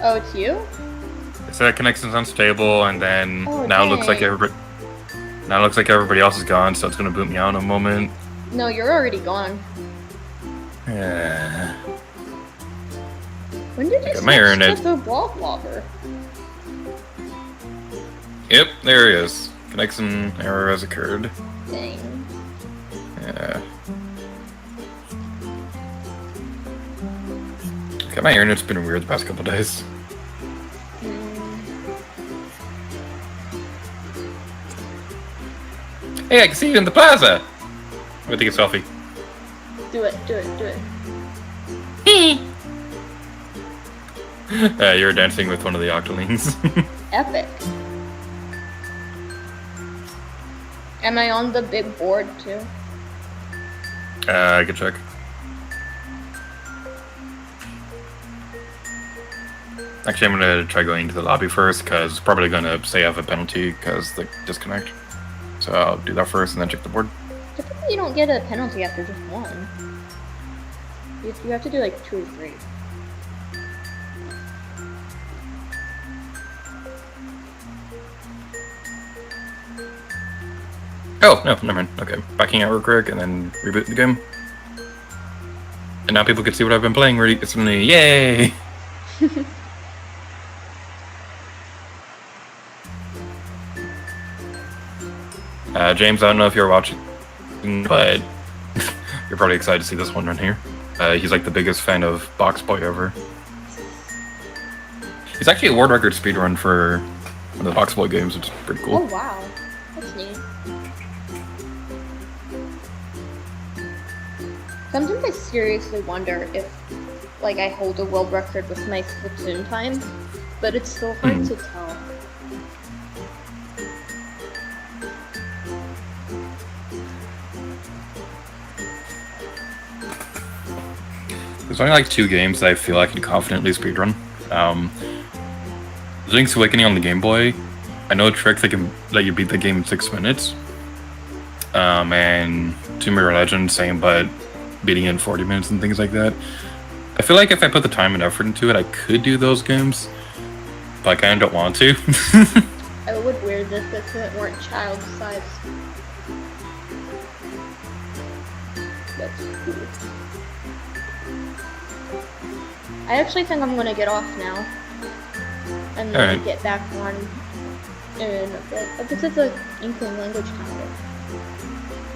Oh, it's you? It said connection's unstable, and then now it looks like dang. everybody else is gone, so it's gonna boot me out in a moment. No, you're already gone. Yeah. When did you switch to the blob blobber? Yep, there he is. Connection error has occurred. Dang. Yeah. Okay, my internet's been weird the past couple days. Hey, I can see you in the plaza! I'm gonna take a selfie. Do it. You're dancing with one of the octolings. Epic. Am I on the big board too? I can check. Actually, I'm gonna try going into the lobby first, because it's probably gonna say I have a penalty because the disconnect. So I'll do that first and then check the board. Typically you don't get a penalty after just one. You have to do like 2 or 3. Oh, no, never mind. Okay, backing out real quick and then reboot the game. And now people can see what I've been playing recently. Yay! James, I don't know if you're watching, but you're probably excited to see this one run here. He's like the biggest fan of Box Boy ever. He's actually a world record speedrun for one of the Box Boy games, which is pretty cool. Oh wow, that's neat. Sometimes I seriously wonder if, like, I hold a world record with my Splatoon time, but it's so hard to tell. There's only like 2 games that I feel I can confidently speedrun. Link's Awakening on the Game Boy. I know a trick that can let you beat the game in 6 minutes. And Tomb Raider Legend, same, but beating it in 40 minutes and things like that. I feel like if I put the time and effort into it, I could do those games, but I kind of don't want to. I would wear this if it weren't child size. That's cool. I actually think I'm gonna get off now and then get back on in a bit. But this is an Inkling language channel.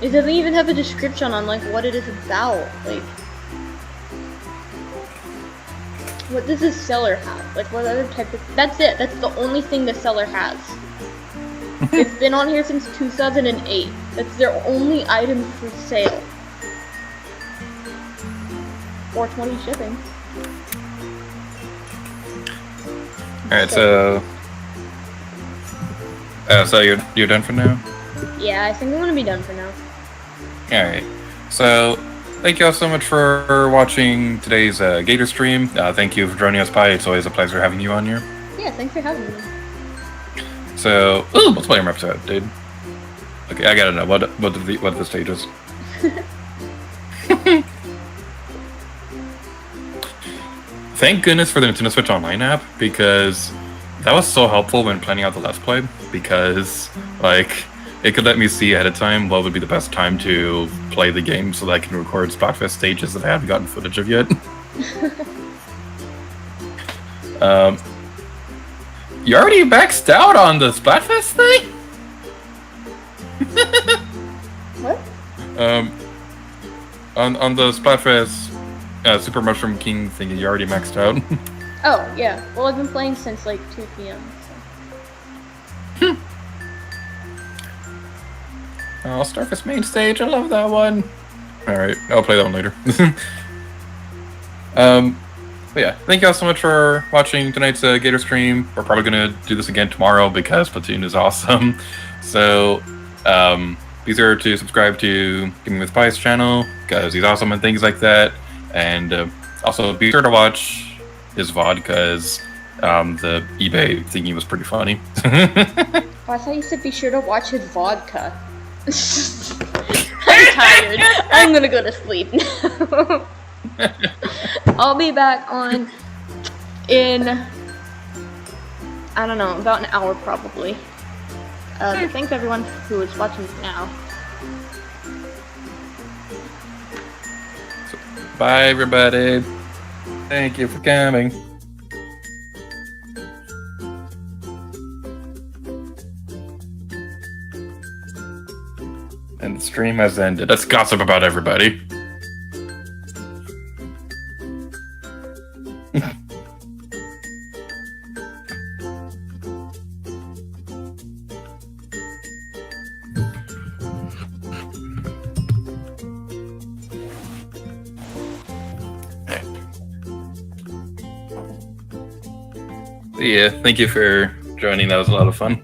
It doesn't even have a description on like what it is about. Like, what does this seller have? Like, what other type of? That's it. That's the only thing the seller has. It's been on here since 2008. That's their only item for sale. $4.20 shipping. Alright, so you're done for now? Yeah, I think I'm gonna be done for now. Alright, so thank you all so much for watching today's Gator stream. Thank you for joining us, Pi. It's always a pleasure having you on here. Yeah, thanks for having me. So, multiplayer episode, dude. Okay, I gotta know what the stage is. Thank goodness for the Nintendo Switch Online app, because that was so helpful when planning out the Let's Play, because, like, it could let me see ahead of time what would be the best time to play the game so that I can record Splatfest stages that I haven't gotten footage of yet. You already maxed out on the Splatfest thing? What? On the Splatfest Super Mushroom King thing, you already maxed out. Oh, yeah. Well, I've been playing since like 2 p.m. So. Oh, Starfest main stage, I love that one. Alright, I'll play that one later. But yeah, thank you all so much for watching tonight's Gator stream. We're probably gonna do this again tomorrow because Splatoon is awesome. So, be sure to subscribe to Gaming with Pi's channel, because he's awesome and things like that. And also be sure to watch his VOD, because the eBay thingy was pretty funny. Oh, I thought you said be sure to watch his vodka. I'm tired. I'm gonna go to sleep now. I'll be back on in, I don't know, about an hour probably. But thanks everyone who is watching now. So, bye everybody. Thank you for coming. And the stream has ended. Let's gossip about everybody. Yeah, thank you for joining. That was a lot of fun.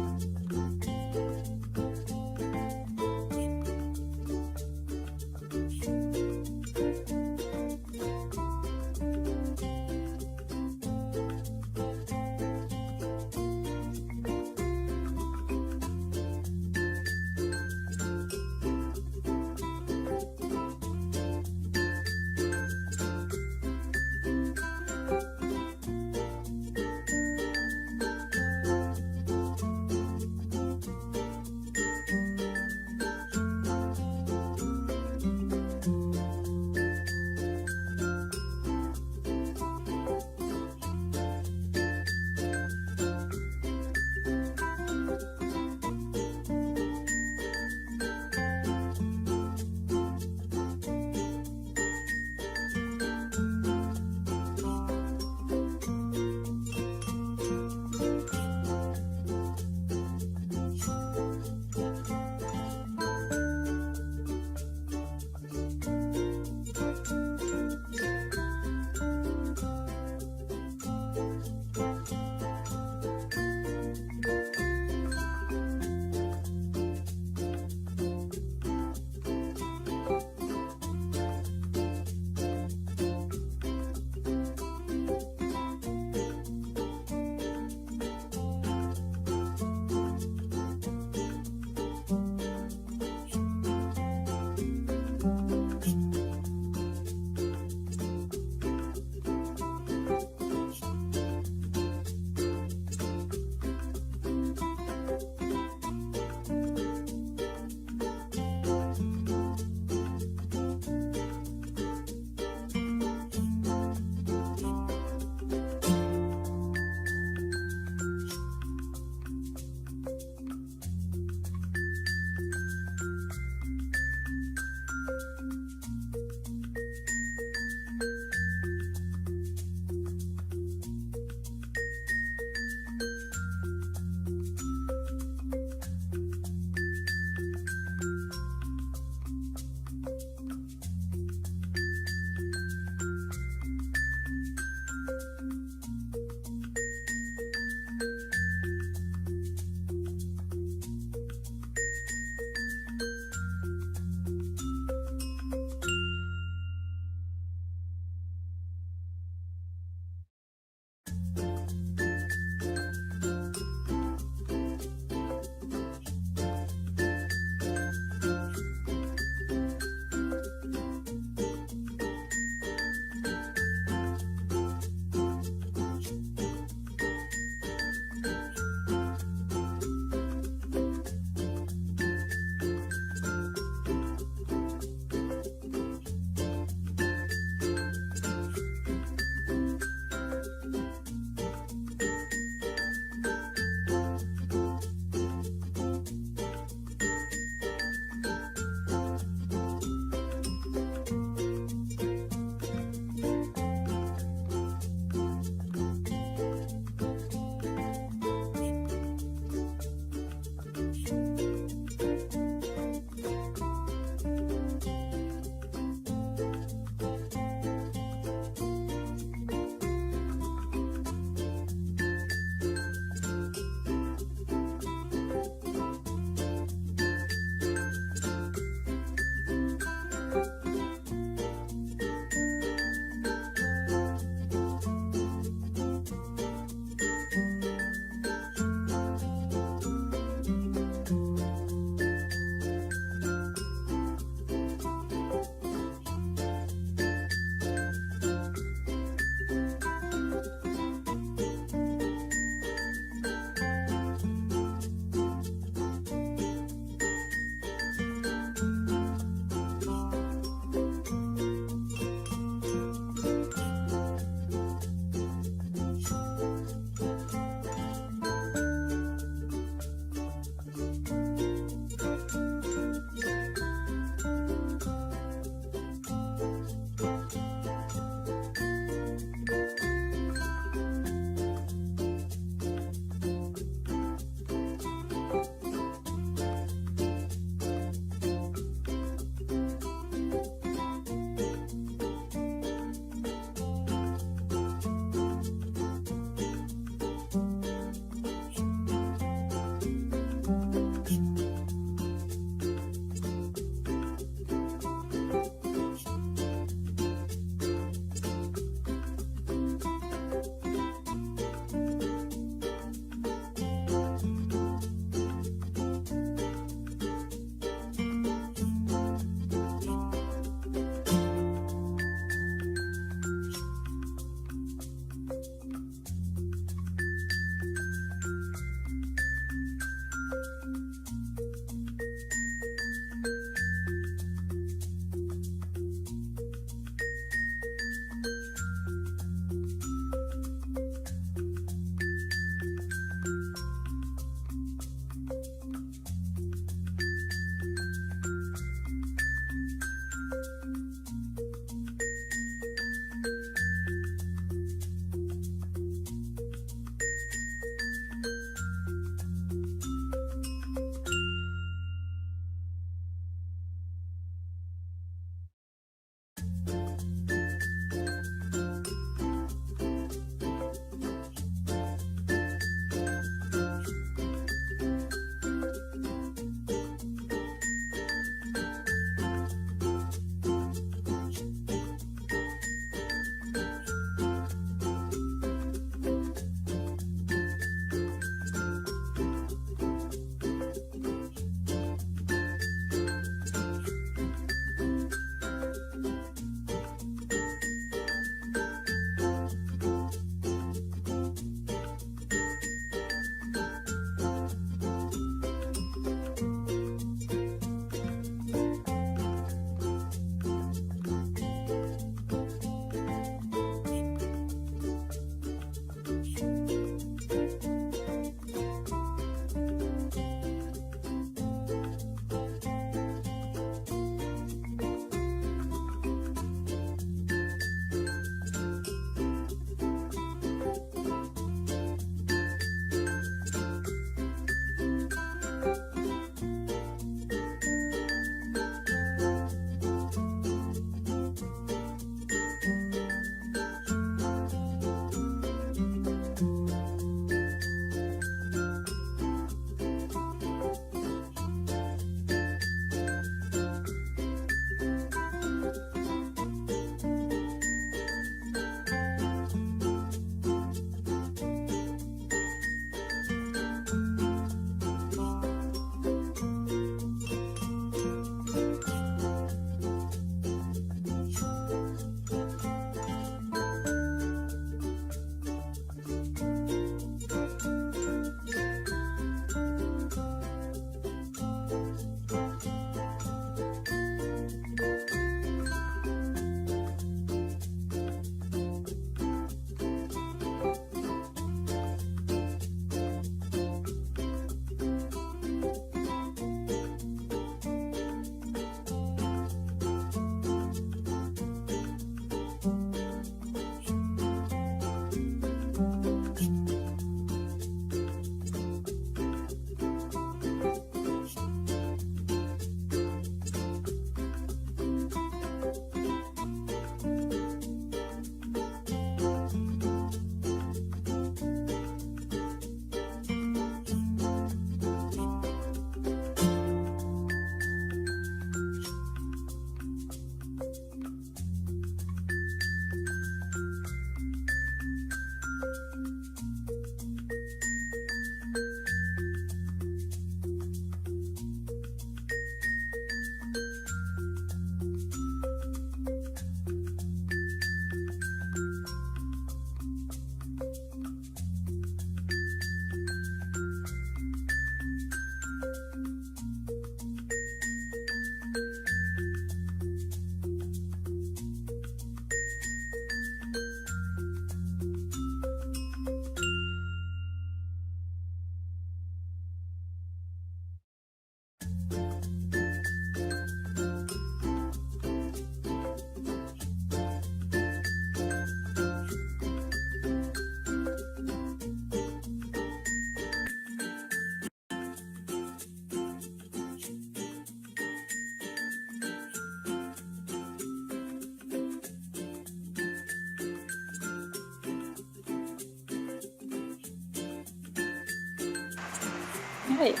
Alright,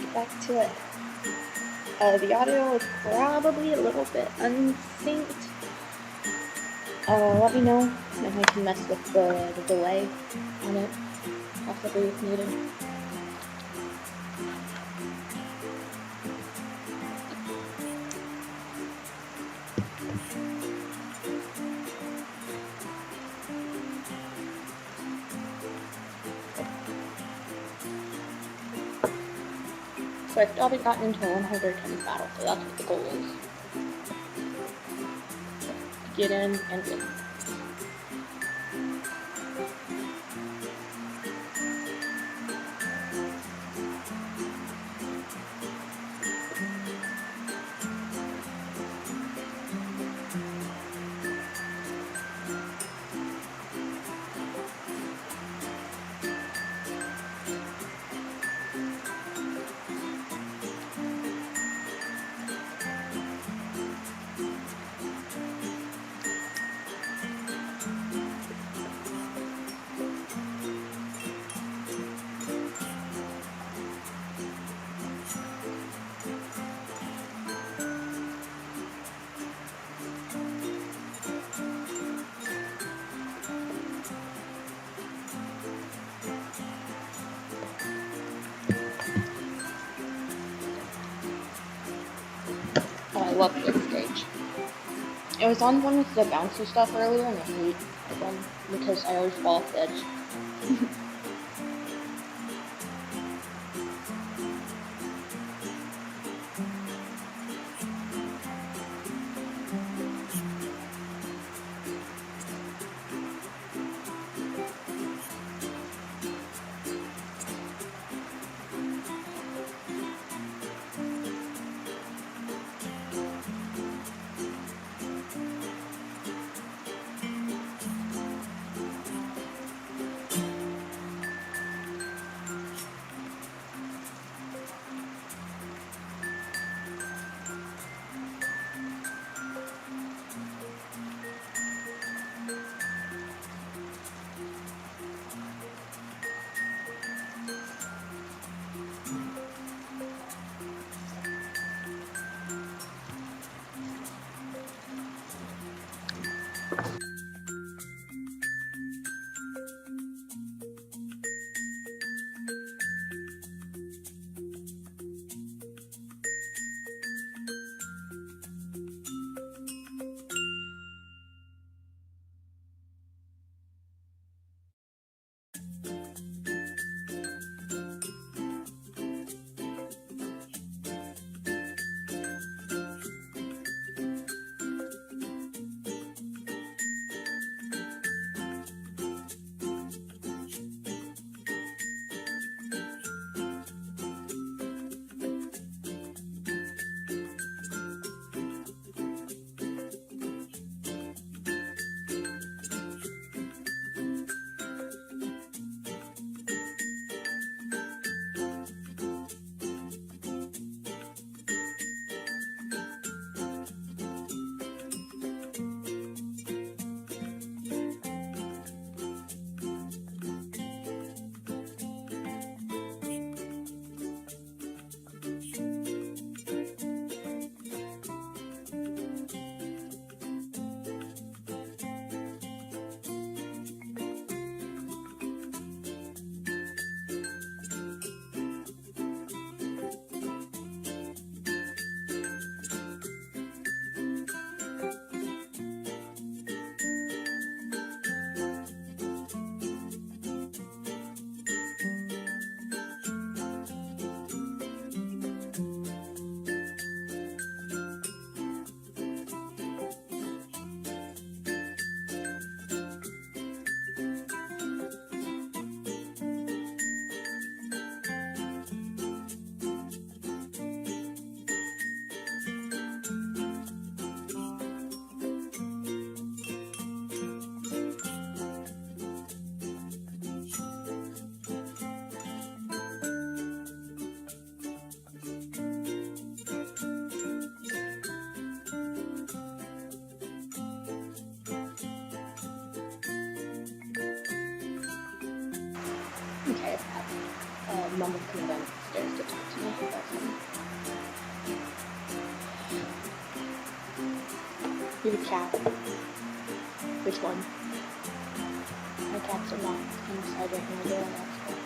get back to it. The audio is probably a little bit unsynced. Let me know if I can mess with the delay on it, possibly if needed. So I still haven't gotten into a 100 times battle, so that's what the goal is. Get in and win. I love this stage. It was on one with the bouncy stuff earlier, and I hate them because I always fall off the edge. Okay, Mom was coming downstairs to talk to me about something. You have a cat. Which one? My cats are not inside right now, they're outside.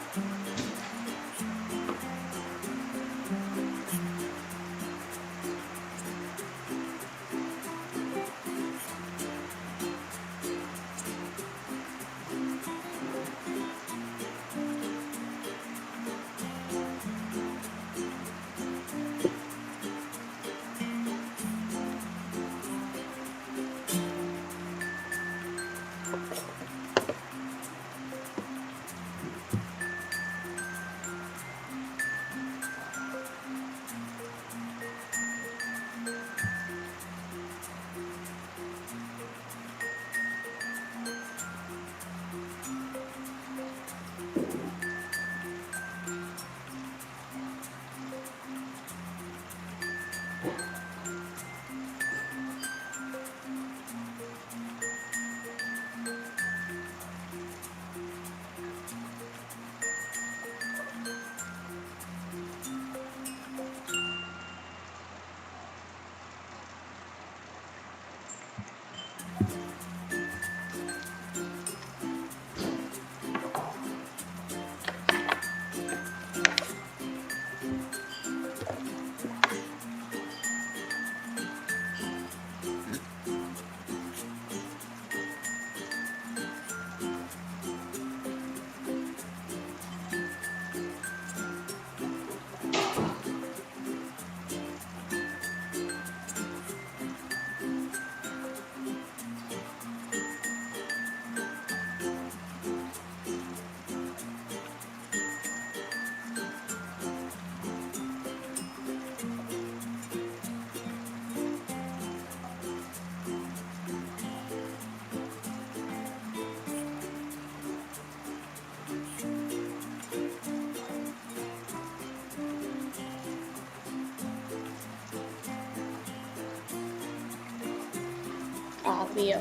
Leo.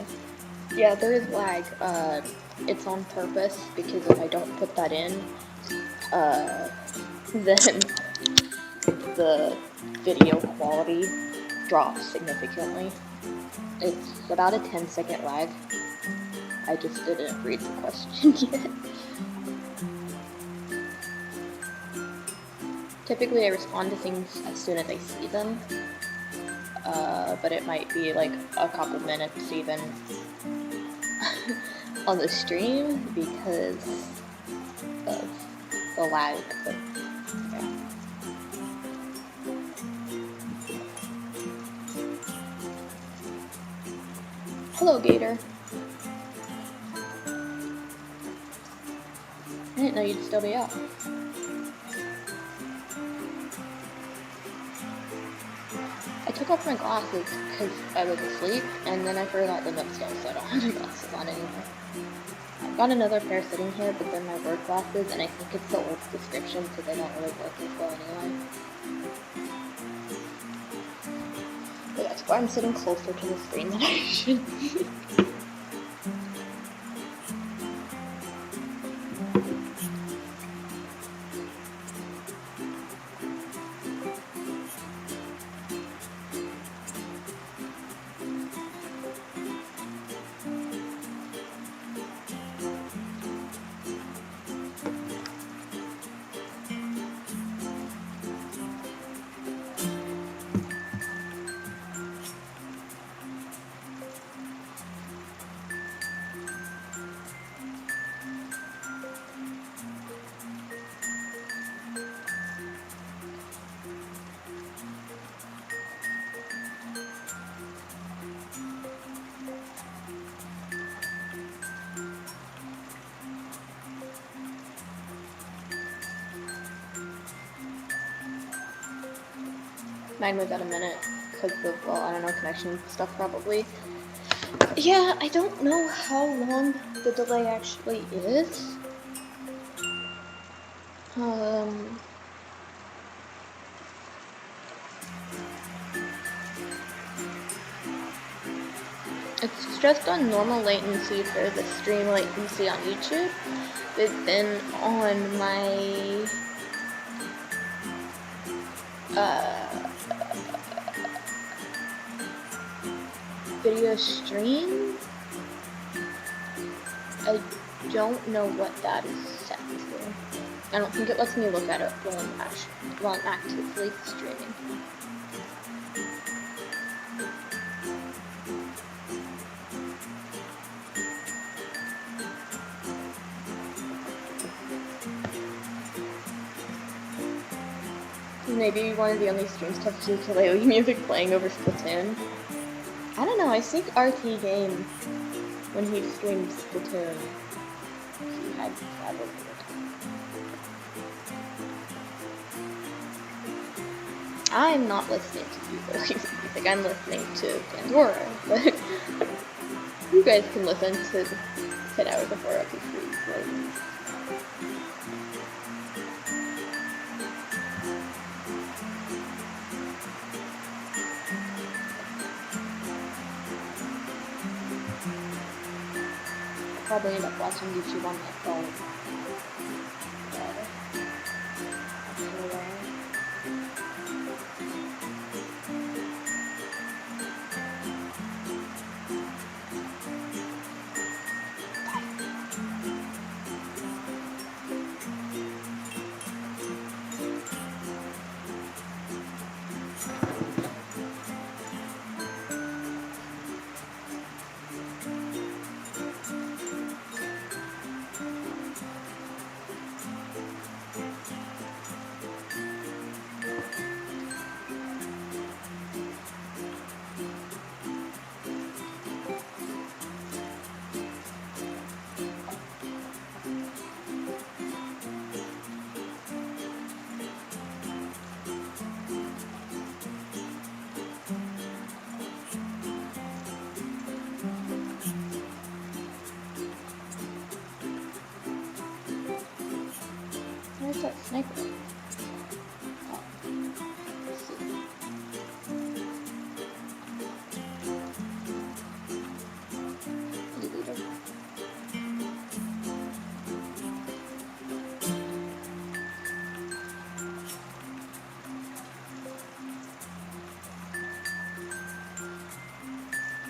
Yeah, there is lag. It's on purpose because if I don't put that in, then the video quality drops significantly. It's about a 10-second lag. I just didn't read the question yet. Typically I respond to things as soon as I see them. But it might be like a couple minutes even on the stream because of the lag. But, yeah. Hello, Gator. I didn't know you'd still be up. I took off my glasses because I was asleep, and then I forgot them upstairs, so I don't have my glasses on anymore. I've got another pair sitting here, but they're my work glasses, and I think it's the old description, so they don't really work as well anyway. But that's why I'm sitting closer to the screen than I should be. Mine was at a minute because of, well, I don't know, connection stuff probably. Yeah, I don't know how long the delay actually is. It's just a normal latency for the stream latency on YouTube. it's been on my video stream. I don't know what that is set to. I don't think it lets me look at it while I'm actively streaming. Maybe one of the only streams to have ukulele music playing over Splatoon. I don't know, I think RT Game, when he streamed Splatoon, he had that over it. I'm not listening to ukulele music, I'm listening to Pandora, but you guys can listen to 10 hours before episode 3. Probably end up watching YouTube on my phone. Where's that sniper? Oh, let's see. Leader.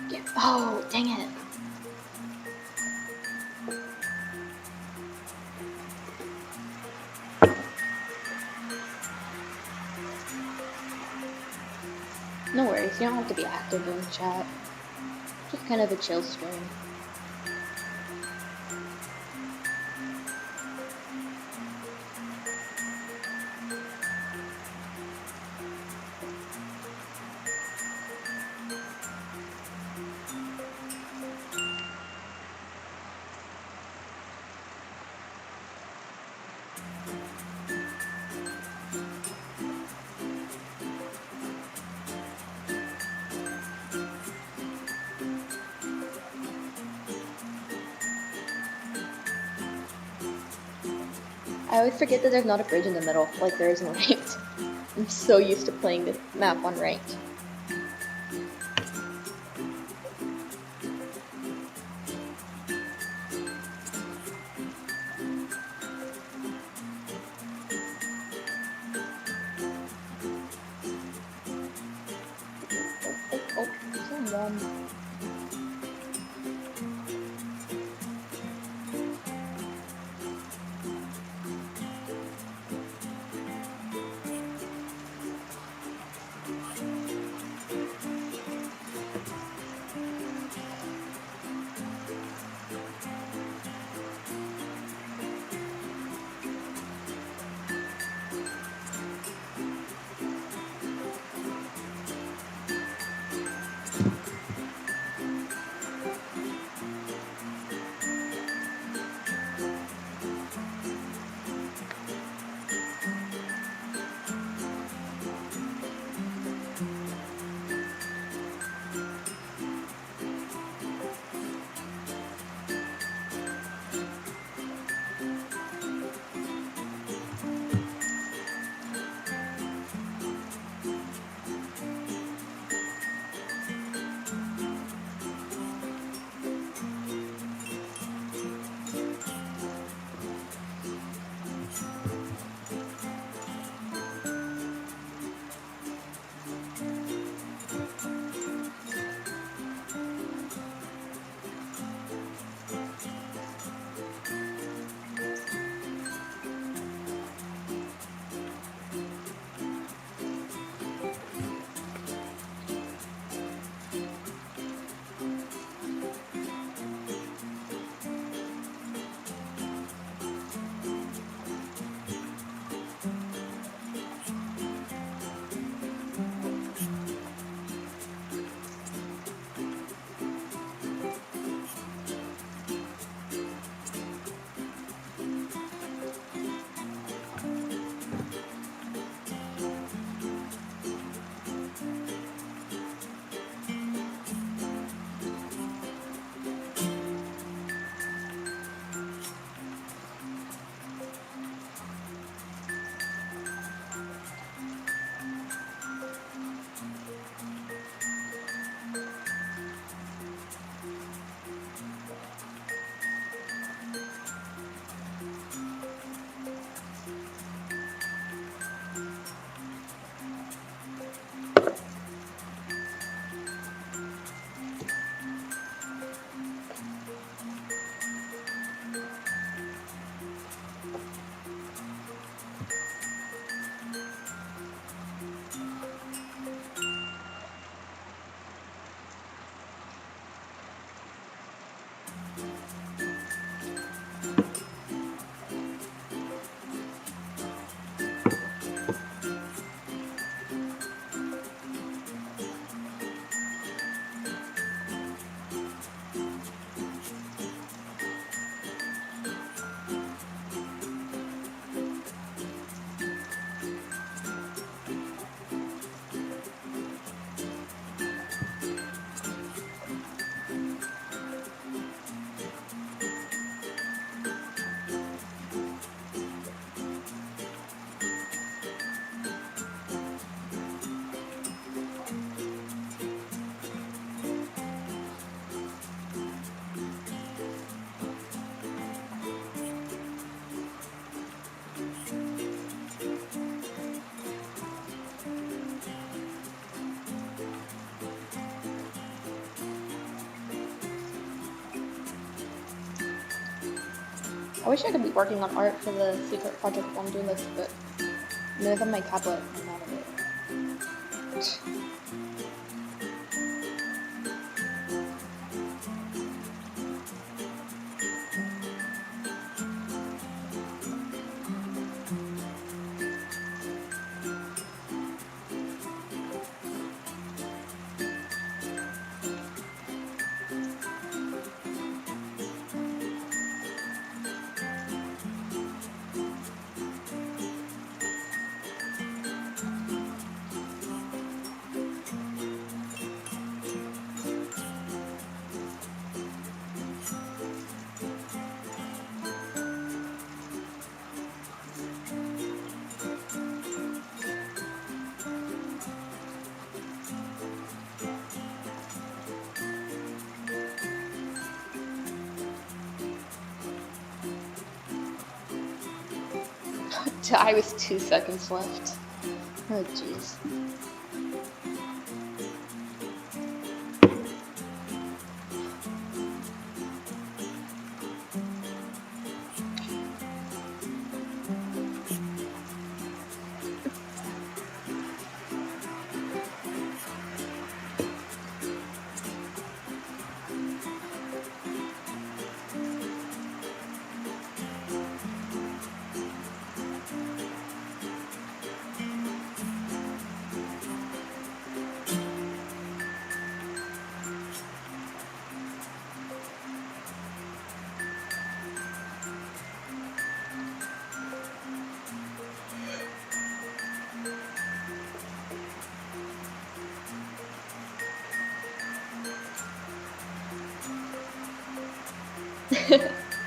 Yeah. Oh, dang it. No worries, you don't have to be active in the chat. Just kind of a chill stream. I always forget that there's not a bridge in the middle, like there is in ranked. I'm so used to playing this map on ranked. Oh, someone. I wish I could be working on art for the secret project while I'm doing this, but I'm gonna have my tablet. I'm out of it. I was 2 seconds left. Oh jeez.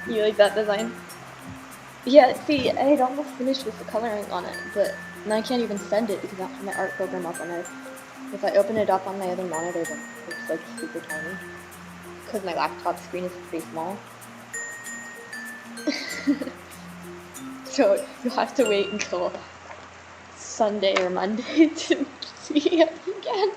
You like that design? Yeah, see, I had almost finished with the coloring on it, but now I can't even send it because I don't have my art program up on it. If I open it up on my other monitor, then it's like super tiny. Because my laptop screen is pretty small. So you'll have to wait until Sunday or Monday to see it again.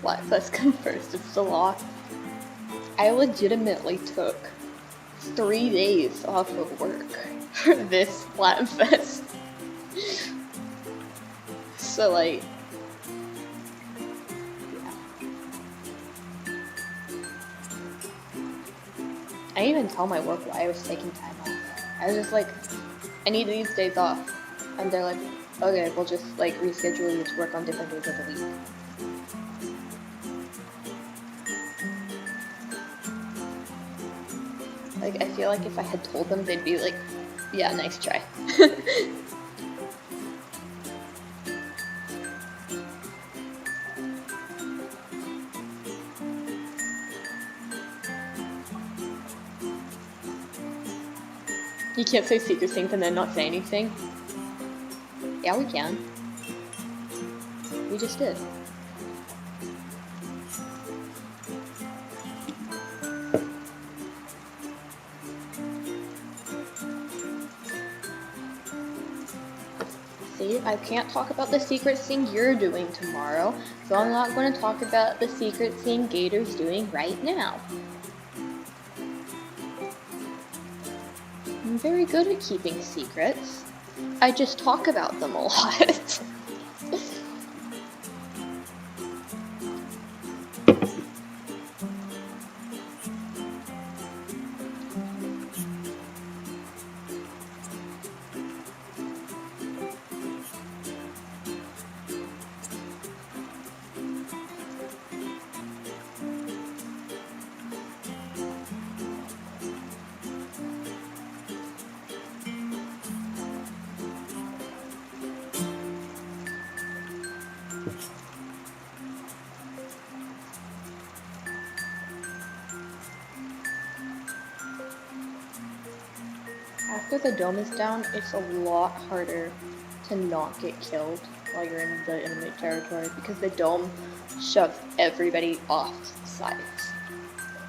Splatfest come first of July. I legitimately took 3 days off of work for this Splatfest. So like, yeah. I didn't even tell my work why I was taking time off. I was just like, I need these days off. And they're like, okay, we'll just like reschedule you to work on different days of the week. Like, I feel like if I had told them, they'd be like, yeah, nice try. You can't say secret things and then not say anything. Yeah, we can. We just did. See, I can't talk about the secret thing you're doing tomorrow, so I'm not going to talk about the secret thing Gator's doing right now. I'm very good at keeping secrets. I just talk about them a lot. After the dome is down, it's a lot harder to not get killed while you're in the enemy territory because the dome shoves everybody off to the sides.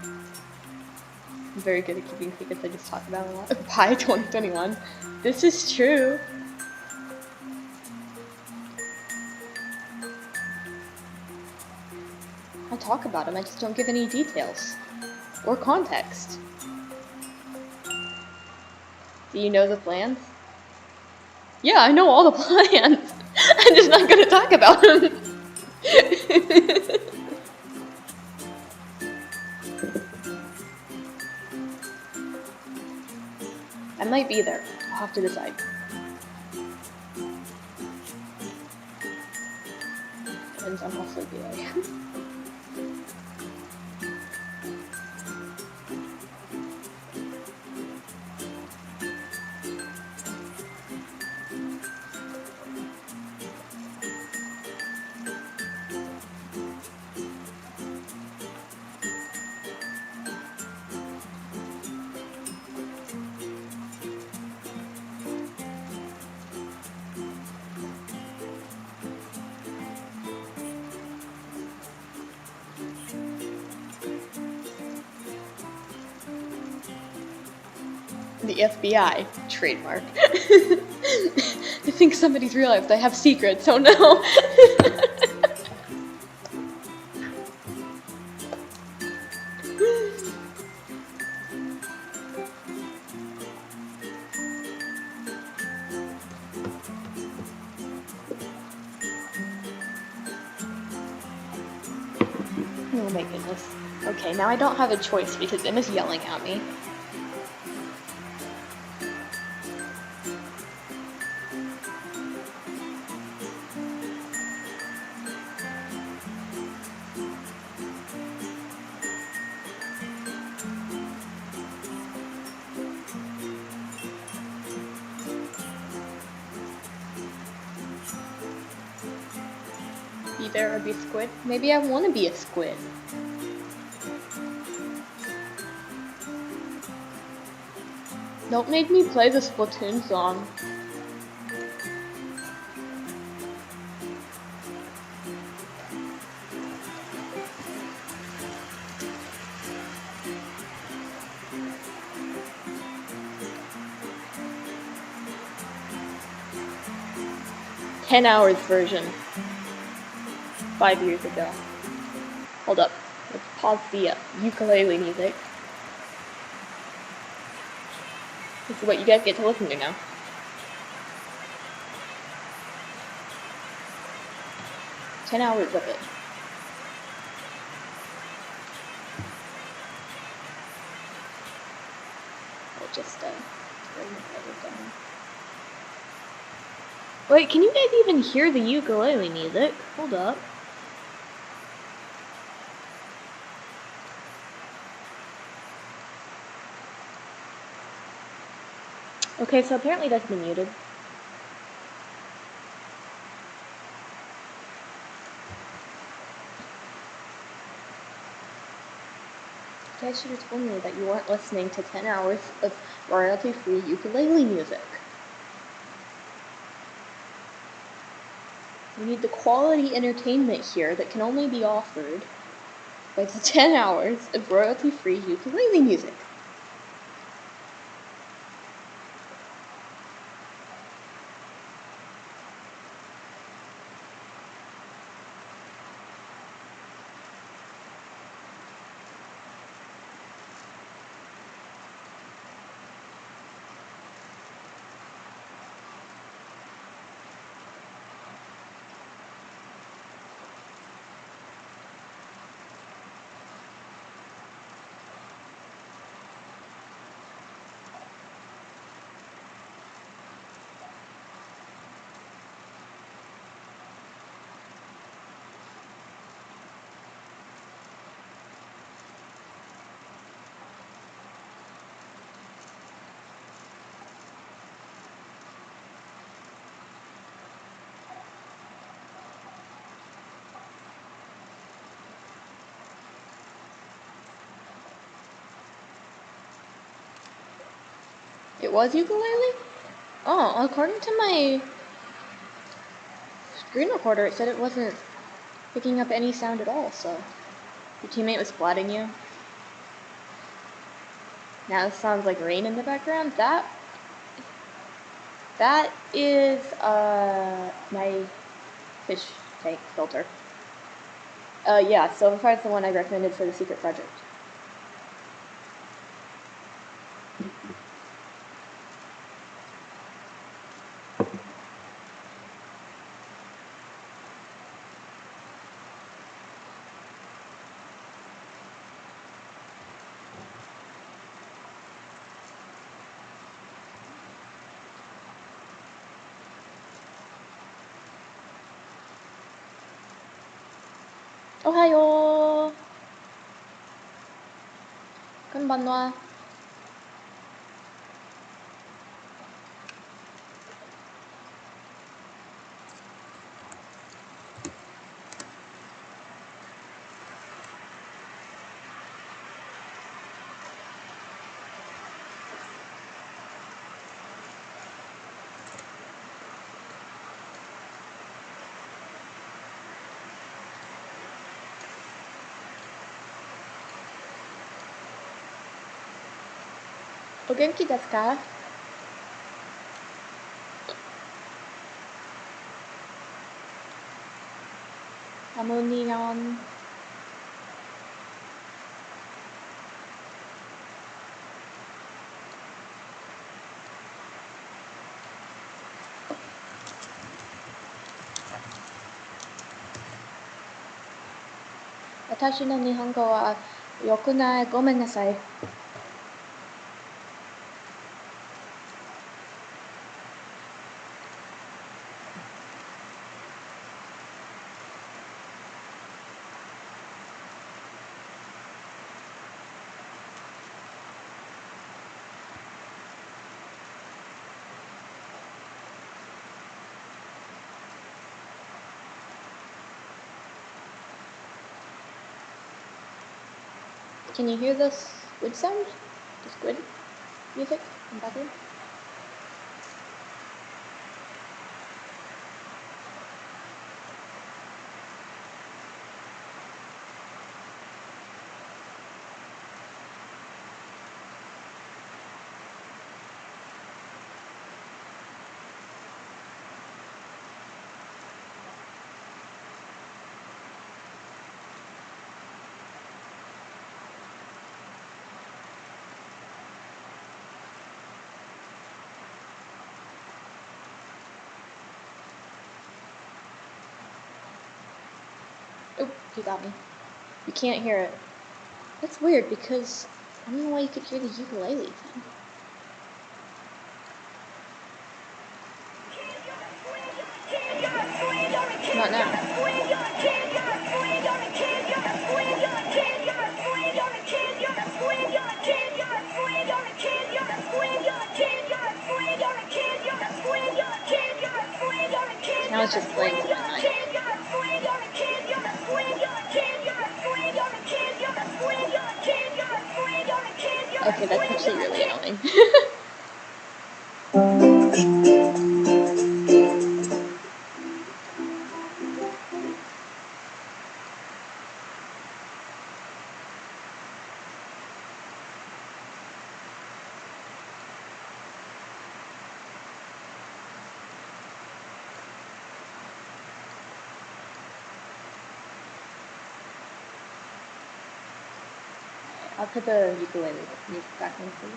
I'm very good at keeping secrets, I just talk about it a lot. Bye 2021. This is true. I talk about them, I just don't give any details or context. Do you know the plans? Yeah, I know all the plans. I'm just not gonna talk about them. I might be there. I'll have to decide. Depends on how sleepy I am. The FBI trademark. I think somebody's realized I have secrets, oh no. Oh my goodness. Okay, now I don't have a choice because Emma's yelling at me. Be there or be squid? Maybe I want to be a squid. Don't make me play the Splatoon song. "10 hours version. 5 years ago. Hold up. Let's pause the ukulele music. This is what you guys get to listen to now. "10 hours of it. I'll just bring it down. Wait, can you guys even hear the ukulele music? Hold up. Okay, so apparently that's been muted. You guys should have told me that you weren't listening to 10 hours of royalty-free ukulele music. We need the quality entertainment here that can only be offered by the 10 hours of royalty-free ukulele music. It was ukulele? Oh, according to my screen recorder, it said it wasn't picking up any sound at all, so your teammate was splatting you. Now it sounds like rain in the background. That is my fish tank filter. Yeah, Silverfire is the one I recommended for the secret project. Ohayo! Konbanwa. O genki desu ka? Harmonion. Watashi no nihongo wa yoku nai. Gomen nasai. Can you hear the squid sound? The squid music in the background? Oh, he got me. You can't hear it. That's weird because I don't know why you could hear the ukulele thing. Not now. Now it's just playing to my mic. Okay, that's actually really annoying. I'll put the ukulele music back in, please.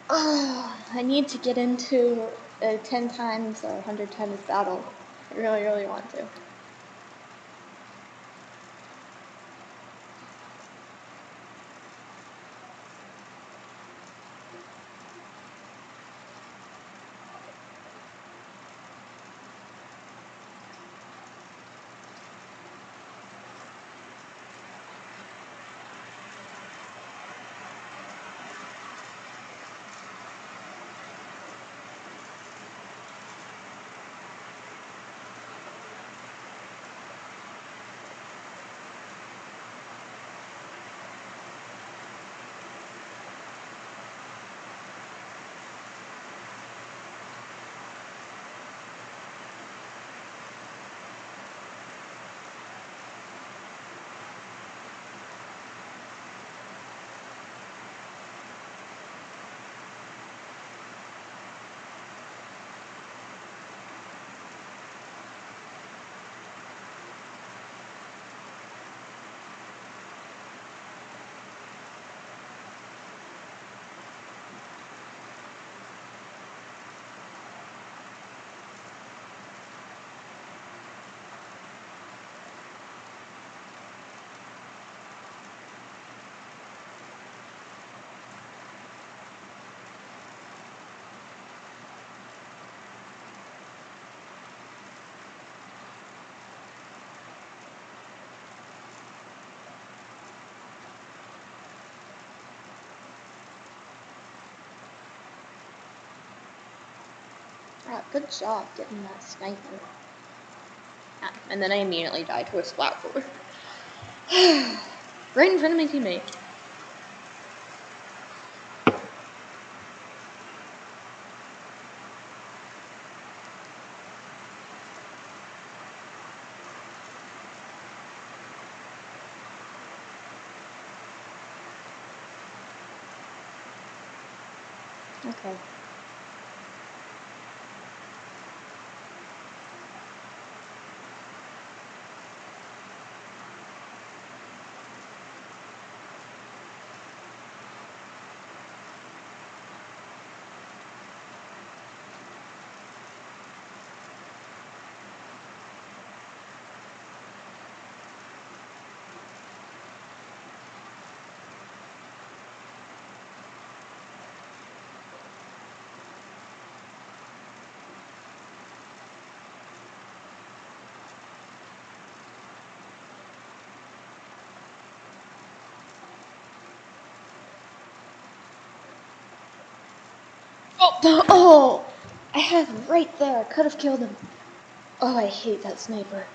Oh, I need to get into a 10 times or 100 times battle. I really, really want to. Crap, good job getting that sniper. Ah, and then I immediately died to a Splatfest. Right in front of my teammate. Okay. Oh! I had him right there. Could have killed him. Oh, I hate that sniper.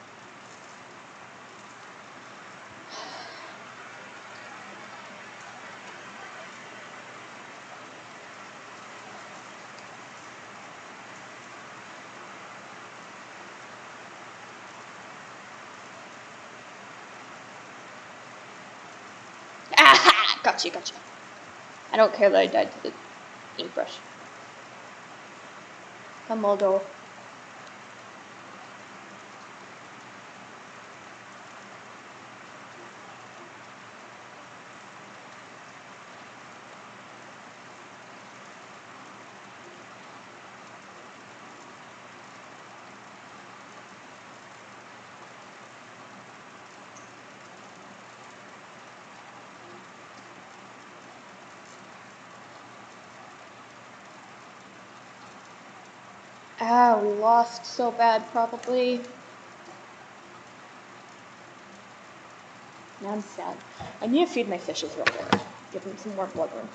Ah! Gotcha. I don't care that I died to the paintbrush. Come, Moldo. Ah, we lost so bad, probably. Now I'm sad. I need to feed my fishes real quick. Give them some more bloodworms.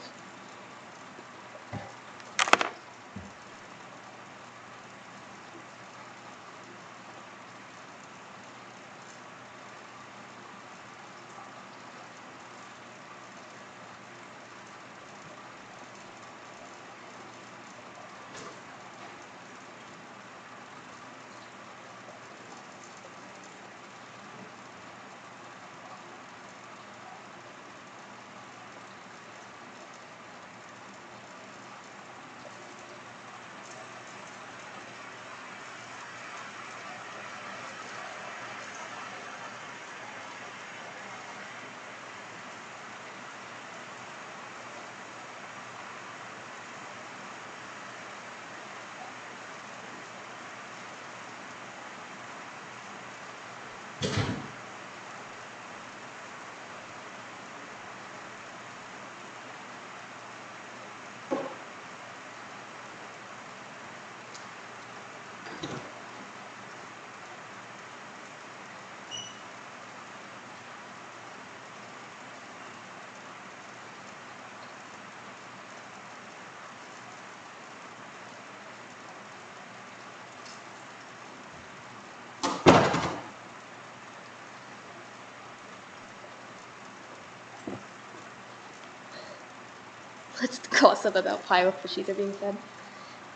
Let's gossip about pie with fajita being fed.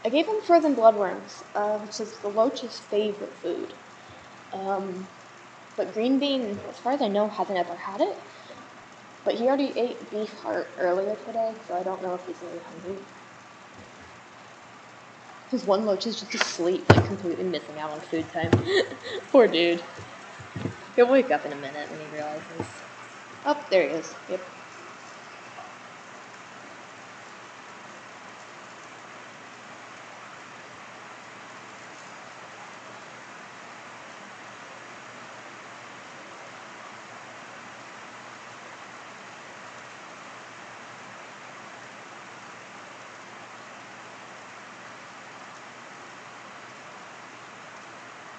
I gave him frozen bloodworms, which is the Loach's favorite food. But Green Bean, as far as I know, hasn't ever had it. But he already ate beef heart earlier today, so I don't know if he's really hungry. Because one Loach is just asleep, like completely missing out on food time. Poor dude. He'll wake up in a minute when he realizes. Oh, there he is. Yep.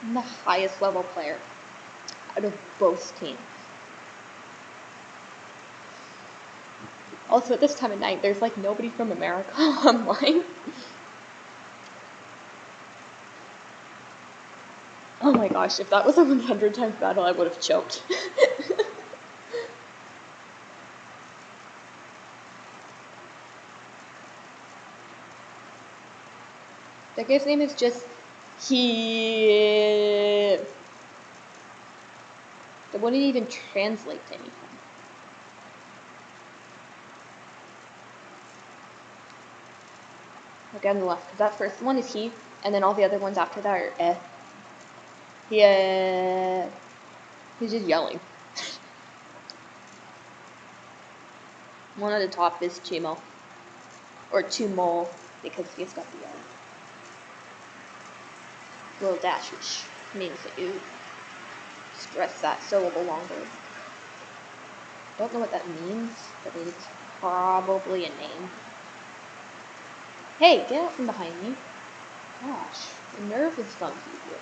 I'm the highest level player out of both teams. Also, at this time of night, there's like nobody from America online. my gosh, if that was a 100 times battle, I would have choked. That guy's name is just he. That wouldn't even translate to anything. Look on the left, because that first one is he, and then all the other ones after that are eh. He's just yelling. One at the top is Chimo. Or Chumo, because he's got the little dash, which means that you stress that syllable longer. Don't know what that means, but it's probably a name. Hey, get out from behind me. Gosh, the nerve is funky here.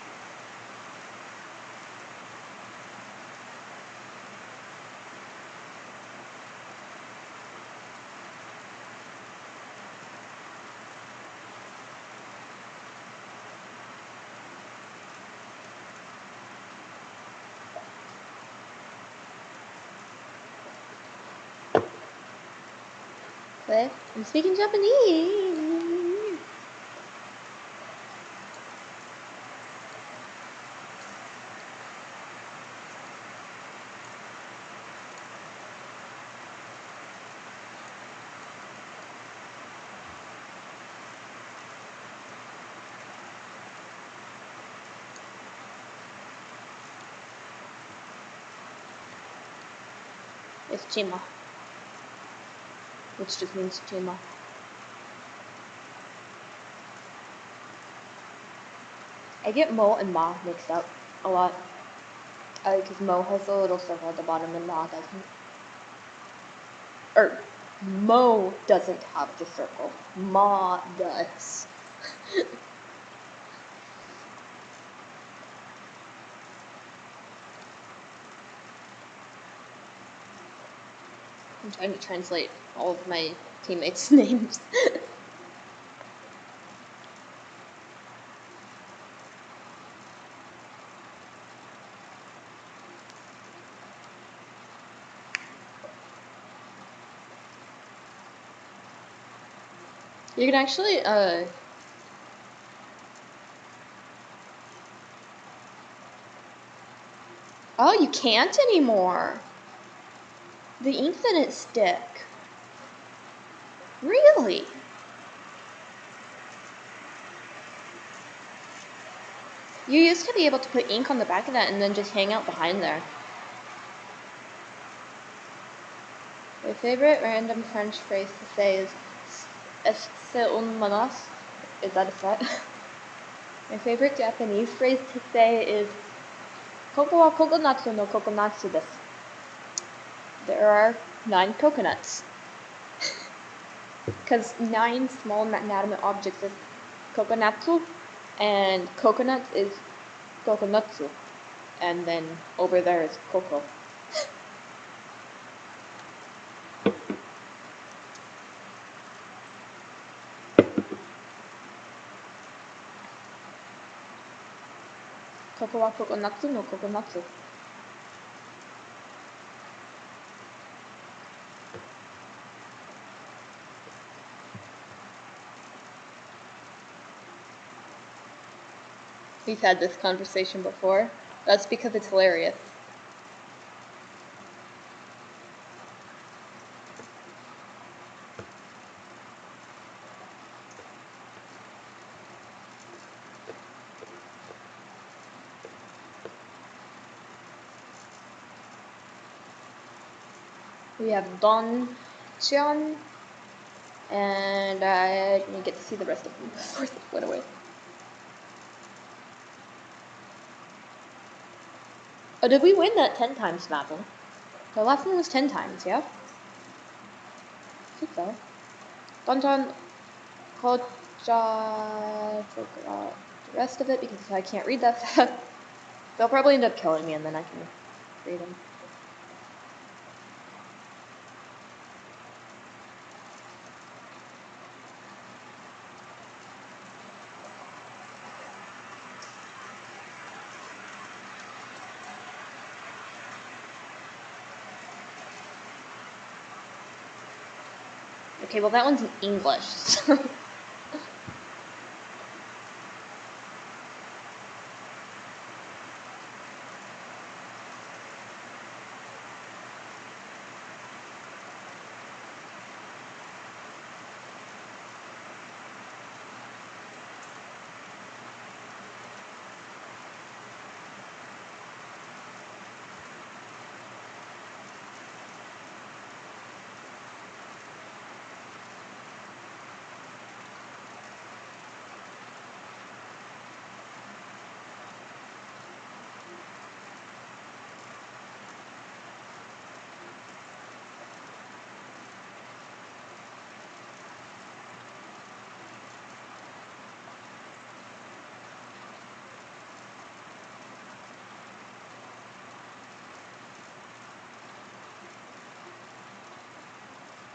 But I'm speaking Japanese. It's Chima, which just means Chima. I get Mo and Ma mixed up a lot, because Mo has a little circle at the bottom and Ma doesn't. Or, Mo doesn't have the circle, Ma does. I'm trying to translate all of my teammates' names. You can actually, oh, you can't anymore. The ink didn't stick. Really? You used to be able to put ink on the back of that and then just hang out behind there. My favorite random French phrase to say is "Est-ce un menace?" Is that a threat? My favorite Japanese phrase to say is "Koko wa kokonatsu no kokonatsu desu." There are 9 coconuts. Because 9 small inanimate objects is kokonatsu, and coconut is kokonatsu, and then over there is coco. Koko wa kokonatsu no kokonatsu. We've had this conversation before. That's because it's hilarious. We have Don Cheon, and I didn't get to see the rest of them before they went away. Oh, did we win that 10 times battle? The last one was 10 times, yeah? I think so. Donjon Kocha, forgot the rest of it because I can't read that fast. They'll probably end up killing me and then I can read them. Okay, well that one's in English. So.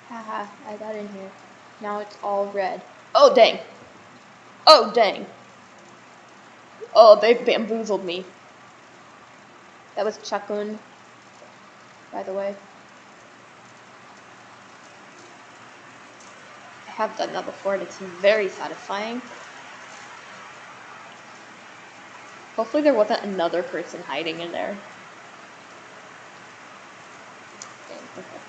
Haha, I got in here. Now it's all red. Oh, dang. Oh, dang. Oh, they bamboozled me. That was Chakun, by the way. I have done that before, and it's very satisfying. Hopefully there wasn't another person hiding in there. Dang, okay.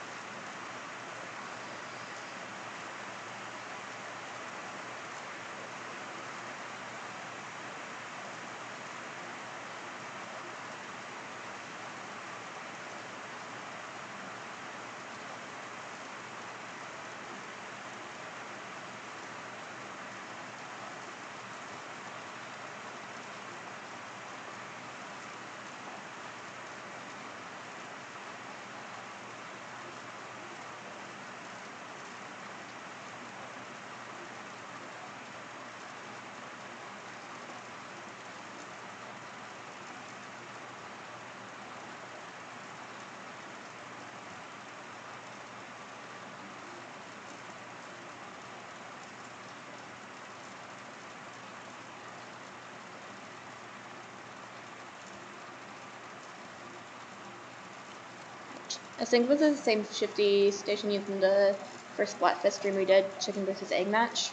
I think this is the same shifty station used in the first Splatfest stream we did, chicken versus egg match.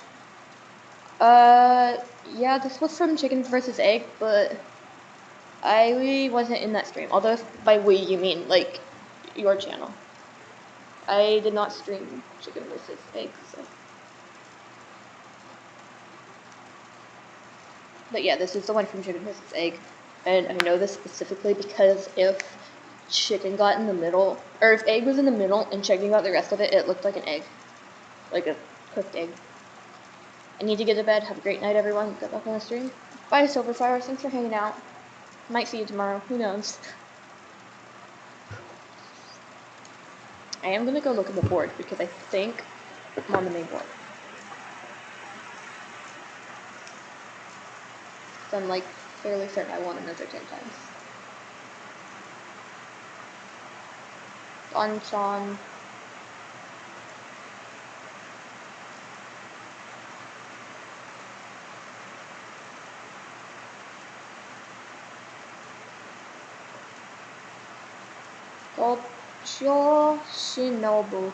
Yeah, this was from chicken versus egg, but I wasn't in that stream. Although if by we you mean like your channel. I did not stream chicken versus egg, so. But yeah, this is the one from chicken versus egg, and I know this specifically because if chicken got in the middle, or if egg was in the middle and chicken got the rest of it, it looked like an egg. Like a cooked egg. I need to get to bed. Have a great night, everyone. Good luck on the stream. Bye, Silverfire. Thanks for hanging out. Might see you tomorrow. Who knows? I am going to go look at the board because I think I'm on the main board. So I'm like fairly certain I won another 10 times. Don Sean. Gocho Shinobu.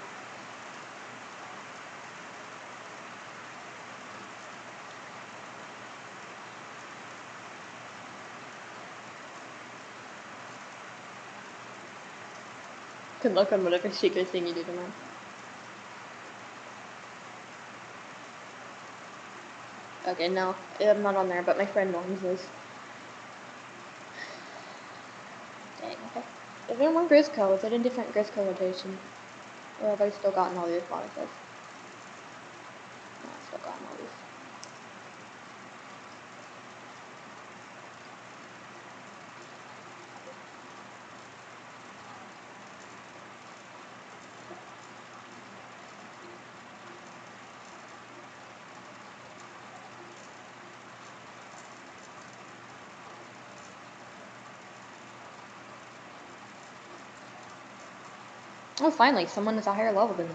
Good luck on whatever secret thing you do tomorrow. Okay, no, I'm not on there, but my friend Norms is. Dang, okay. Is there one Grisco? Is it in different Grisco rotation? Or have I still gotten all these bonuses? No, I've still gotten all these. Oh, finally, someone is a higher level than me.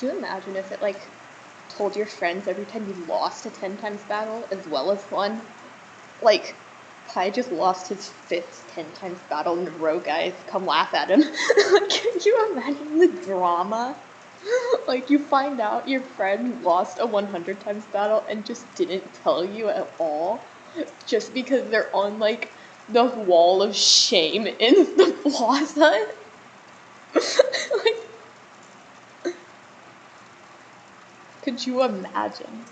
Could you imagine if it, like, told your friends every time you lost a 10 times battle as well as won? Like, Kai just lost his 5th 10 times battle in a row, guys. Come laugh at him. Can you imagine the drama? Like, you find out your friend lost a 100 times battle and just didn't tell you at all, just because they're on, like, the wall of shame in the plaza. Like, could you imagine?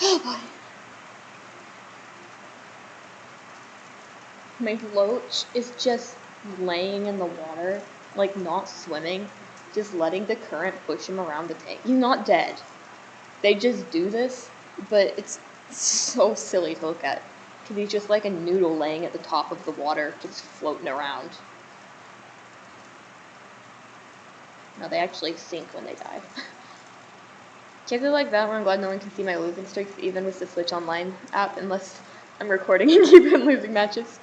Oh boy. My loach is just laying in the water, like not swimming, just letting the current push him around the tank. He's not dead. They just do this, but it's so silly to look at, because he's just like a noodle laying at the top of the water, just floating around. No, they actually sink when they die. Kids are like that where I'm glad no one can see my losing streaks even with the Switch Online app unless I'm recording and keep on losing matches.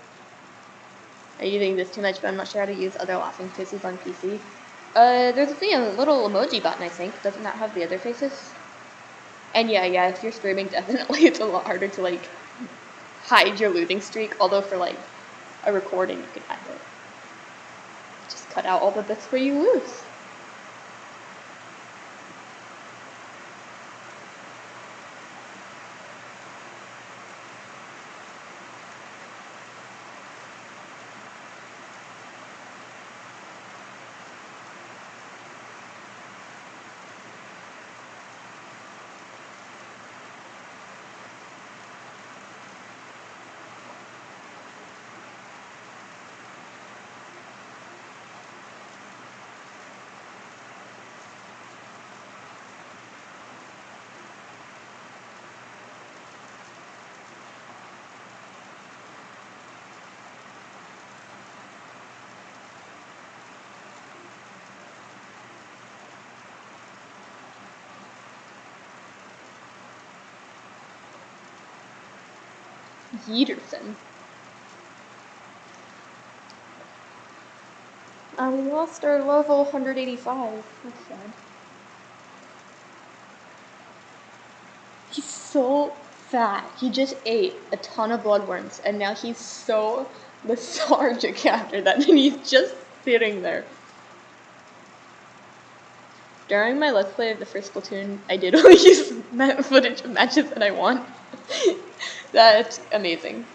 Are you using this too much, but I'm not sure how to use other laughing faces on PC. There's a little emoji button, I think. Doesn't that have the other faces? And yeah, if you're streaming, definitely it's a lot harder to, like, hide your losing streak, although for, like, a recording you can hide it. Just cut out all the bits where you lose. Yeaterson. We lost our level 185. That's sad. He's so fat. He just ate a ton of bloodworms, and now he's so lethargic after that, and he's just sitting there. During my Let's Play of the first Splatoon, I did only use footage of matches that I won. That's amazing.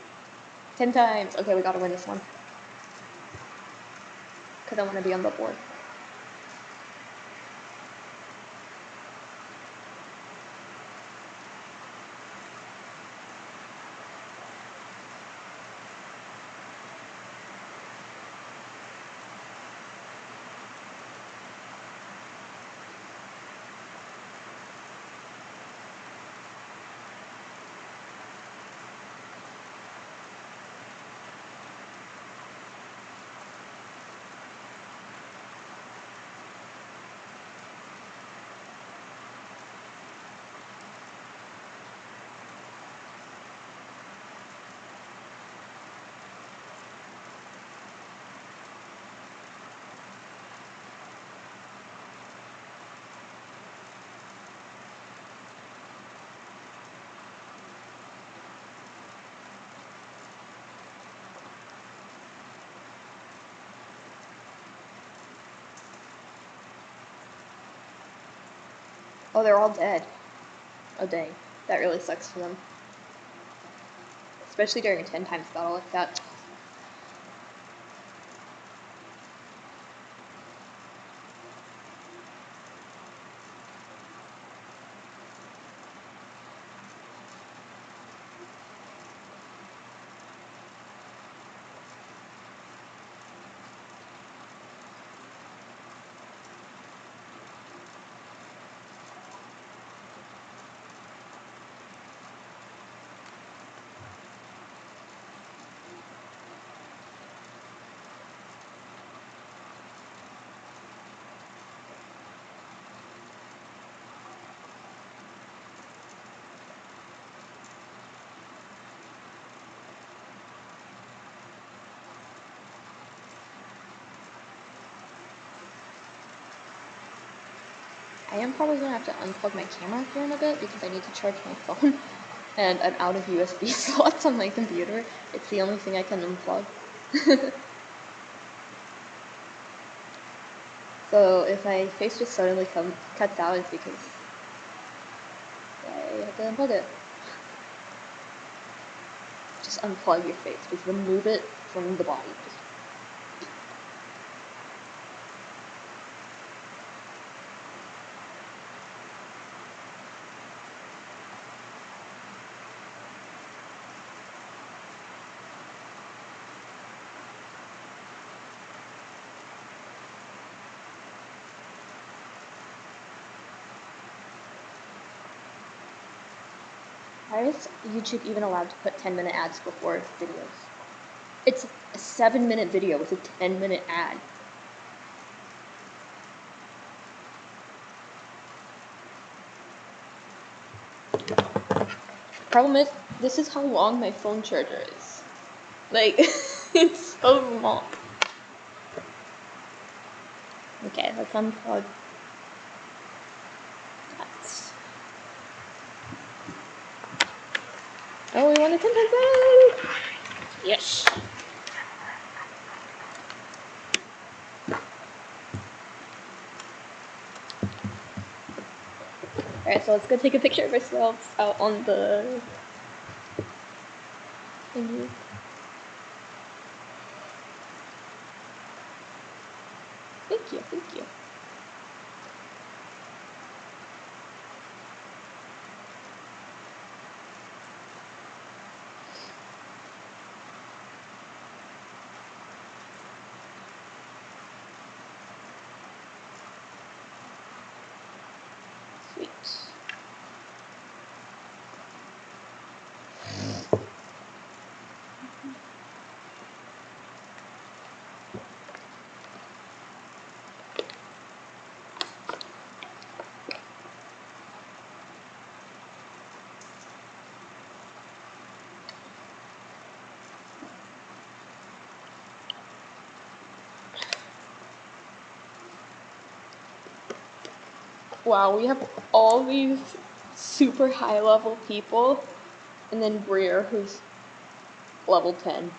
10 times. Okay, we gotta win this one. Because I want to be on the board. Oh, they're all dead. Oh dang, that really sucks for them. Especially during a 10 times battle like that. I am probably going to have to unplug my camera here in a bit because I need to charge my phone, and I'm out of USB slots on my computer. It's the only thing I can unplug. So if my face just suddenly cuts out, it's because I have to unplug it. Just unplug your face, just remove it from the body. Why is YouTube even allowed to put 10-minute ads before videos? It's a 7-minute video with a 10-minute ad. Problem is, this is how long my phone charger is. Like, it's so long. Okay, let's unplug. Oh, we want a 10 times out! Yes! Alright, so let's go take a picture of ourselves out on the thingy. Thank you, thank you. Sweet. Wow, we have all these super high level people, and then Breer, who's level 10.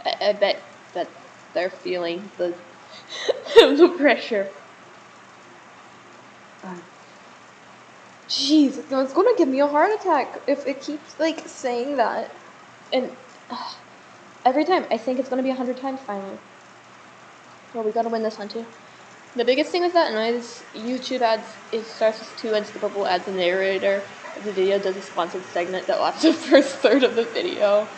I bet that they're feeling the the pressure. Jeez, it's gonna give me a heart attack if it keeps like saying that, and every time I think it's gonna be 100 times finally. Well, we gotta win this one too. The biggest thing with that noise, YouTube ads, it starts with 2 unskippable ads. The narrator of the video does a sponsored segment that lasts the first third of the video.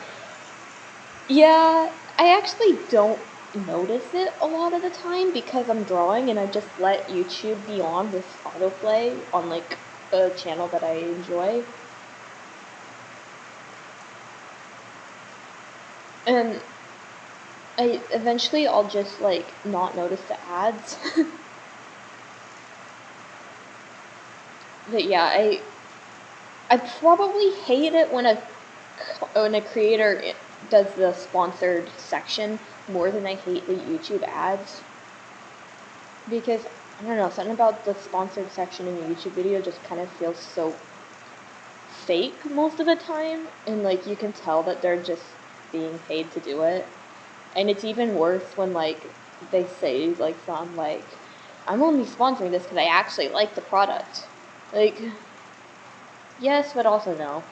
Yeah, I actually don't notice it a lot of the time because I'm drawing and I just let YouTube be on with autoplay on like a channel that I enjoy. And eventually I'll just like not notice the ads. But yeah, I probably hate it when a creator does the sponsored section more than I hate the YouTube ads, because I don't know, something about the sponsored section in a YouTube video just kind of feels so fake most of the time, and like you can tell that they're just being paid to do it. And it's even worse when like they say like some like, I'm only sponsoring this because I actually like the product. Like, yes, but also no.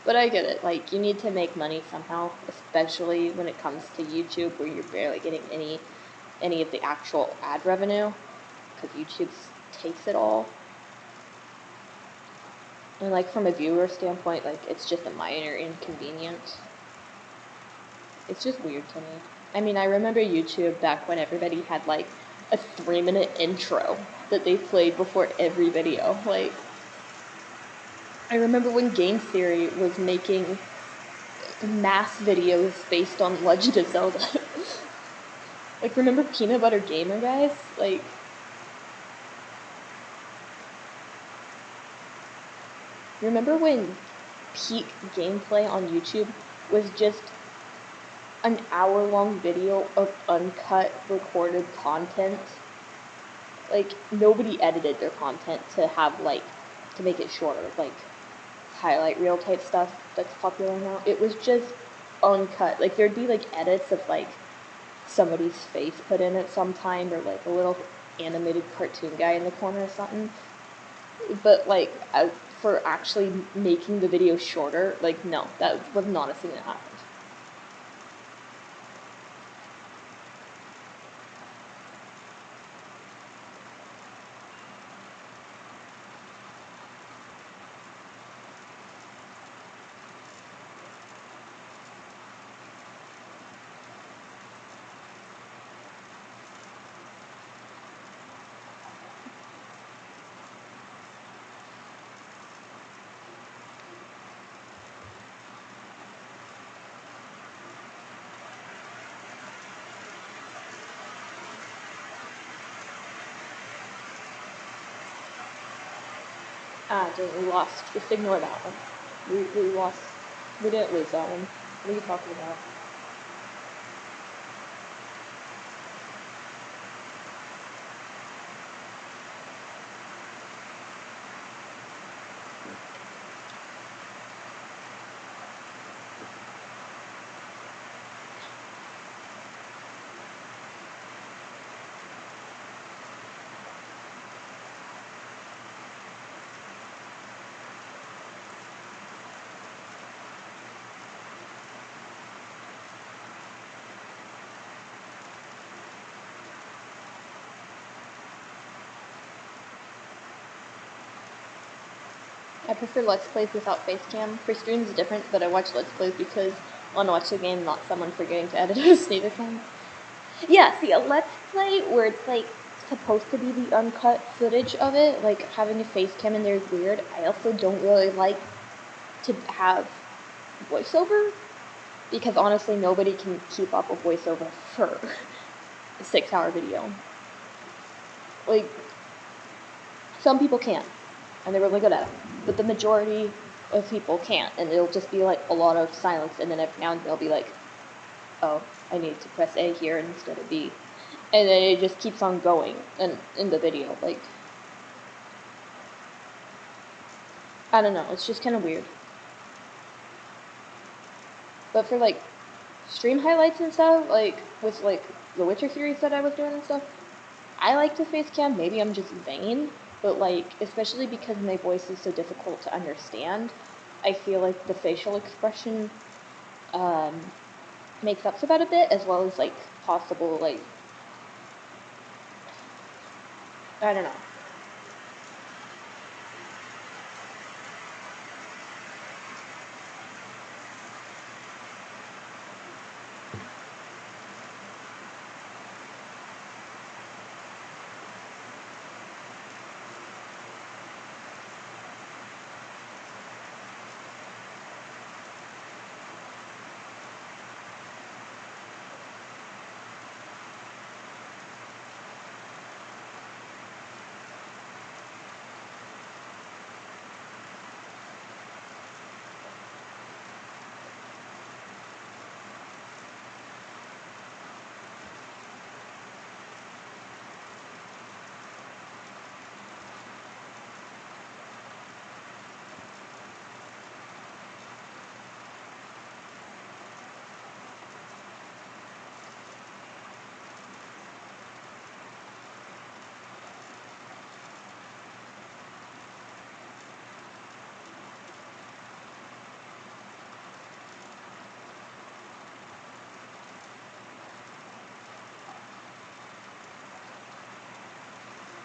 But I get it. Like, you need to make money somehow, especially when it comes to YouTube, where you're barely getting any of the actual ad revenue, because YouTube takes it all. And like from a viewer standpoint, like it's just a minor inconvenience. It's just weird to me. I mean, I remember YouTube back when everybody had like a 3-minute intro that they played before every video. Like, I remember when Game Theory was making mass videos based on Legend of Zelda. Like, remember Peanut Butter Gamer, guys? Like, remember when peak gameplay on YouTube was just an hour-long video of uncut, recorded content? Like, nobody edited their content to have, like, to make it shorter, like, highlight reel type stuff that's popular now. It was just uncut. Like, there'd be, like, edits of, like, somebody's face put in at some time, or, like, a little animated cartoon guy in the corner or something. But, like, for actually making the video shorter, like, no, that was not a thing that happened. Dang, we lost. Just ignore that one. We lost. We didn't lose that one. What are you talking about? I prefer Let's Plays without facecam. For streams it's different, but I watch Let's Plays because I want to watch the game, not someone forgetting to edit a sneak account. Yeah, see, a Let's Play where it's like supposed to be the uncut footage of it, like having a facecam in there is weird. I also don't really like to have voiceover, because honestly nobody can keep up a voiceover for a 6-hour video. Like, some people can, and they're really good at it, but the majority of people can't, and it'll just be like a lot of silence, and then every now and then they'll be like, oh, I need to press A here instead of B, and then it just keeps on going in the video. Like, I don't know, it's just kind of weird. But for like stream highlights and stuff, like with like the Witcher series that I was doing and stuff, I like to face cam. Maybe I'm just vain, but like, especially because my voice is so difficult to understand, I feel like the facial expression makes up for that a bit, as well as like possible, like, I don't know.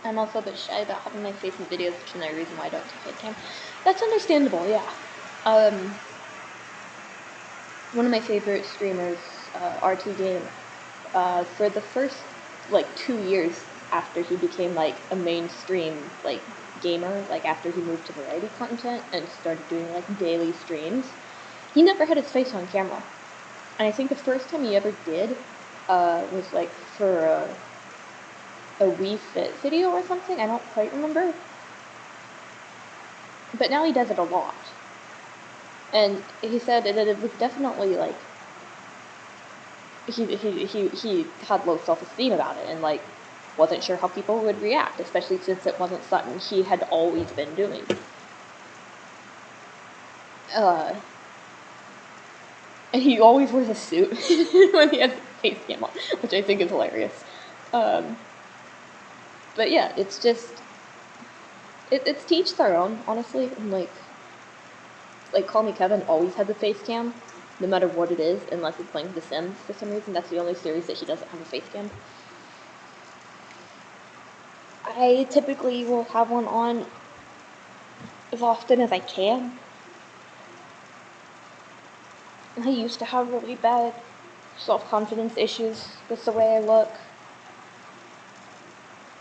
I'm also a bit shy about having my face in videos, which is another reason why I don't take cam. That's understandable, yeah. One of my favorite streamers, R2 Game, for the first, 2 years after he became, a mainstream, gamer, after he moved to variety content and started doing, daily streams, he never had his face on camera. And I think the first time he ever did, was, for a Wii Fit video or something. I don't quite remember. But now he does it a lot. And he said that it was definitely, he had low self-esteem about it and, wasn't sure how people would react, especially since it wasn't something he had always been doing. And he always wears a suit when he has face cam on, which I think is hilarious. But yeah, it's just, it's to each their own, honestly. And Call Me Kevin always had the face cam, no matter what it is, unless he's playing The Sims for some reason. That's the only series that he doesn't have a face cam. I typically will have one on as often as I can. I used to have really bad self-confidence issues with the way I look.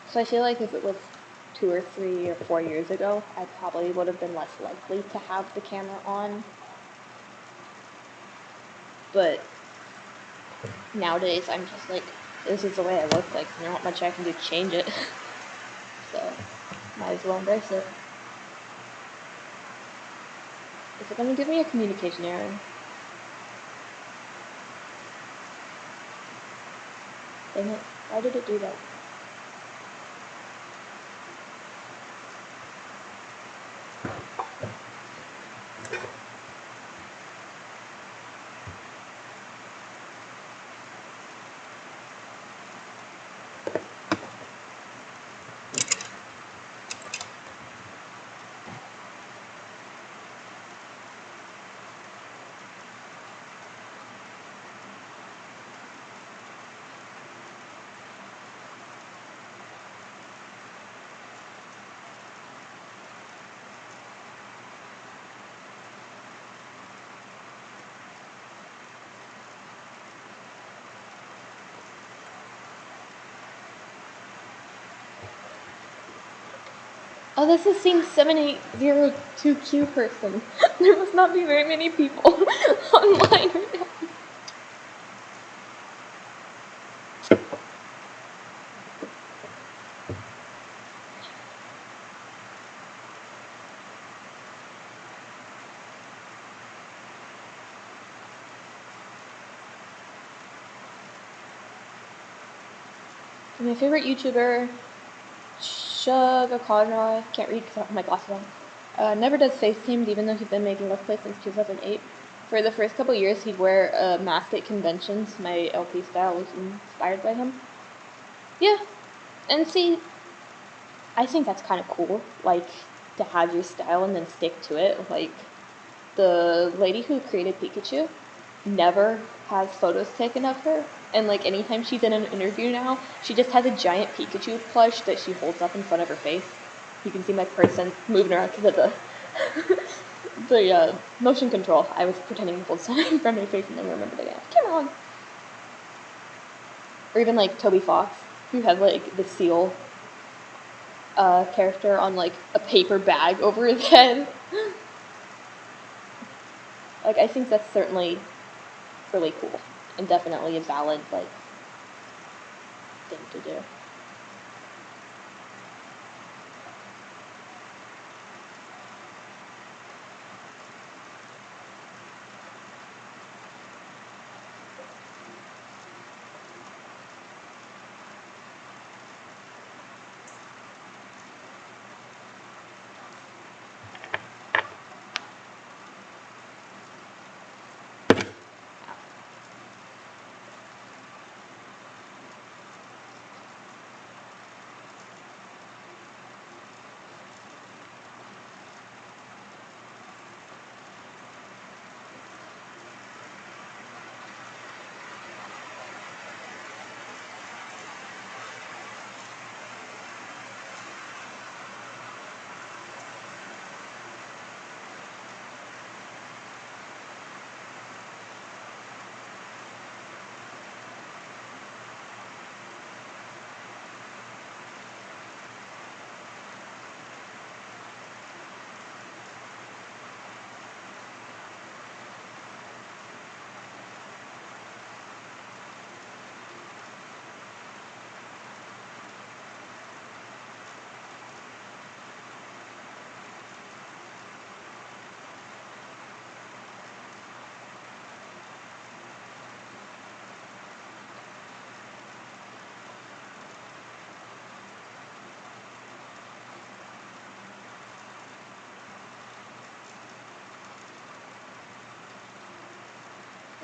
So I feel like if it was 2 or 3 or 4 years ago, I probably would have been less likely to have the camera on. But nowadays, I'm just this is the way I look, there's not much I can do to change it. So, might as well embrace it. Is it gonna give me a communication error? Dang it, why did it do that? Oh, this is scene 7802Q person. There must not be very many people online right now. My favorite YouTuber, Shugakadra, can't read because I have my glasses on, never does face cams even though he's been making Let's Play since 2008. For the first couple years, he'd wear a mask at conventions. My LP style was inspired by him. Yeah, and see, I think that's kind of cool, to have your style and then stick to it. The lady who created Pikachu never has photos taken of her, and anytime she's in an interview now, she just has a giant Pikachu plush that she holds up in front of her face. You can see my person moving around because of the motion control. I was pretending to hold something in front of my face and then remembered again. Come on. Or even Toby Fox, who has the seal character on a paper bag over his head. I think that's certainly really cool and definitely a valid thing to do.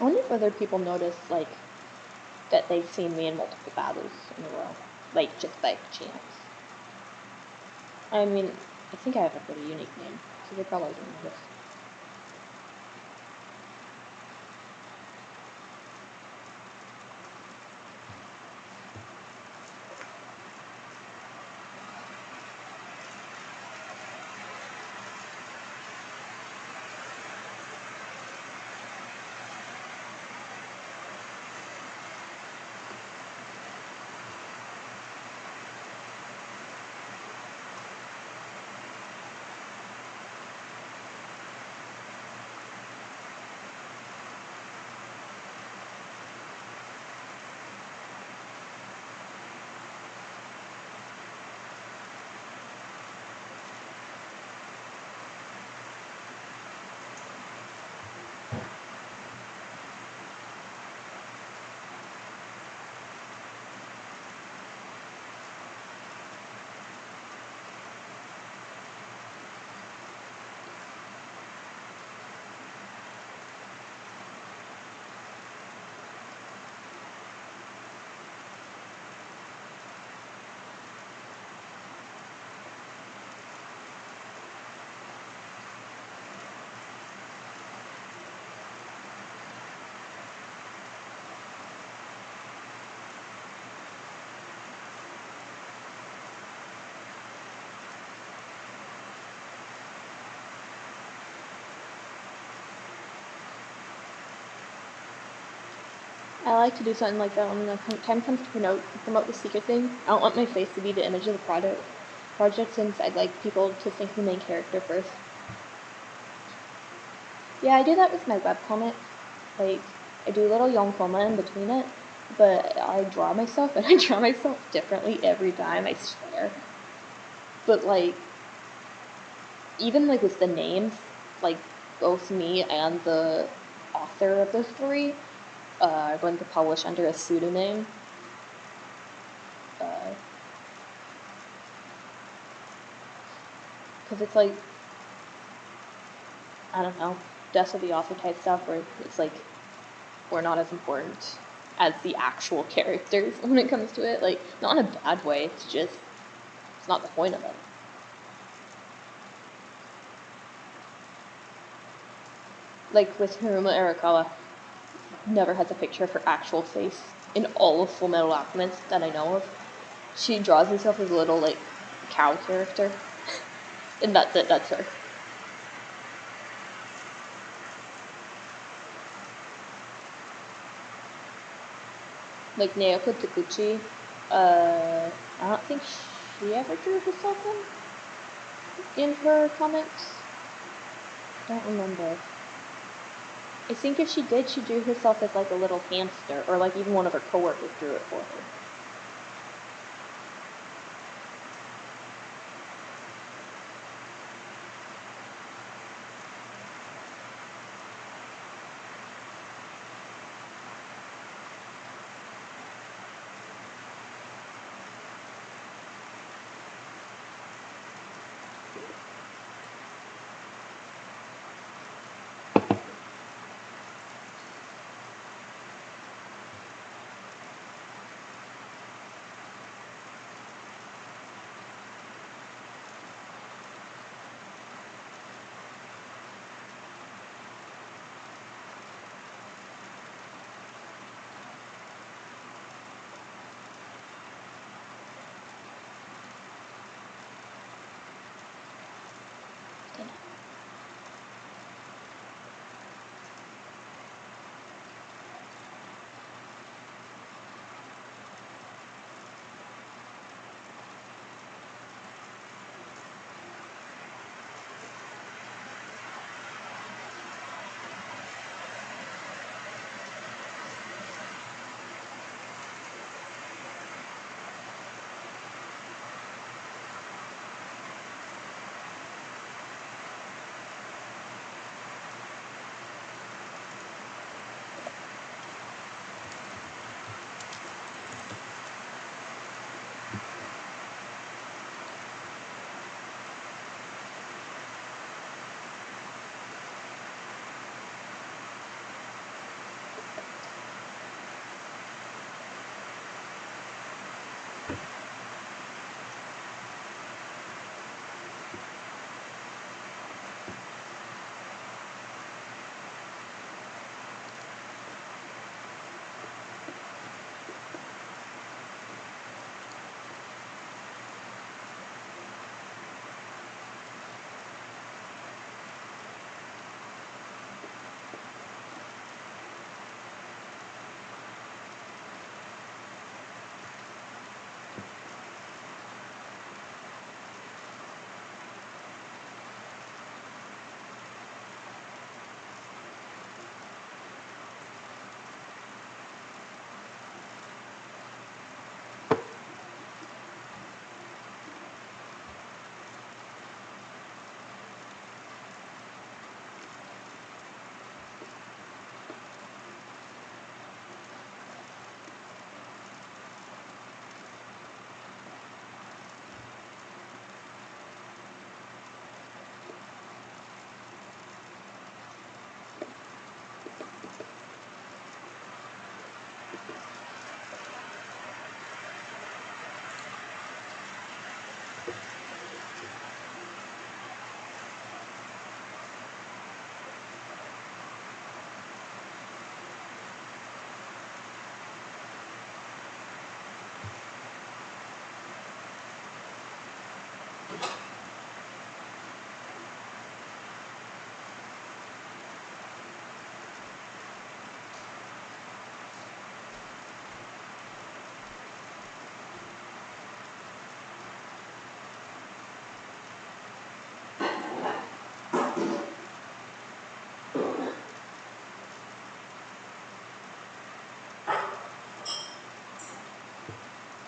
wonder if other people notice, like, that they've seen me in multiple battles in a row. Like, just by chance. I mean, I think I have a pretty unique name, so they probably don't notice. I like to do something like that when the time comes to promote the secret thing. I don't want my face to be the image of the project since I'd like people to think the main character first. Yeah, I do that with my webcomic. Like, I do a little yonkoma in between it, but I draw myself, and I draw myself differently every time, I swear. But, like, even, like, with the names, like, both me and the author of the story are going to publish under a pseudonym. Because it's like, I don't know, death of the author type stuff where it's like, we're not as important as the actual characters when it comes to it. Like, not in a bad way, it's just, it's not the point of it. Like with Hiruma Arakawa, never has a picture of her actual face in all of Full Metal Alchemist that I know of. She draws herself as a little, like, cow character. And that's it, that's her. Like Naoko Takuchi, I don't think she ever drew herself in her comics. Don't remember. I think if she did, she drew herself as like a little hamster, or like even one of her coworkers drew it for her.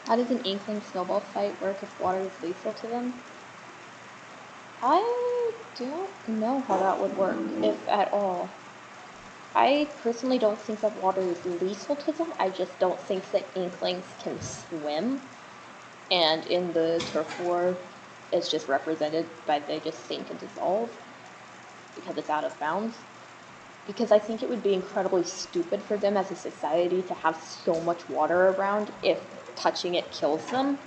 How does an inkling snowball fight work if water is lethal to them? I don't know how that would work, if at all. I personally don't think that water is lethal to them. I just don't think that inklings can swim. And in the turf war, it's just represented by they just sink and dissolve because it's out of bounds. Because I think it would be incredibly stupid for them as a society to have so much water around if touching it kills them.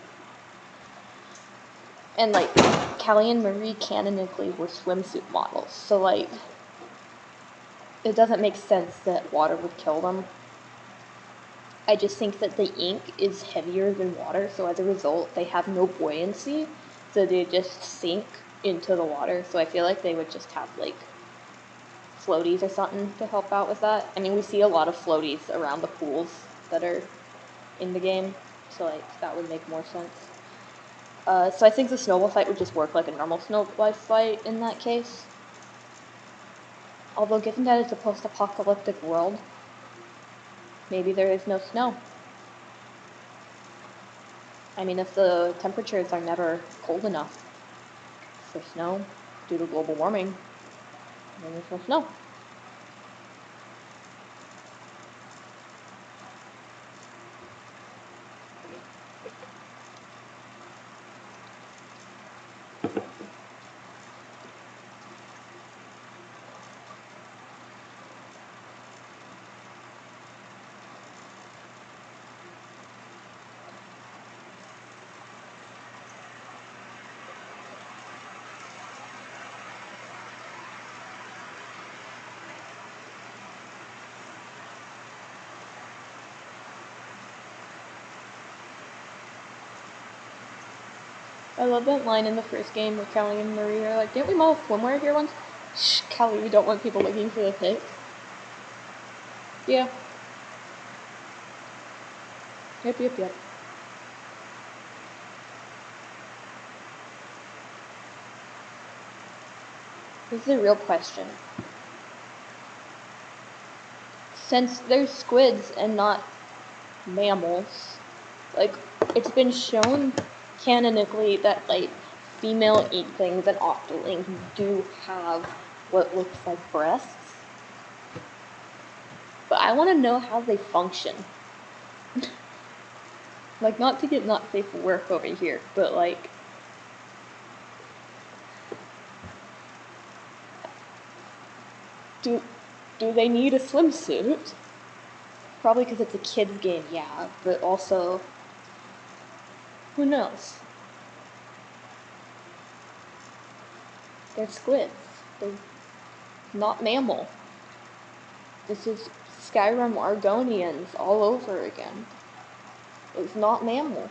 And like, Callie and Marie canonically were swimsuit models, so like, it doesn't make sense that water would kill them. I just think that the ink is heavier than water, so as a result, they have no buoyancy, so they just sink into the water. So I feel like they would just have like floaties or something to help out with that. I mean, we see a lot of floaties around the pools that are in the game, so like that would make more sense. So I think the snowball fight would just work like a normal snowball fight in that case. Although given that it's a post-apocalyptic world, maybe there is no snow. I mean, if the temperatures are never cold enough for snow due to global warming, then there's no snow. I love that line in the first game where Callie and Marie are like, didn't we model swimwear here once? Shh, Callie, we don't want people looking for the pic. Yeah. Yep. This is a real question. Since they're squids and not mammals, like, it's been shown canonically that, like, female inklings and octolings do have what looks like breasts. But I want to know how they function. Like, not to get not safe for work over here, but, like, do they need a swimsuit? Probably because it's a kid's game, yeah, but also, who knows? They're squids. They're not mammal. This is Skyrim Argonians all over again. It's not mammal.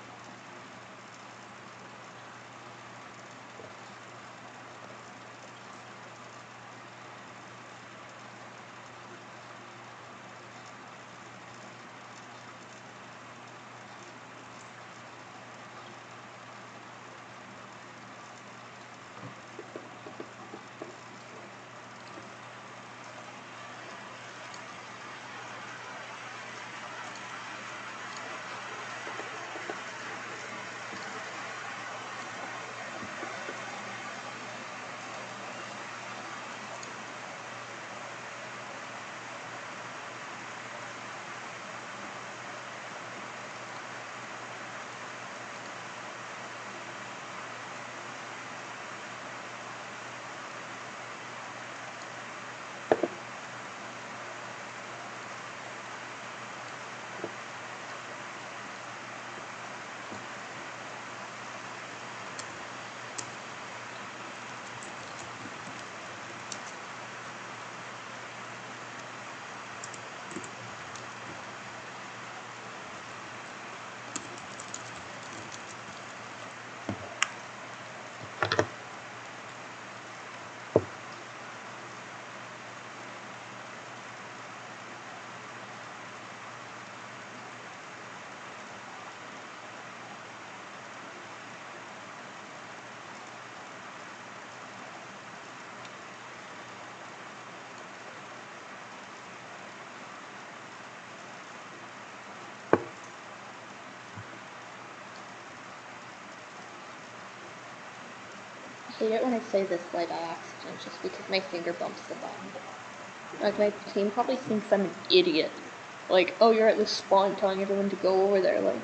hate it when I say this by accident just because my finger bumps the button. Like, my team probably thinks I'm an idiot. Like, oh, you're at this spawn telling everyone to go over there, like...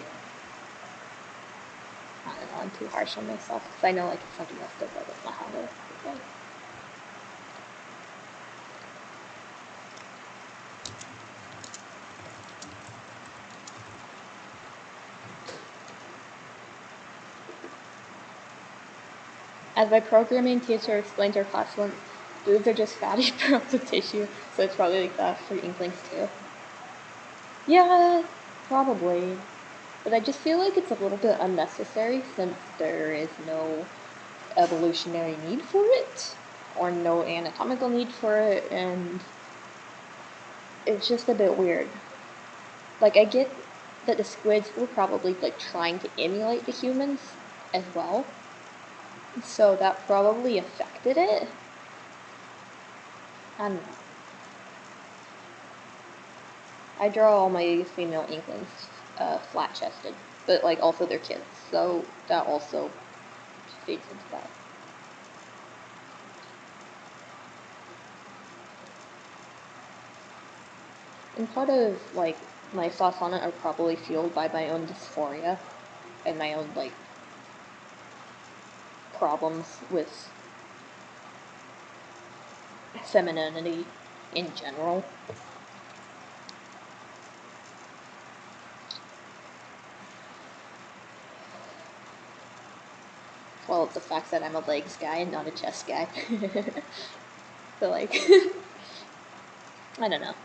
I don't know, I'm too harsh on myself, because I know, like, if somebody else does that, that's not how to like... As my programming teacher explained to our class once, boobs are just fatty pearls of tissue, so it's probably like that for inklings too. Yeah, probably. But I just feel like it's a little bit unnecessary since there is no evolutionary need for it, or no anatomical need for it, and it's just a bit weird. Like, I get that the squids were probably like trying to emulate the humans as well, so that probably affected it. I don't know. I draw all my female inklings flat-chested, but like also they're kids, so that also feeds into that. And part of like my thoughts on it are probably fueled by my own dysphoria and my own like problems with femininity in general. Well, the fact that I'm a legs guy and not a chest guy. So like, I don't know.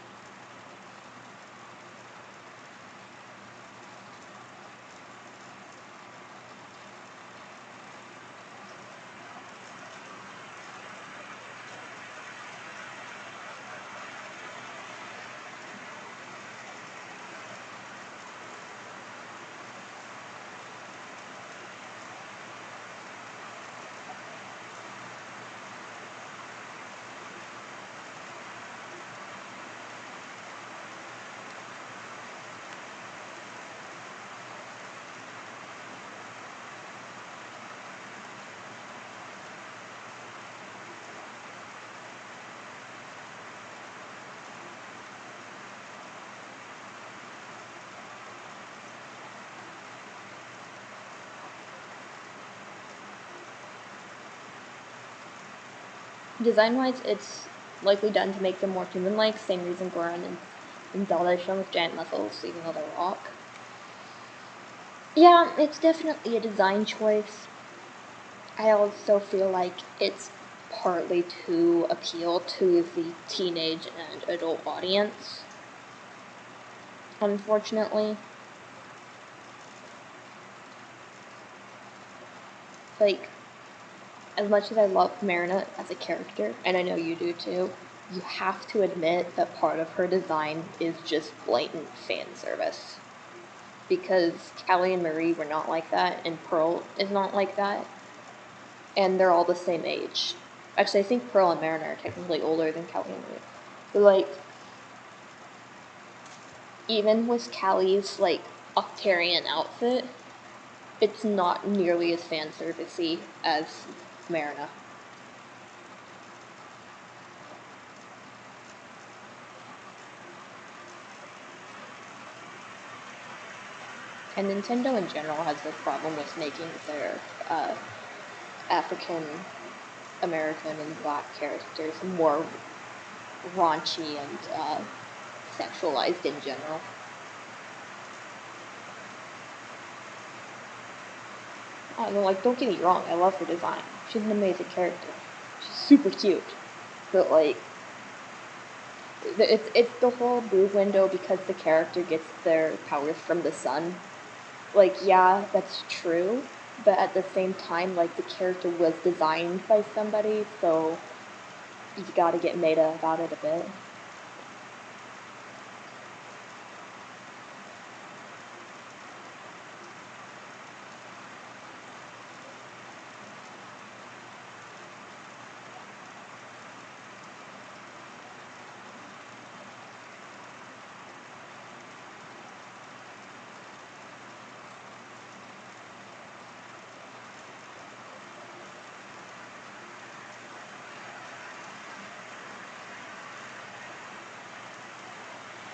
Design-wise, it's likely done to make them more human-like, same reason Goran and Zelda shown with giant muscles, even though they're rock. Yeah, it's definitely a design choice. I also feel like it's partly to appeal to the teenage and adult audience, unfortunately. Like, as much as I love Marina as a character, and I know you do too, you have to admit that part of her design is just blatant fan service. Because Callie and Marie were not like that, and Pearl is not like that, and they're all the same age. Actually, I think Pearl and Marina are technically older than Callie and Marie. But like, even with Callie's like Octarian outfit, it's not nearly as fan servicey as Marina. And Nintendo in general has this problem with making their African American and black characters more raunchy and sexualized in general. I don't know, like, don't get me wrong, I love her design. She's an amazing character. She's super cute. But, like, it's the whole boob window because the character gets their powers from the sun. Like, yeah, that's true, but at the same time, like, the character was designed by somebody, so you gotta get meta about it a bit.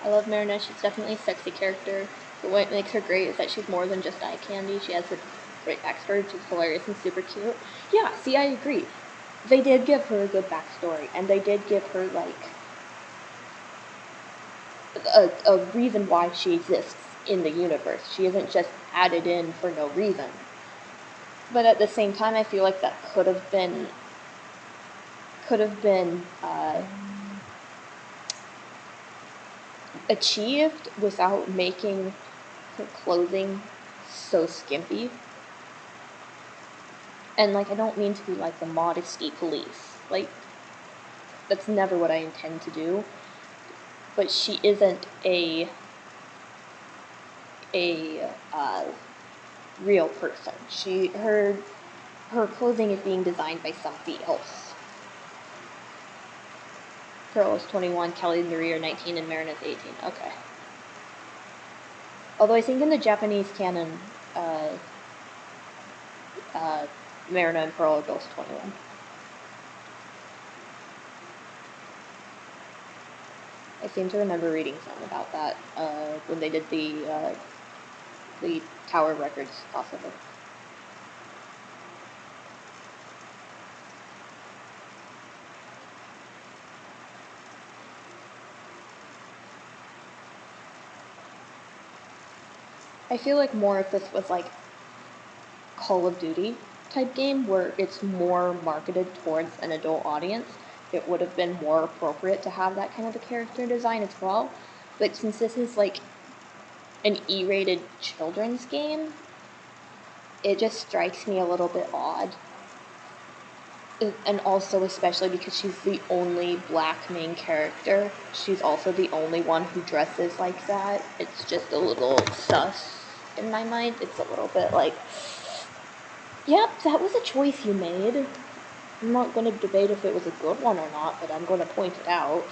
I love Marina. She's definitely a sexy character. But what makes her great is that she's more than just eye candy. She has a great backstory. She's hilarious and super cute. Yeah, see, I agree. They did give her a good backstory, and they did give her, like, a reason why she exists in the universe. She isn't just added in for no reason. But at the same time, I feel like that could have been achieved without making her clothing so skimpy. And, like, I don't mean to be, like, the modesty police. Like, that's never what I intend to do. But she isn't a real person. Her clothing is being designed by somebody else. Pearl is 21, Kelly and Marie are 19, and Marina's 18. Okay. Although I think in the Japanese canon, Marina and Pearl are both 21. I seem to remember reading something about that when they did the Tower Records crossover. I feel like more if this was like Call of Duty type game where it's more marketed towards an adult audience, it would have been more appropriate to have that kind of a character design as well. But since this is like an E-rated children's game, it just strikes me a little bit odd. And also especially because she's the only black main character, she's also the only one who dresses like that. It's just a little sus in my mind. It's a little bit like, yep, that was a choice you made. I'm not going to debate if it was a good one or not, but I'm going to point it out.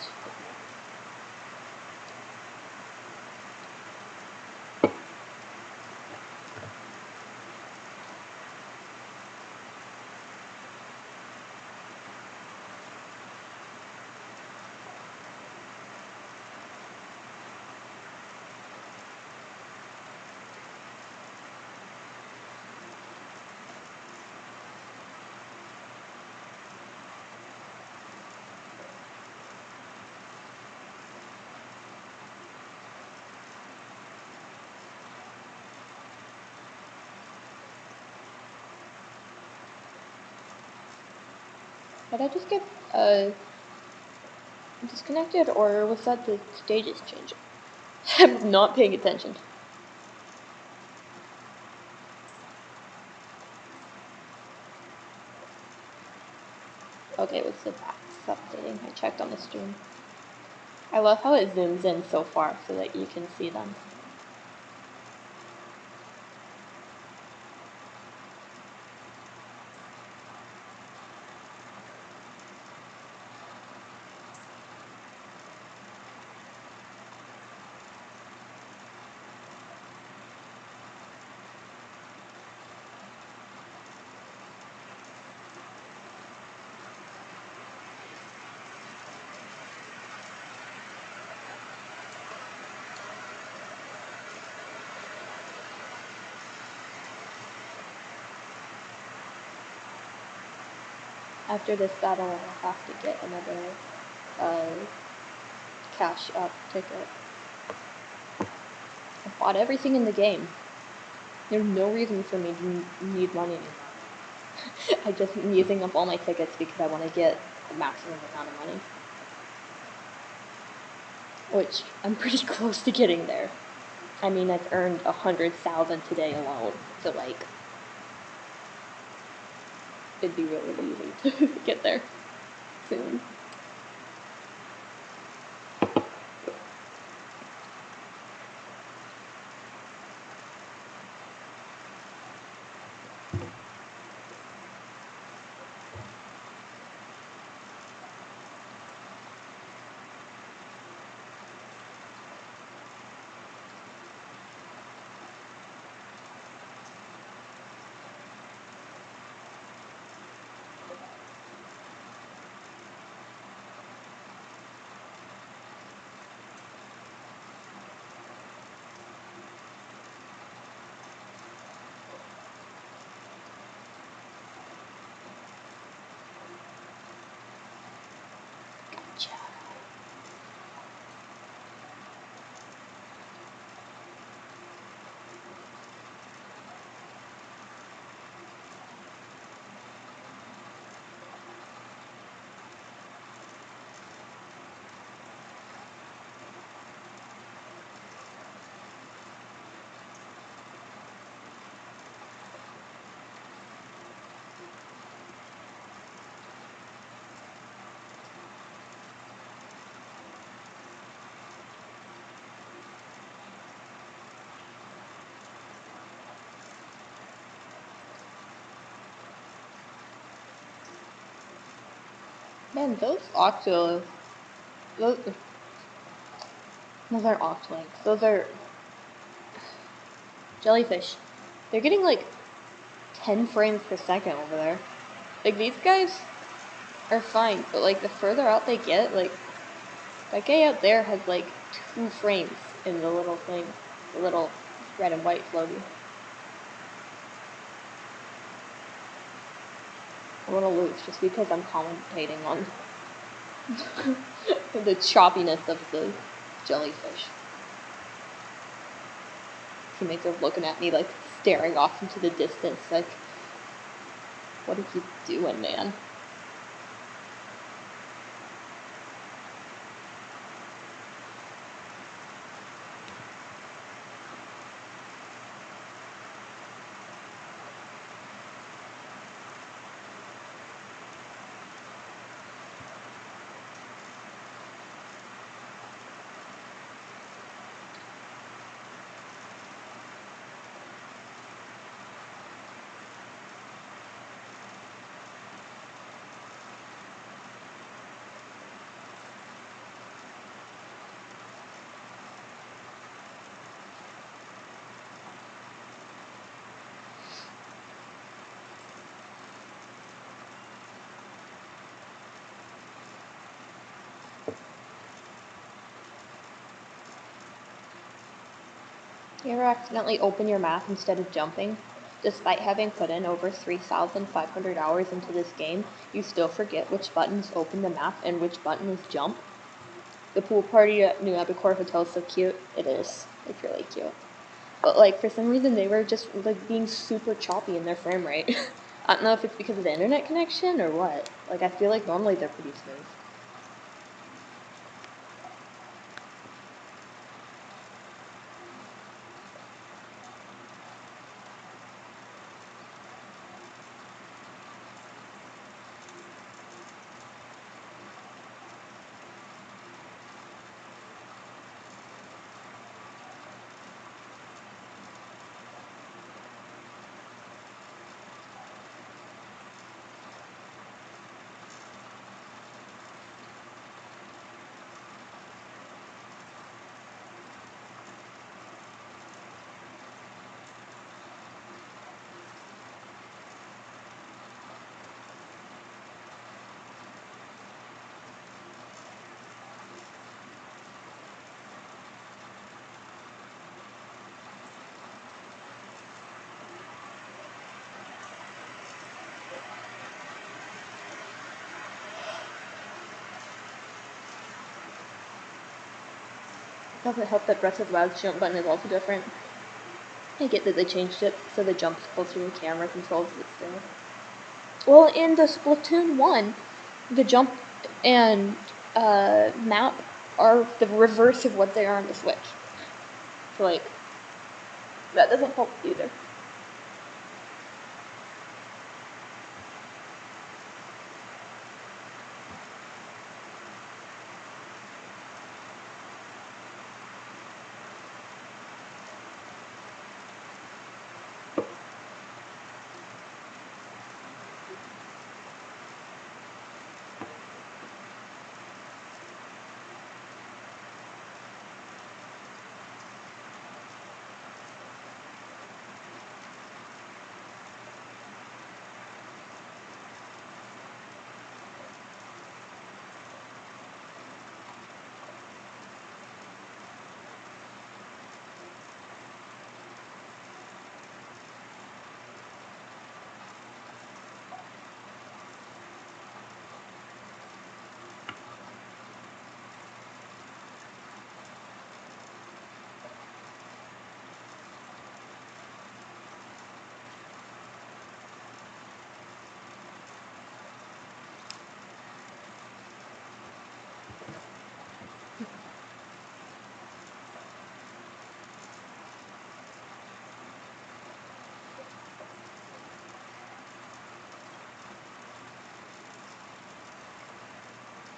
Did I just get disconnected, or was that the stages changing? I'm not paying attention. Okay, it was the back's updating. I checked on the stream. I love how it zooms in so far so that you can see them. After this battle, I'll have to get another cash up ticket. I bought everything in the game. There's no reason for me to need money anymore. I just am using up all my tickets because I want to get the maximum amount of money. Which, I'm pretty close to getting there. I mean, I've earned 100,000 today alone, so like, it'd be really easy to get there soon. Man, those those aren't octolinks. Those are jellyfish. They're getting like 10 frames per second over there. Like, these guys are fine, but like the further out they get, like that guy out there has like 2 frames in the little thing, the little red and white floaty. I'm gonna lose just because I'm commentating on the choppiness of the jellyfish. Teammates are looking at me like staring off into the distance, like, what are you doing, man? You ever accidentally open your map instead of jumping? Despite having put in over 3,500 hours into this game, you still forget which buttons open the map and which button is jump. The pool party at New Abercorp Hotel is so cute. It is. It's really cute. But like, for some reason they were just like being super choppy in their frame rate. I don't know if it's because of the internet connection or what. Like, I feel like normally they're pretty smooth. Doesn't help that Breath of the Wild's jump button is also different. I get that they changed it so the jump's closer to the camera controls, but still. Well, in the Splatoon 1, the jump and map are the reverse of what they are on the Switch. So, like, that doesn't help either.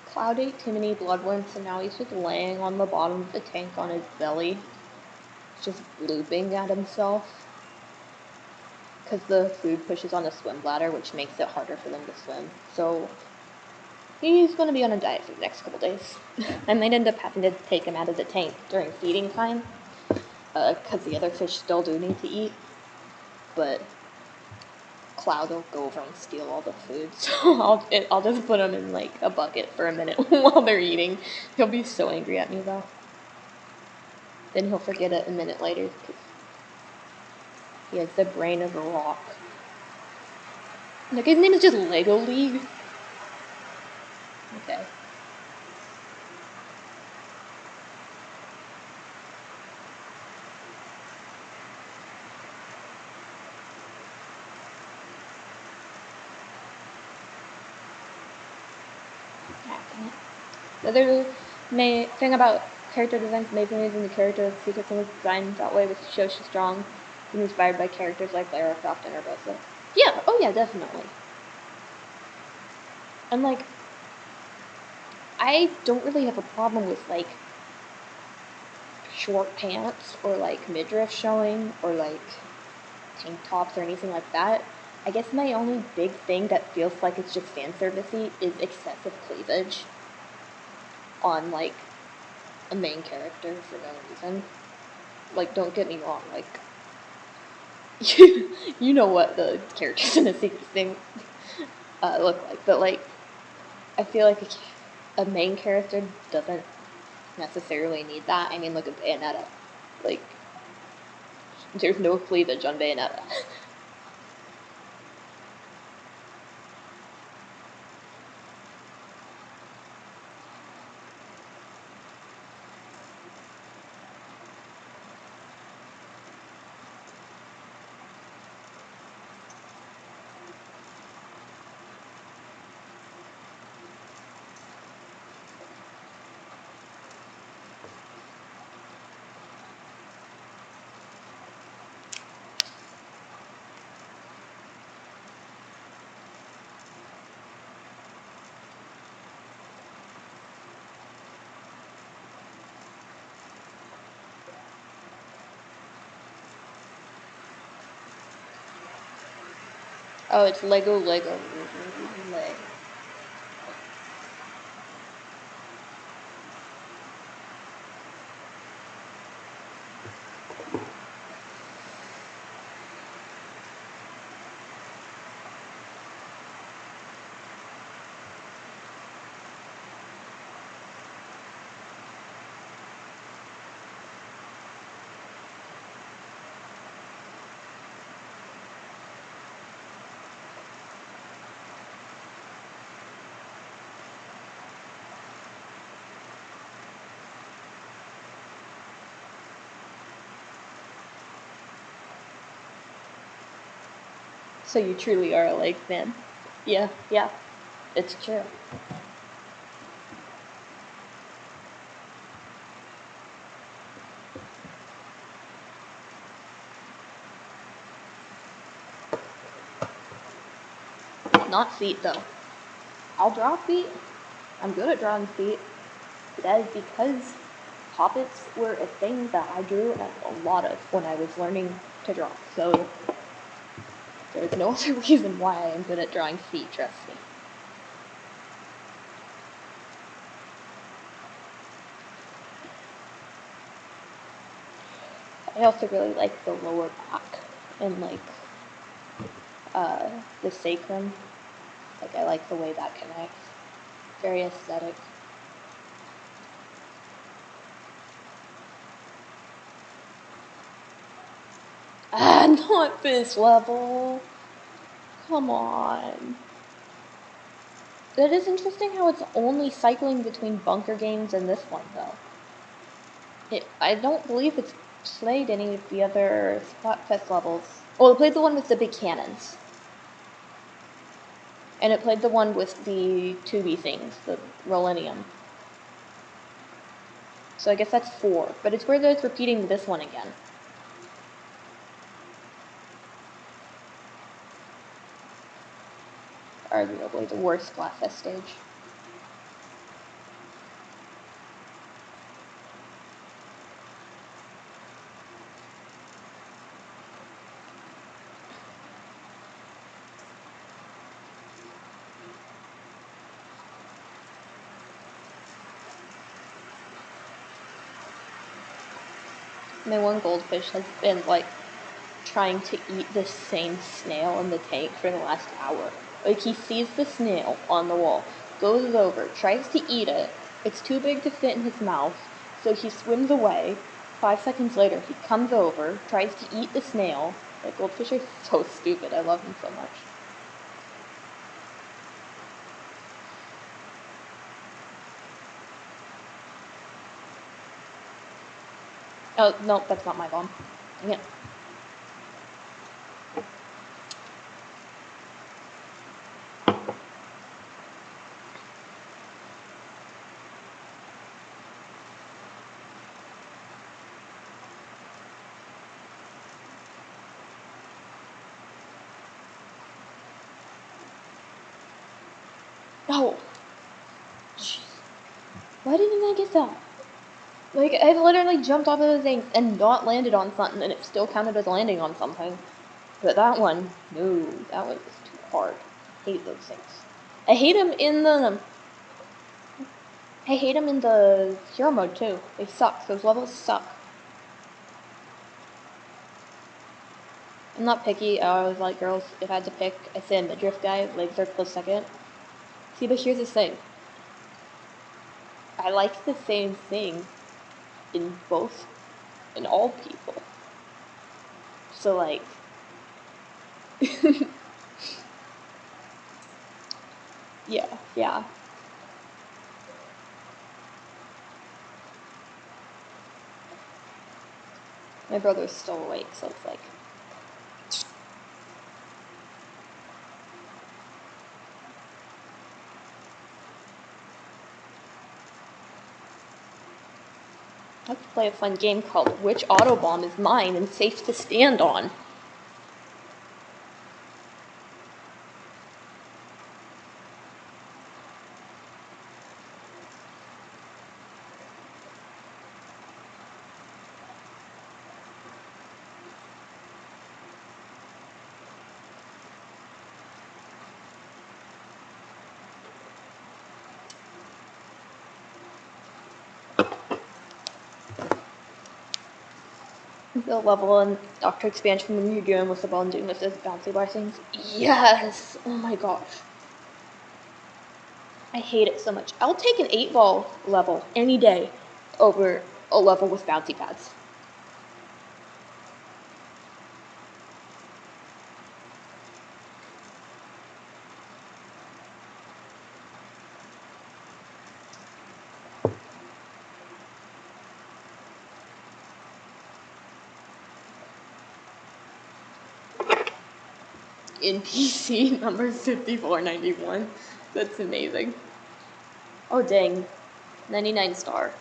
Cloud ate too many bloodworms, and now he's just laying on the bottom of the tank on his belly, just looping at himself. Because the food pushes on the swim bladder, which makes it harder for them to swim. So He's going to be on a diet for the next couple days. I might end up having to take him out of the tank during feeding time, because the other fish still do need to eat, but Cloud will go over and steal all the food, so I'll just put him in, like, a bucket for a minute while they're eating. He'll be so angry at me, though. Then he'll forget it a minute later, because he has the brain of a rock. Like, his name is just Lego League. Okay. The other thing about character designs amazing is the character secrets and was designed that way, which shows she's strong and inspired by characters like Lara Croft and Urbosa. Yeah, oh yeah, definitely. And like, I don't really have a problem with like short pants or like midriff showing or like tank tops or anything like that. I guess my only big thing that feels like it's just fan servicey is excessive cleavage on like a main character for no reason. Like, don't get me wrong, like you know what the characters in the Secret thing look like, but like I feel like a main character doesn't necessarily need that. I mean, look at Bayonetta. Like, there's no cleavage on Bayonetta. Oh, it's Lego. So you truly are a leg fan. Yeah, it's true. Not feet, though. I'll draw feet. I'm good at drawing feet. But that is because puppets were a thing that I drew a lot of when I was learning to draw. So there's no other reason why I am good at drawing feet, trust me. I also really like the lower back and like the sacrum. Like, I like the way that connects. Very aesthetic. Not this level. Come on. It is interesting how it's only cycling between bunker games and this one, though. I don't believe it's played any of the other Splatfest levels. Well, it played the one with the big cannons. And it played the one with the tubey things, the Rolenium. So I guess that's 4. But it's weird that it's repeating this one again. Arguably the worst Splatfest stage. My one goldfish has been, like, trying to eat the same snail in the tank for the last hour. Like, he sees the snail on the wall, goes over, tries to eat it. It's too big to fit in his mouth, so he swims away. 5 seconds later, he comes over, tries to eat the snail. Like, goldfish are so stupid. I love them so much. Oh, no, that's not my bomb. Dang it. Oh. Jeez. Why didn't I get that? Like, I literally jumped off of the thing and not landed on something, and it still counted as landing on something. But that one, no, that one was too hard. I hate those things. I hate them in the hero mode too. They suck. Those levels suck. I'm not picky. I always like girls. If I had to pick, I say a midriff guy, like third close second. See, but here's the thing. I like the same thing in all people. So, like, yeah. My brother's still awake, so it's like... Let's play a fun game called Which Autobomb is Mine and Safe to Stand On? The level in Doctor Expansion when you're doing with the ball and doing with the bouncy bar things. Yes! Oh my gosh. I hate it so much. I'll take an 8-ball level any day over a level with bouncy pads. In PC, number 5491. That's amazing. Oh dang. 99 star.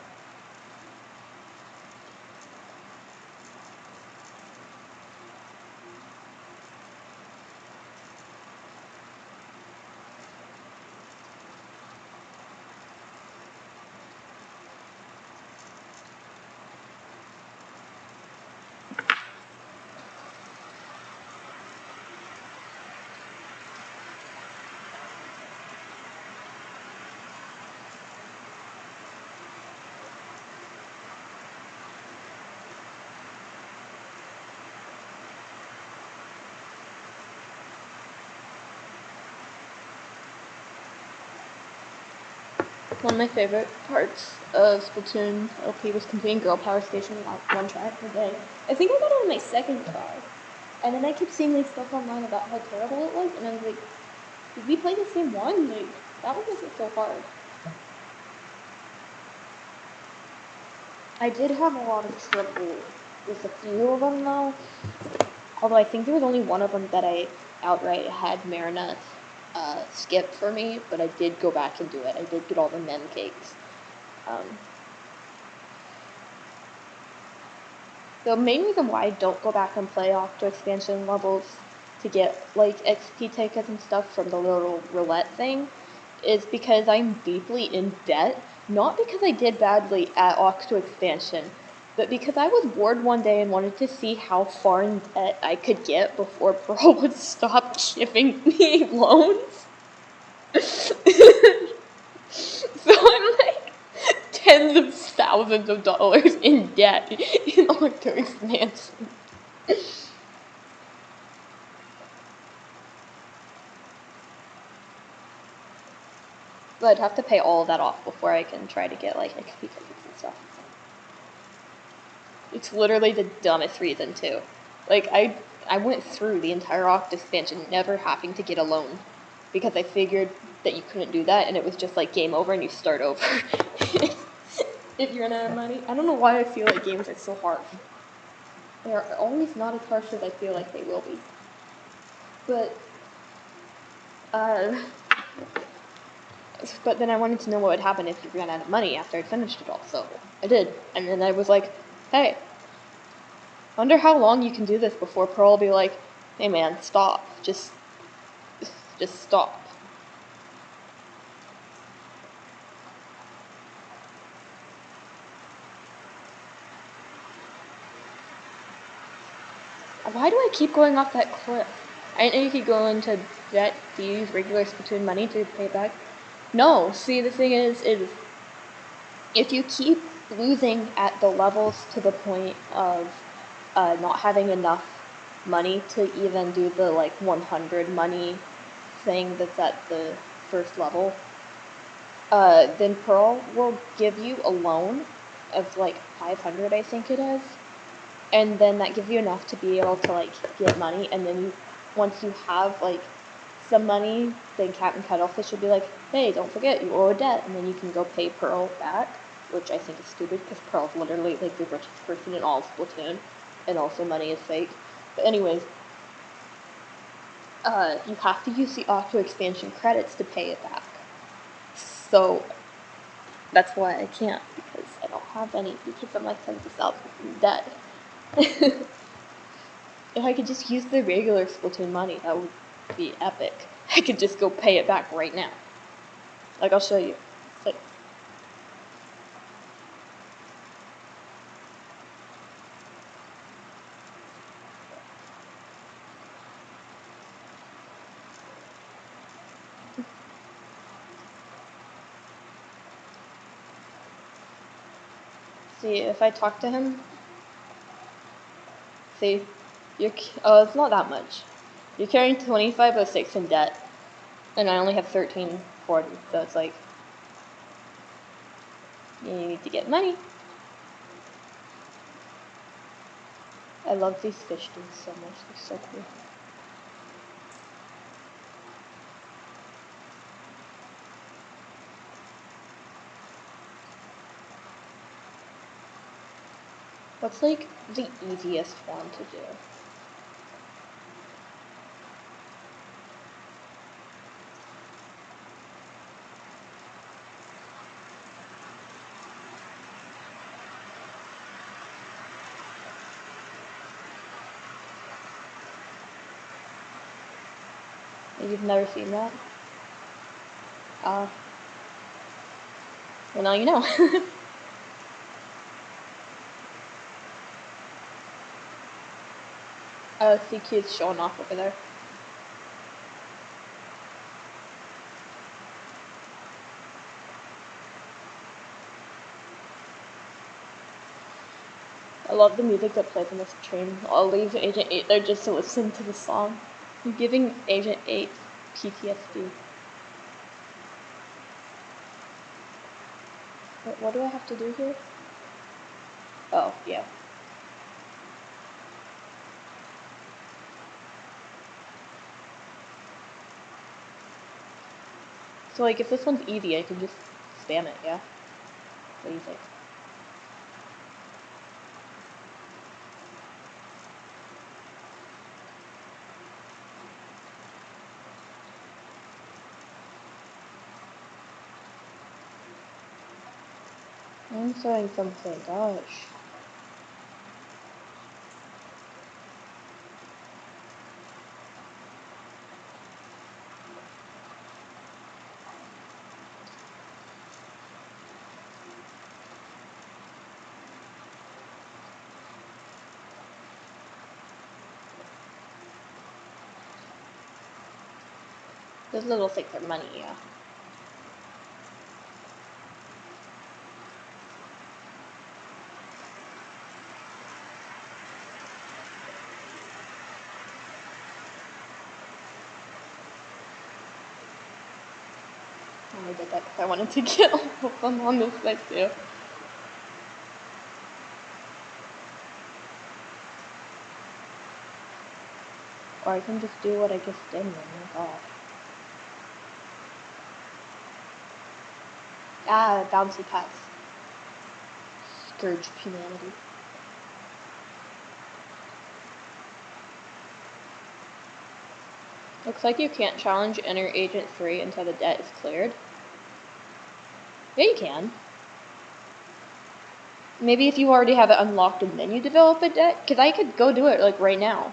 One of my favorite parts of Splatoon LP was completing Girl Power Station one try per day. I think I got it on my second try. And then I kept seeing like stuff online about how terrible it was, and I was like, did we play the same one? Like, that one wasn't so hard. I did have a lot of trouble with a few of them though. Although I think there was only one of them that I outright had Marina skip for me, but I did go back and do it. I did get all the mem cakes. The main reason why I don't go back and play Octo expansion levels to get like XP tickets and stuff from the little roulette thing is because I'm deeply in debt. Not because I did badly at Octo expansion, but because I was bored one day and wanted to see how far in debt I could get before Pearl would stop giving me loans. So I'm like tens of thousands of dollars in debt in order to expansion. But I'd have to pay all of that off before I can try to get like XP tickets and stuff. It's literally the dumbest reason too. Like I went through the entire Oct expansion never having to get a loan because I figured that you couldn't do that and it was just like game over and you start over if you run out of money. I don't know why I feel like games are so harsh. They are always not as harsh as I feel like they will be. But then I wanted to know what would happen if you ran out of money after I'd finished it all, so I did. And then I was like, hey, wonder how long you can do this before Pearl will be like, hey man, stop. Just stop. Why do I keep going off that cliff? I know you could go into debt to use regular Splatoon money to pay back. No, see, the thing is if you keep losing at the levels to the point of not having enough money to even do the like 100 money thing that's at the first level, then Pearl will give you a loan of like 500, I think it is, and then that gives you enough to be able to like get money, and then once you have like some money, then Captain Cuttlefish will be like, hey, don't forget, you owe a debt, and then you can go pay Pearl back, which I think is stupid, because Pearl's literally like the richest person in all of Splatoon, and also money is fake. But anyways, you have to use the Octo expansion credits to pay it back. So that's why I can't, because I don't have any, because I'm like 10,000 in debt. If I could just use the regular Splatoon money, that would be epic. I could just go pay it back right now. Like, I'll show you. So, see, if I talk to him, see, it's not that much. You're carrying 2506 in debt, and I only have 1340, so it's like, you need to get money. I love these fish dudes so much, they're so cool. What's like the easiest one to do? You've never seen that? Well, now you know. See kids showing off over there. I love the music that plays on this train. I'll leave Agent 8 there just to listen to the song. I'm giving Agent 8 PTSD. What do I have to do here? Oh, yeah. So, like, if this one's easy, I can just spam it, yeah? What do you think? I'm throwing something, gosh. Those little things are money, yeah. only did that because I wanted to get all of them on this side too. Or I can just do what I just did and knock off. Ah, bouncy pass. Scourge of humanity. Looks like you can't challenge Enter Agent 3 until the debt is cleared. Yeah, you can. Maybe if you already have it unlocked and then you develop a debt? Because I could go do it, like, right now.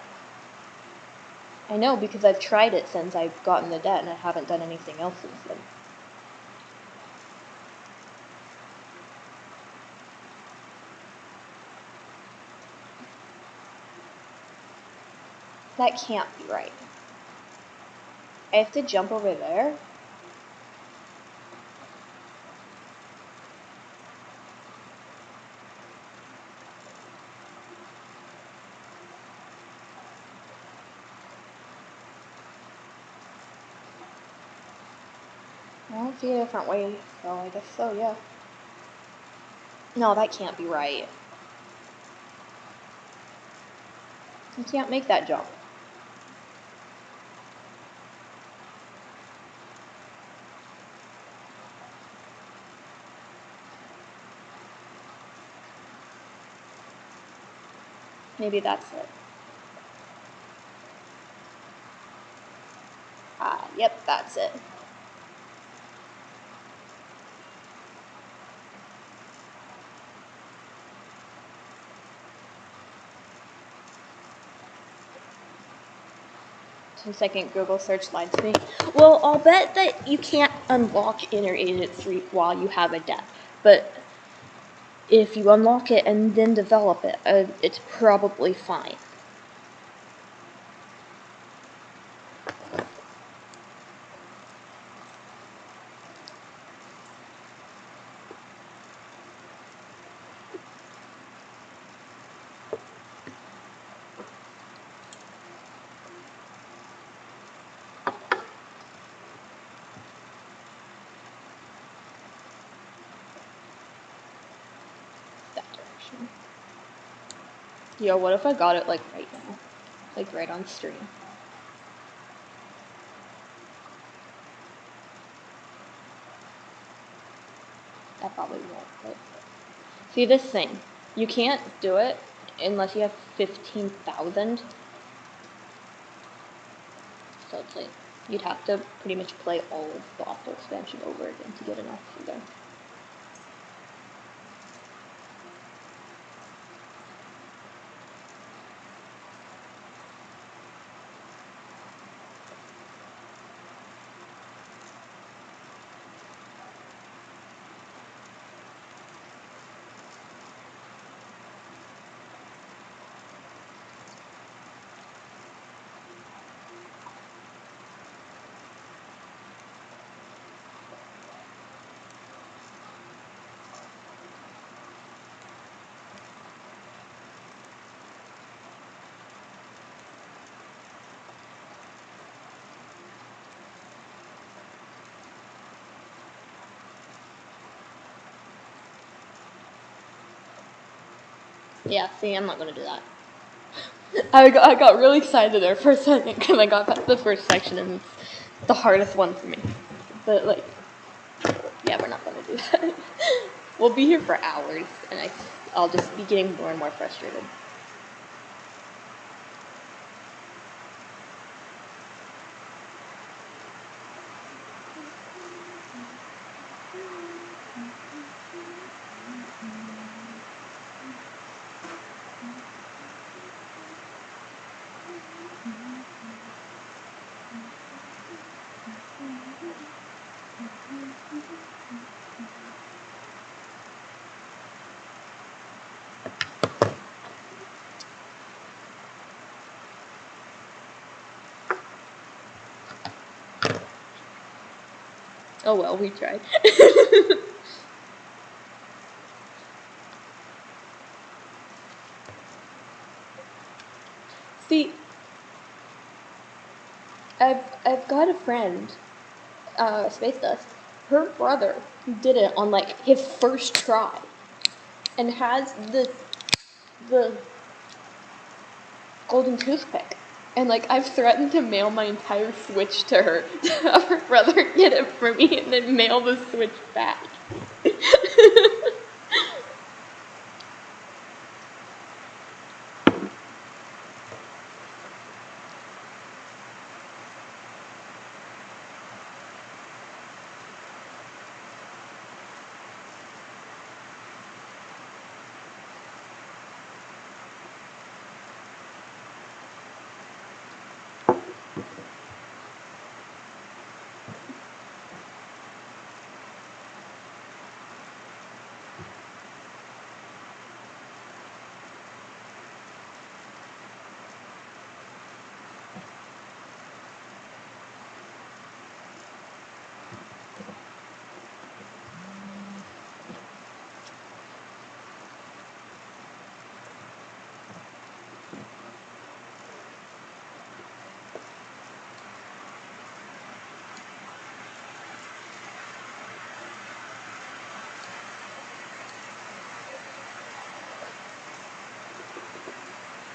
I know, because I've tried it since I've gotten the debt and I haven't done anything else since then. That can't be right. I have to jump over there? I don't see a different way, so I guess so, yeah. No, that can't be right. You can't make that jump. Maybe that's it. Ah, yep, that's it. Second Google search lied to me. Well, I'll bet that you can't unlock Inner Agent 3 while you have a debt, but if you unlock it and then develop it, it's probably fine. Yo, what if I got it, like, right now? Like, right on stream. That probably won't, but... See, this thing. You can't do it unless you have 15,000. So it's like, you'd have to pretty much play all of the auto expansion over again to get enough for them. Yeah, see, I'm not gonna do that. I got really excited there for a second because I got past the first section and it's the hardest one for me. But, like, yeah, we're not gonna do that. We'll be here for hours and I'll just be getting more and more frustrated. Oh well, we tried. See, I've got a friend, Space Dust, her brother did it on like his first try and has the golden toothpick. And like I've threatened to mail my entire Switch to her to have her brother get it for me and then mail the Switch back.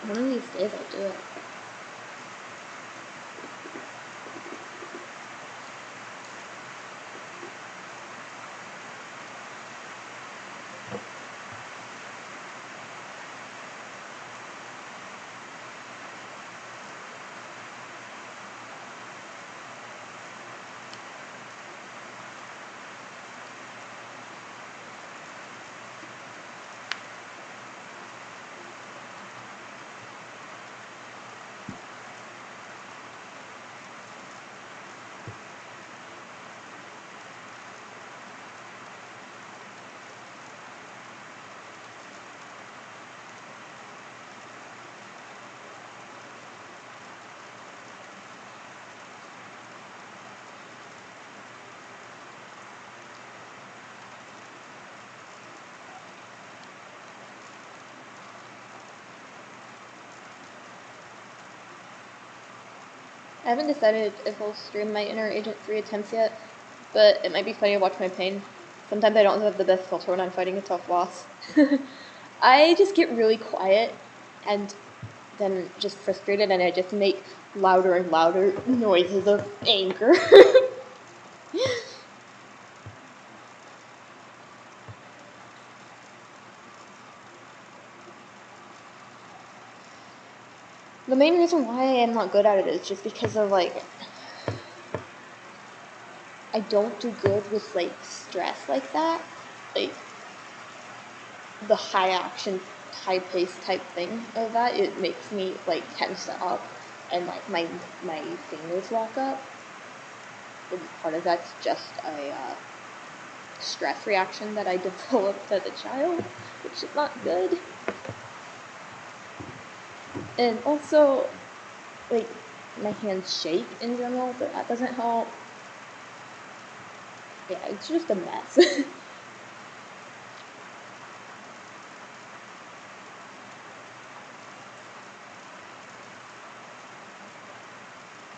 One of these days I'll do it. I haven't decided if I'll stream my Inner Agent 3 attempts yet, but it might be funny to watch my pain. Sometimes I don't have the best filter when I'm fighting a tough boss. I just get really quiet and then just frustrated, and I just make louder and louder noises of anger. The main reason why I am not good at it is just because of, like, I don't do good with, like, stress like that. Like, the high action, high pace type thing of that, it makes me, like, tense up and, like, my fingers lock up. And part of that's just a stress reaction that I developed as a child, which is not good. And also, like, my hands shake in general, but that doesn't help. Yeah, it's just a mess.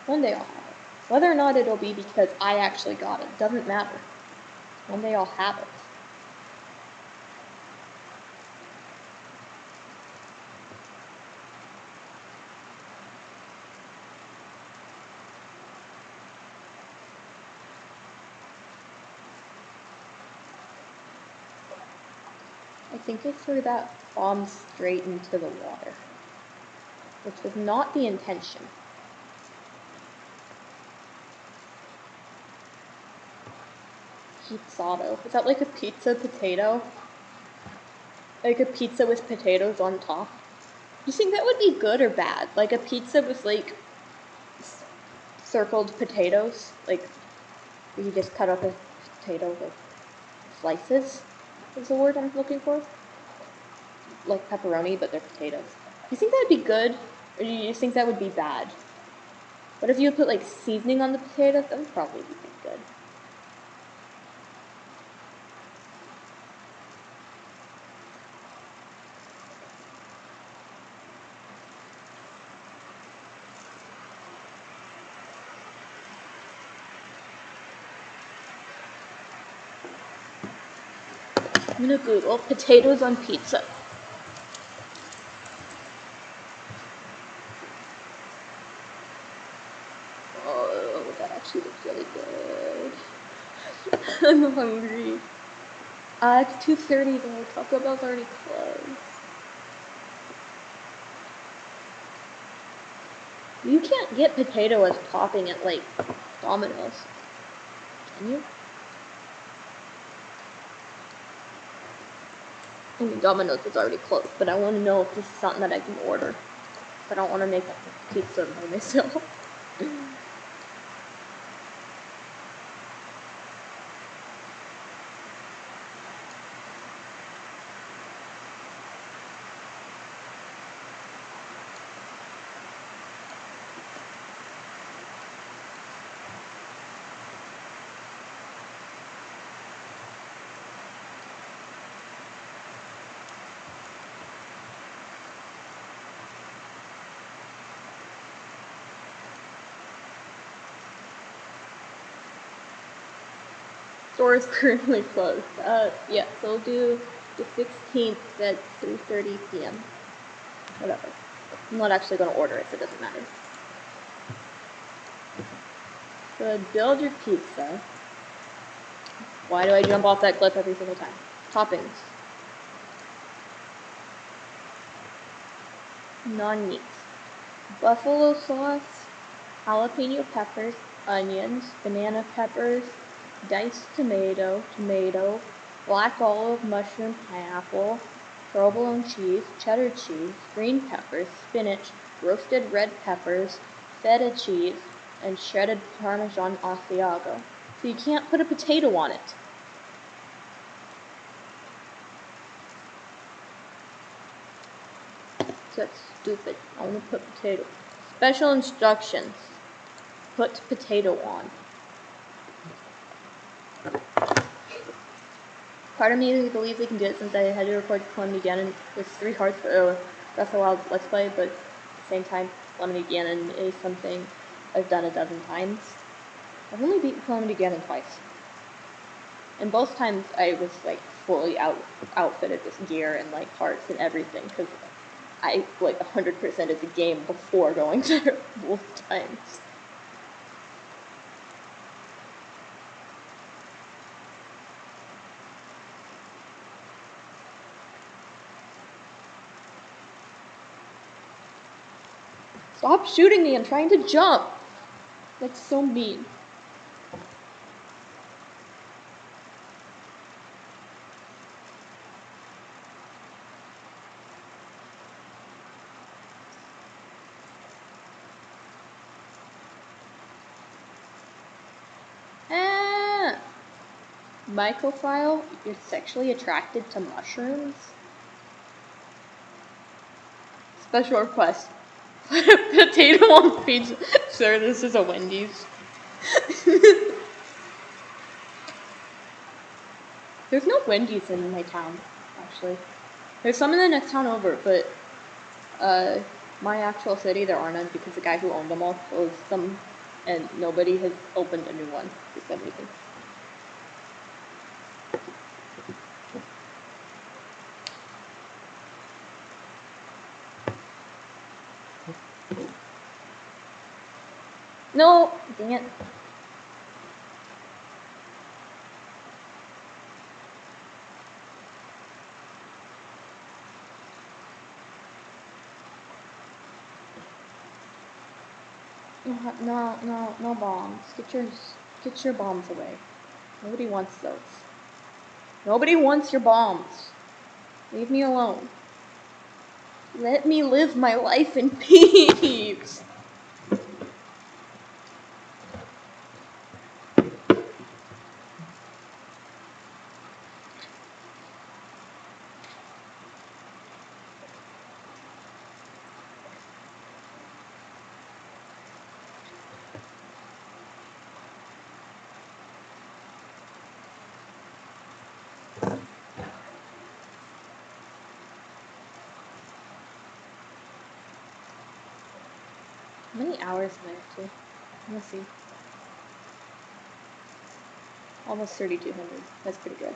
One day I'll have it. Whether or not it'll be because I actually got it doesn't matter. One day I'll have it. I think I threw that bomb straight into the water, which was not the intention. Pizzato. Is that like a pizza potato? Like a pizza with potatoes on top? Do you think that would be good or bad? Like a pizza with, like, circled potatoes? Like, you just cut up a potato with slices, is the word I'm looking for. Like pepperoni, but they're potatoes. Do you think that would be good, or do you think that would be bad? What if you put, like, seasoning on the potatoes? That would probably be good. I'm gonna Google potatoes on pizza. Oh, that actually looks really good. I'm hungry. It's 2:30 though. Taco Bell's already closed. You can't get potato as topping at like Domino's. Can you? I mean, Domino's is already closed, but I want to know if this is something that I can order. I don't want to make a pizza by myself. Store is currently closed. Yeah, so we'll do the 16th at 3:30 p.m. Whatever. I'm not actually going to order it, so it doesn't matter. So build your pizza. Why do I jump off that cliff every single time? Toppings. Non-meat. Buffalo sauce, jalapeno peppers, onions, banana peppers, diced tomato, black olive, mushroom, pineapple, provolone cheese, cheddar cheese, green peppers, spinach, roasted red peppers, feta cheese, and shredded Parmesan Asiago. So you can't put a potato on it. That's stupid. I want to put potato. Special instructions. Put potato on. Part of me believes we can do it since I had to record Calamity Ganon with 3 hearts for Breath of the Wild Let's Play, but at the same time, Calamity Ganon is something I've done a dozen times. I've only beaten Calamity Ganon twice. And both times I was like fully outfitted with gear and like hearts and everything, because I like 100%ed the game before going there both times. Stop shooting me, I'm trying to jump! That's so mean. Microphile, you're sexually attracted to mushrooms? Special request. Put a potato on pizza. Sir, this is a Wendy's. There's no Wendy's in my town, actually. There's some in the next town over, but my actual city, there are none because the guy who owned them all closed them, and nobody has opened a new one for some reason. No! Dang it. No bombs. Get your bombs away. Nobody wants those. Nobody wants your bombs. Leave me alone. Let me live my life in peace. How many hours am I up to? Let's see. almost 3,200. That's pretty good.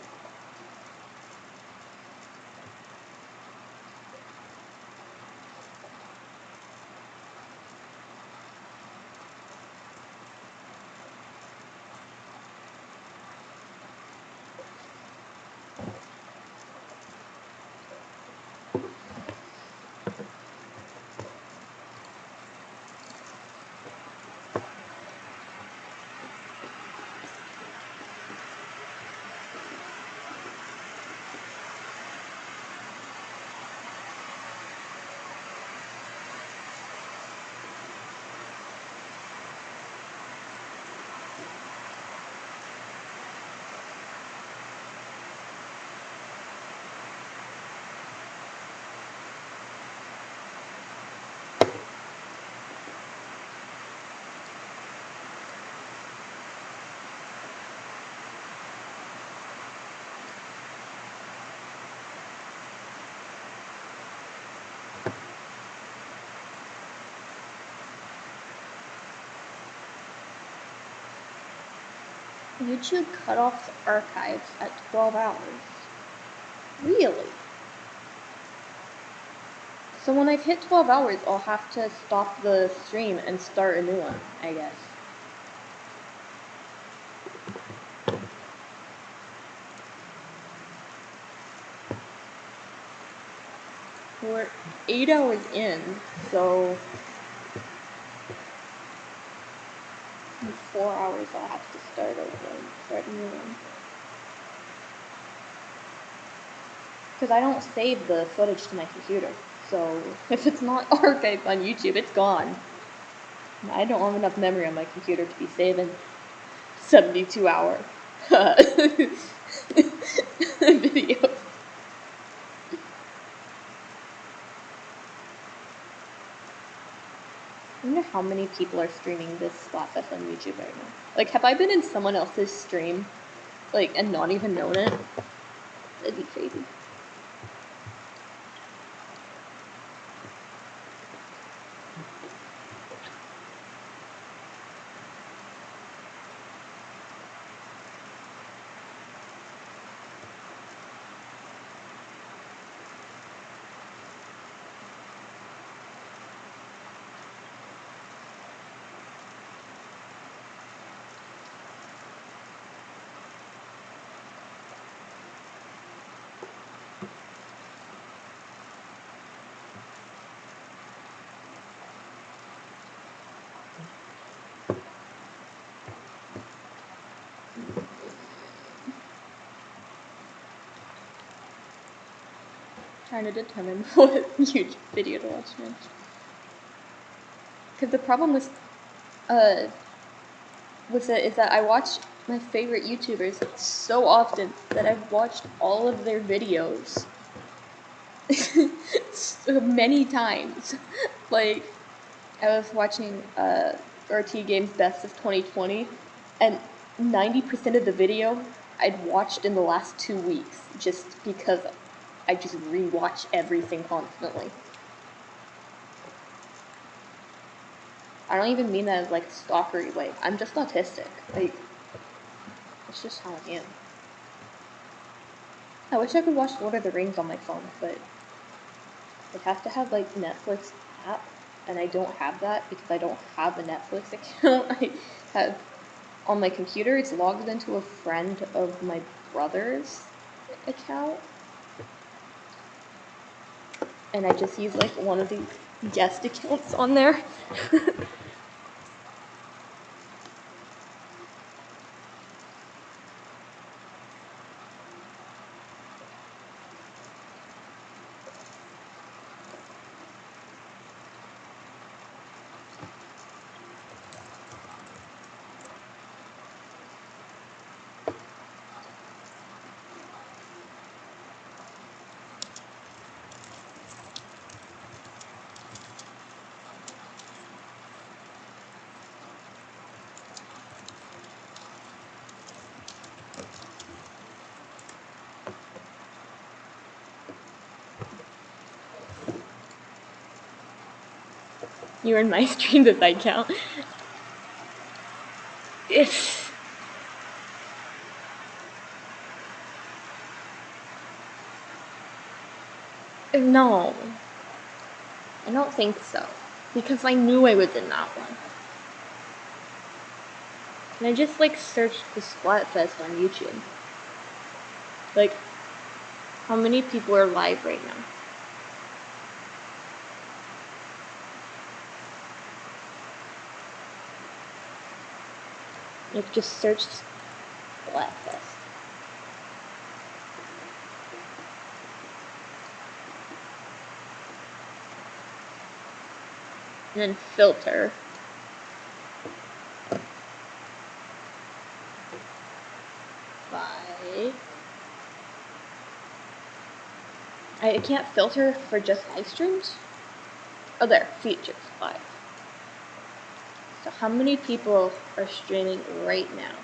YouTube cut off the archives at 12 hours. Really? So when I've hit 12 hours, I'll have to stop the stream and start a new one, I guess. We're 8 hours in, so in 4 hours I'll have to start over and start a new one. Because I don't save the footage to my computer, so if it's not archived on YouTube, it's gone. I don't have enough memory on my computer to be saving 72-hour videos. I wonder how many people are streaming this Splatfest on YouTube right now. Like, have I been in someone else's stream, like, and not even known it? That'd be crazy. Trying to determine what YouTube video to watch next. Because the problem with it is that I watch my favorite YouTubers so often that I've watched all of their videos so many times. Like, I was watching RT Games Best of 2020, and 90% of the video I'd watched in the last 2 weeks just because I just rewatch everything constantly. I don't even mean that as like a stalkery way. I'm just autistic. Like, it's just how I am. I wish I could watch Lord of the Rings on my phone, but it has to have like Netflix app, and I don't have that because I don't have a Netflix account. I have on my computer. It's logged into a friend of my brother's account. And I just use like one of these guest accounts on there. You're in my stream, does that count? If No. I don't think so. Because I knew I was in that one. And I just like searched the Splatfest on YouTube. Like, how many people are live right now? Like, just searched Splatfest. And then filter. By... I can't filter for just live streams. Oh, there, features, live. So how many people are streaming right now?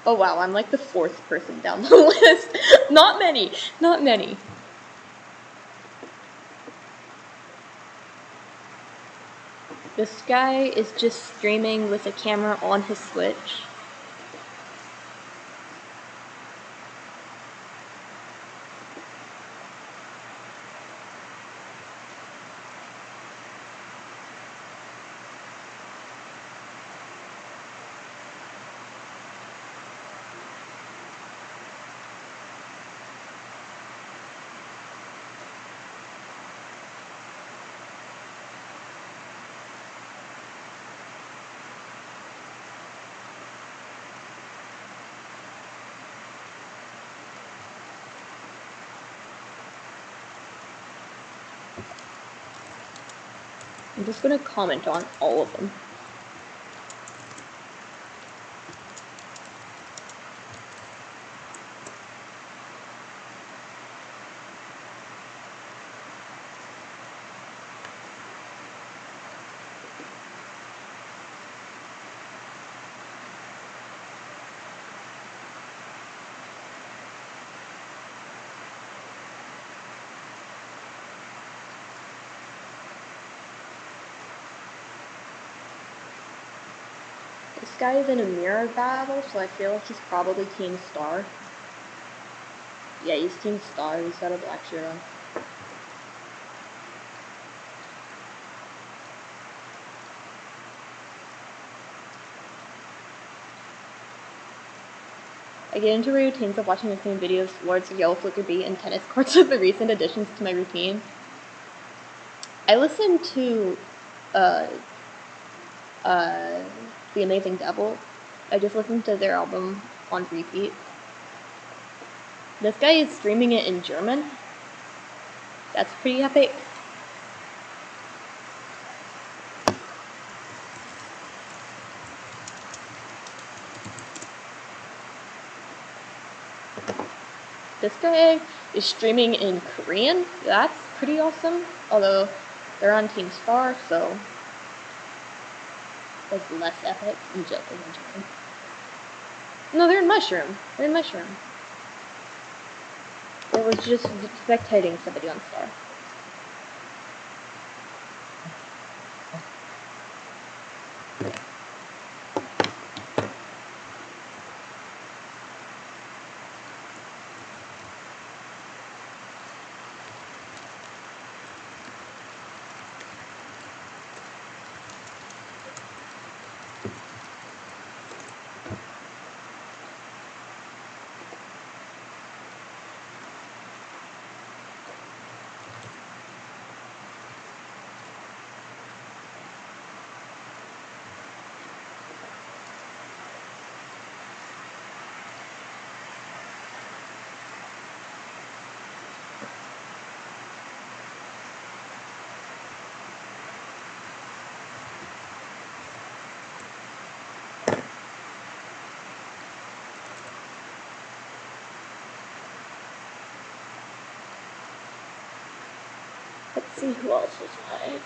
Oh wow, I'm like the 4th person down the list. Not many, not many. This guy is just streaming with a camera on his Switch. I'm just gonna comment on all of them. This guy is in a mirror battle, so I feel like he's probably Team Star. Yeah, he's Team Star. He's got a black shirt on. I get into routines of watching the same videos, Lords of Yellow Flicker Beat, and tennis courts of the recent additions to my routine. I listened to The Amazing Devil. I just listened to their album on repeat. This guy is streaming it in German. That's pretty epic. This guy is streaming in Korean. That's pretty awesome. Although they're on Team Star, so it's less epic. I'm joking. No, they're in Mushroom. They're in Mushroom. It was just spectating somebody on Star. Let's see who else is live.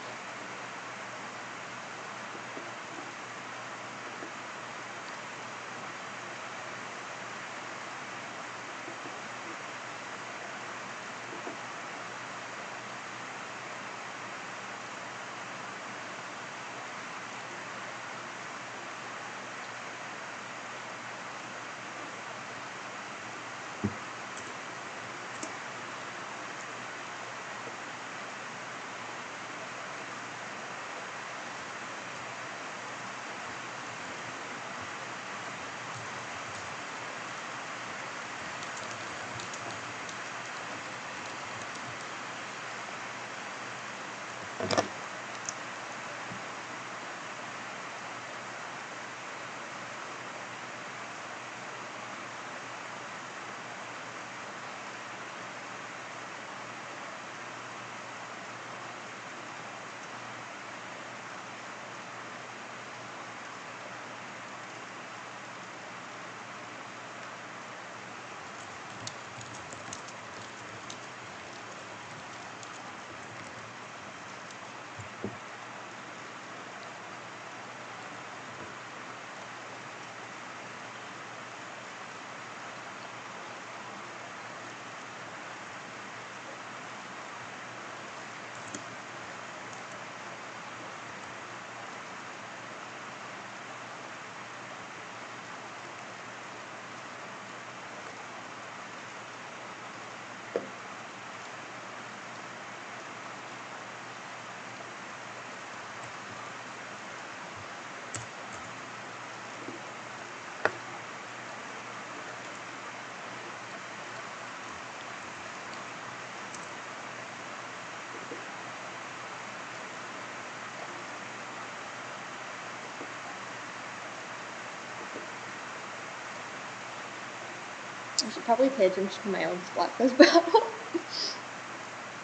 I should probably pay attention to my own Splatfest battle.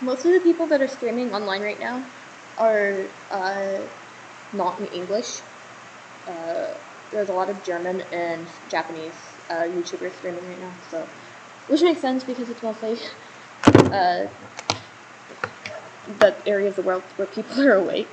Most of the people that are streaming online right now are not in English. There's a lot of German and Japanese YouTubers streaming right now, so which makes sense because it's mostly the area of the world where people are awake.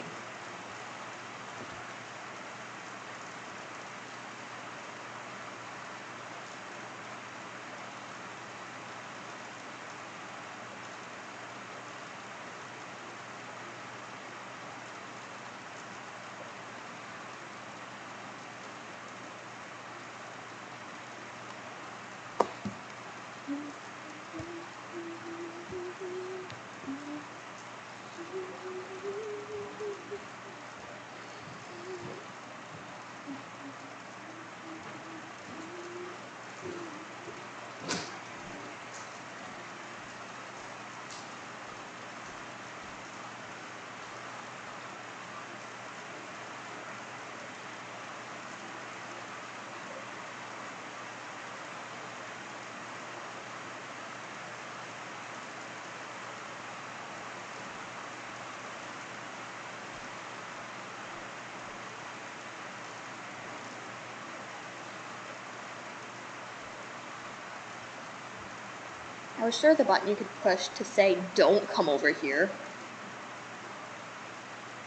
I was sure the button you could push to say, don't come over here.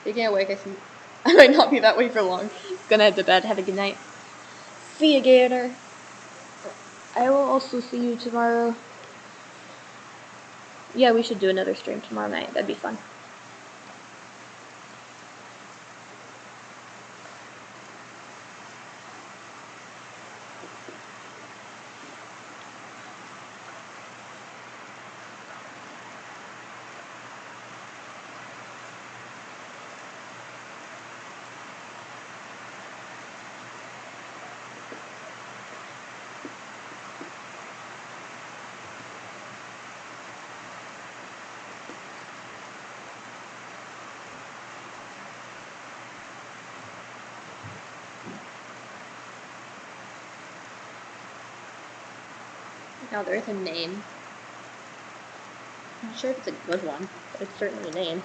Speaking of which, I might not be that way for long. Gonna head to bed. Have a good night. See you, Gator. I will also see you tomorrow. Yeah, we should do another stream tomorrow night. That'd be fun. Now there's a name. I'm not sure if it's a good one, but it's certainly a name.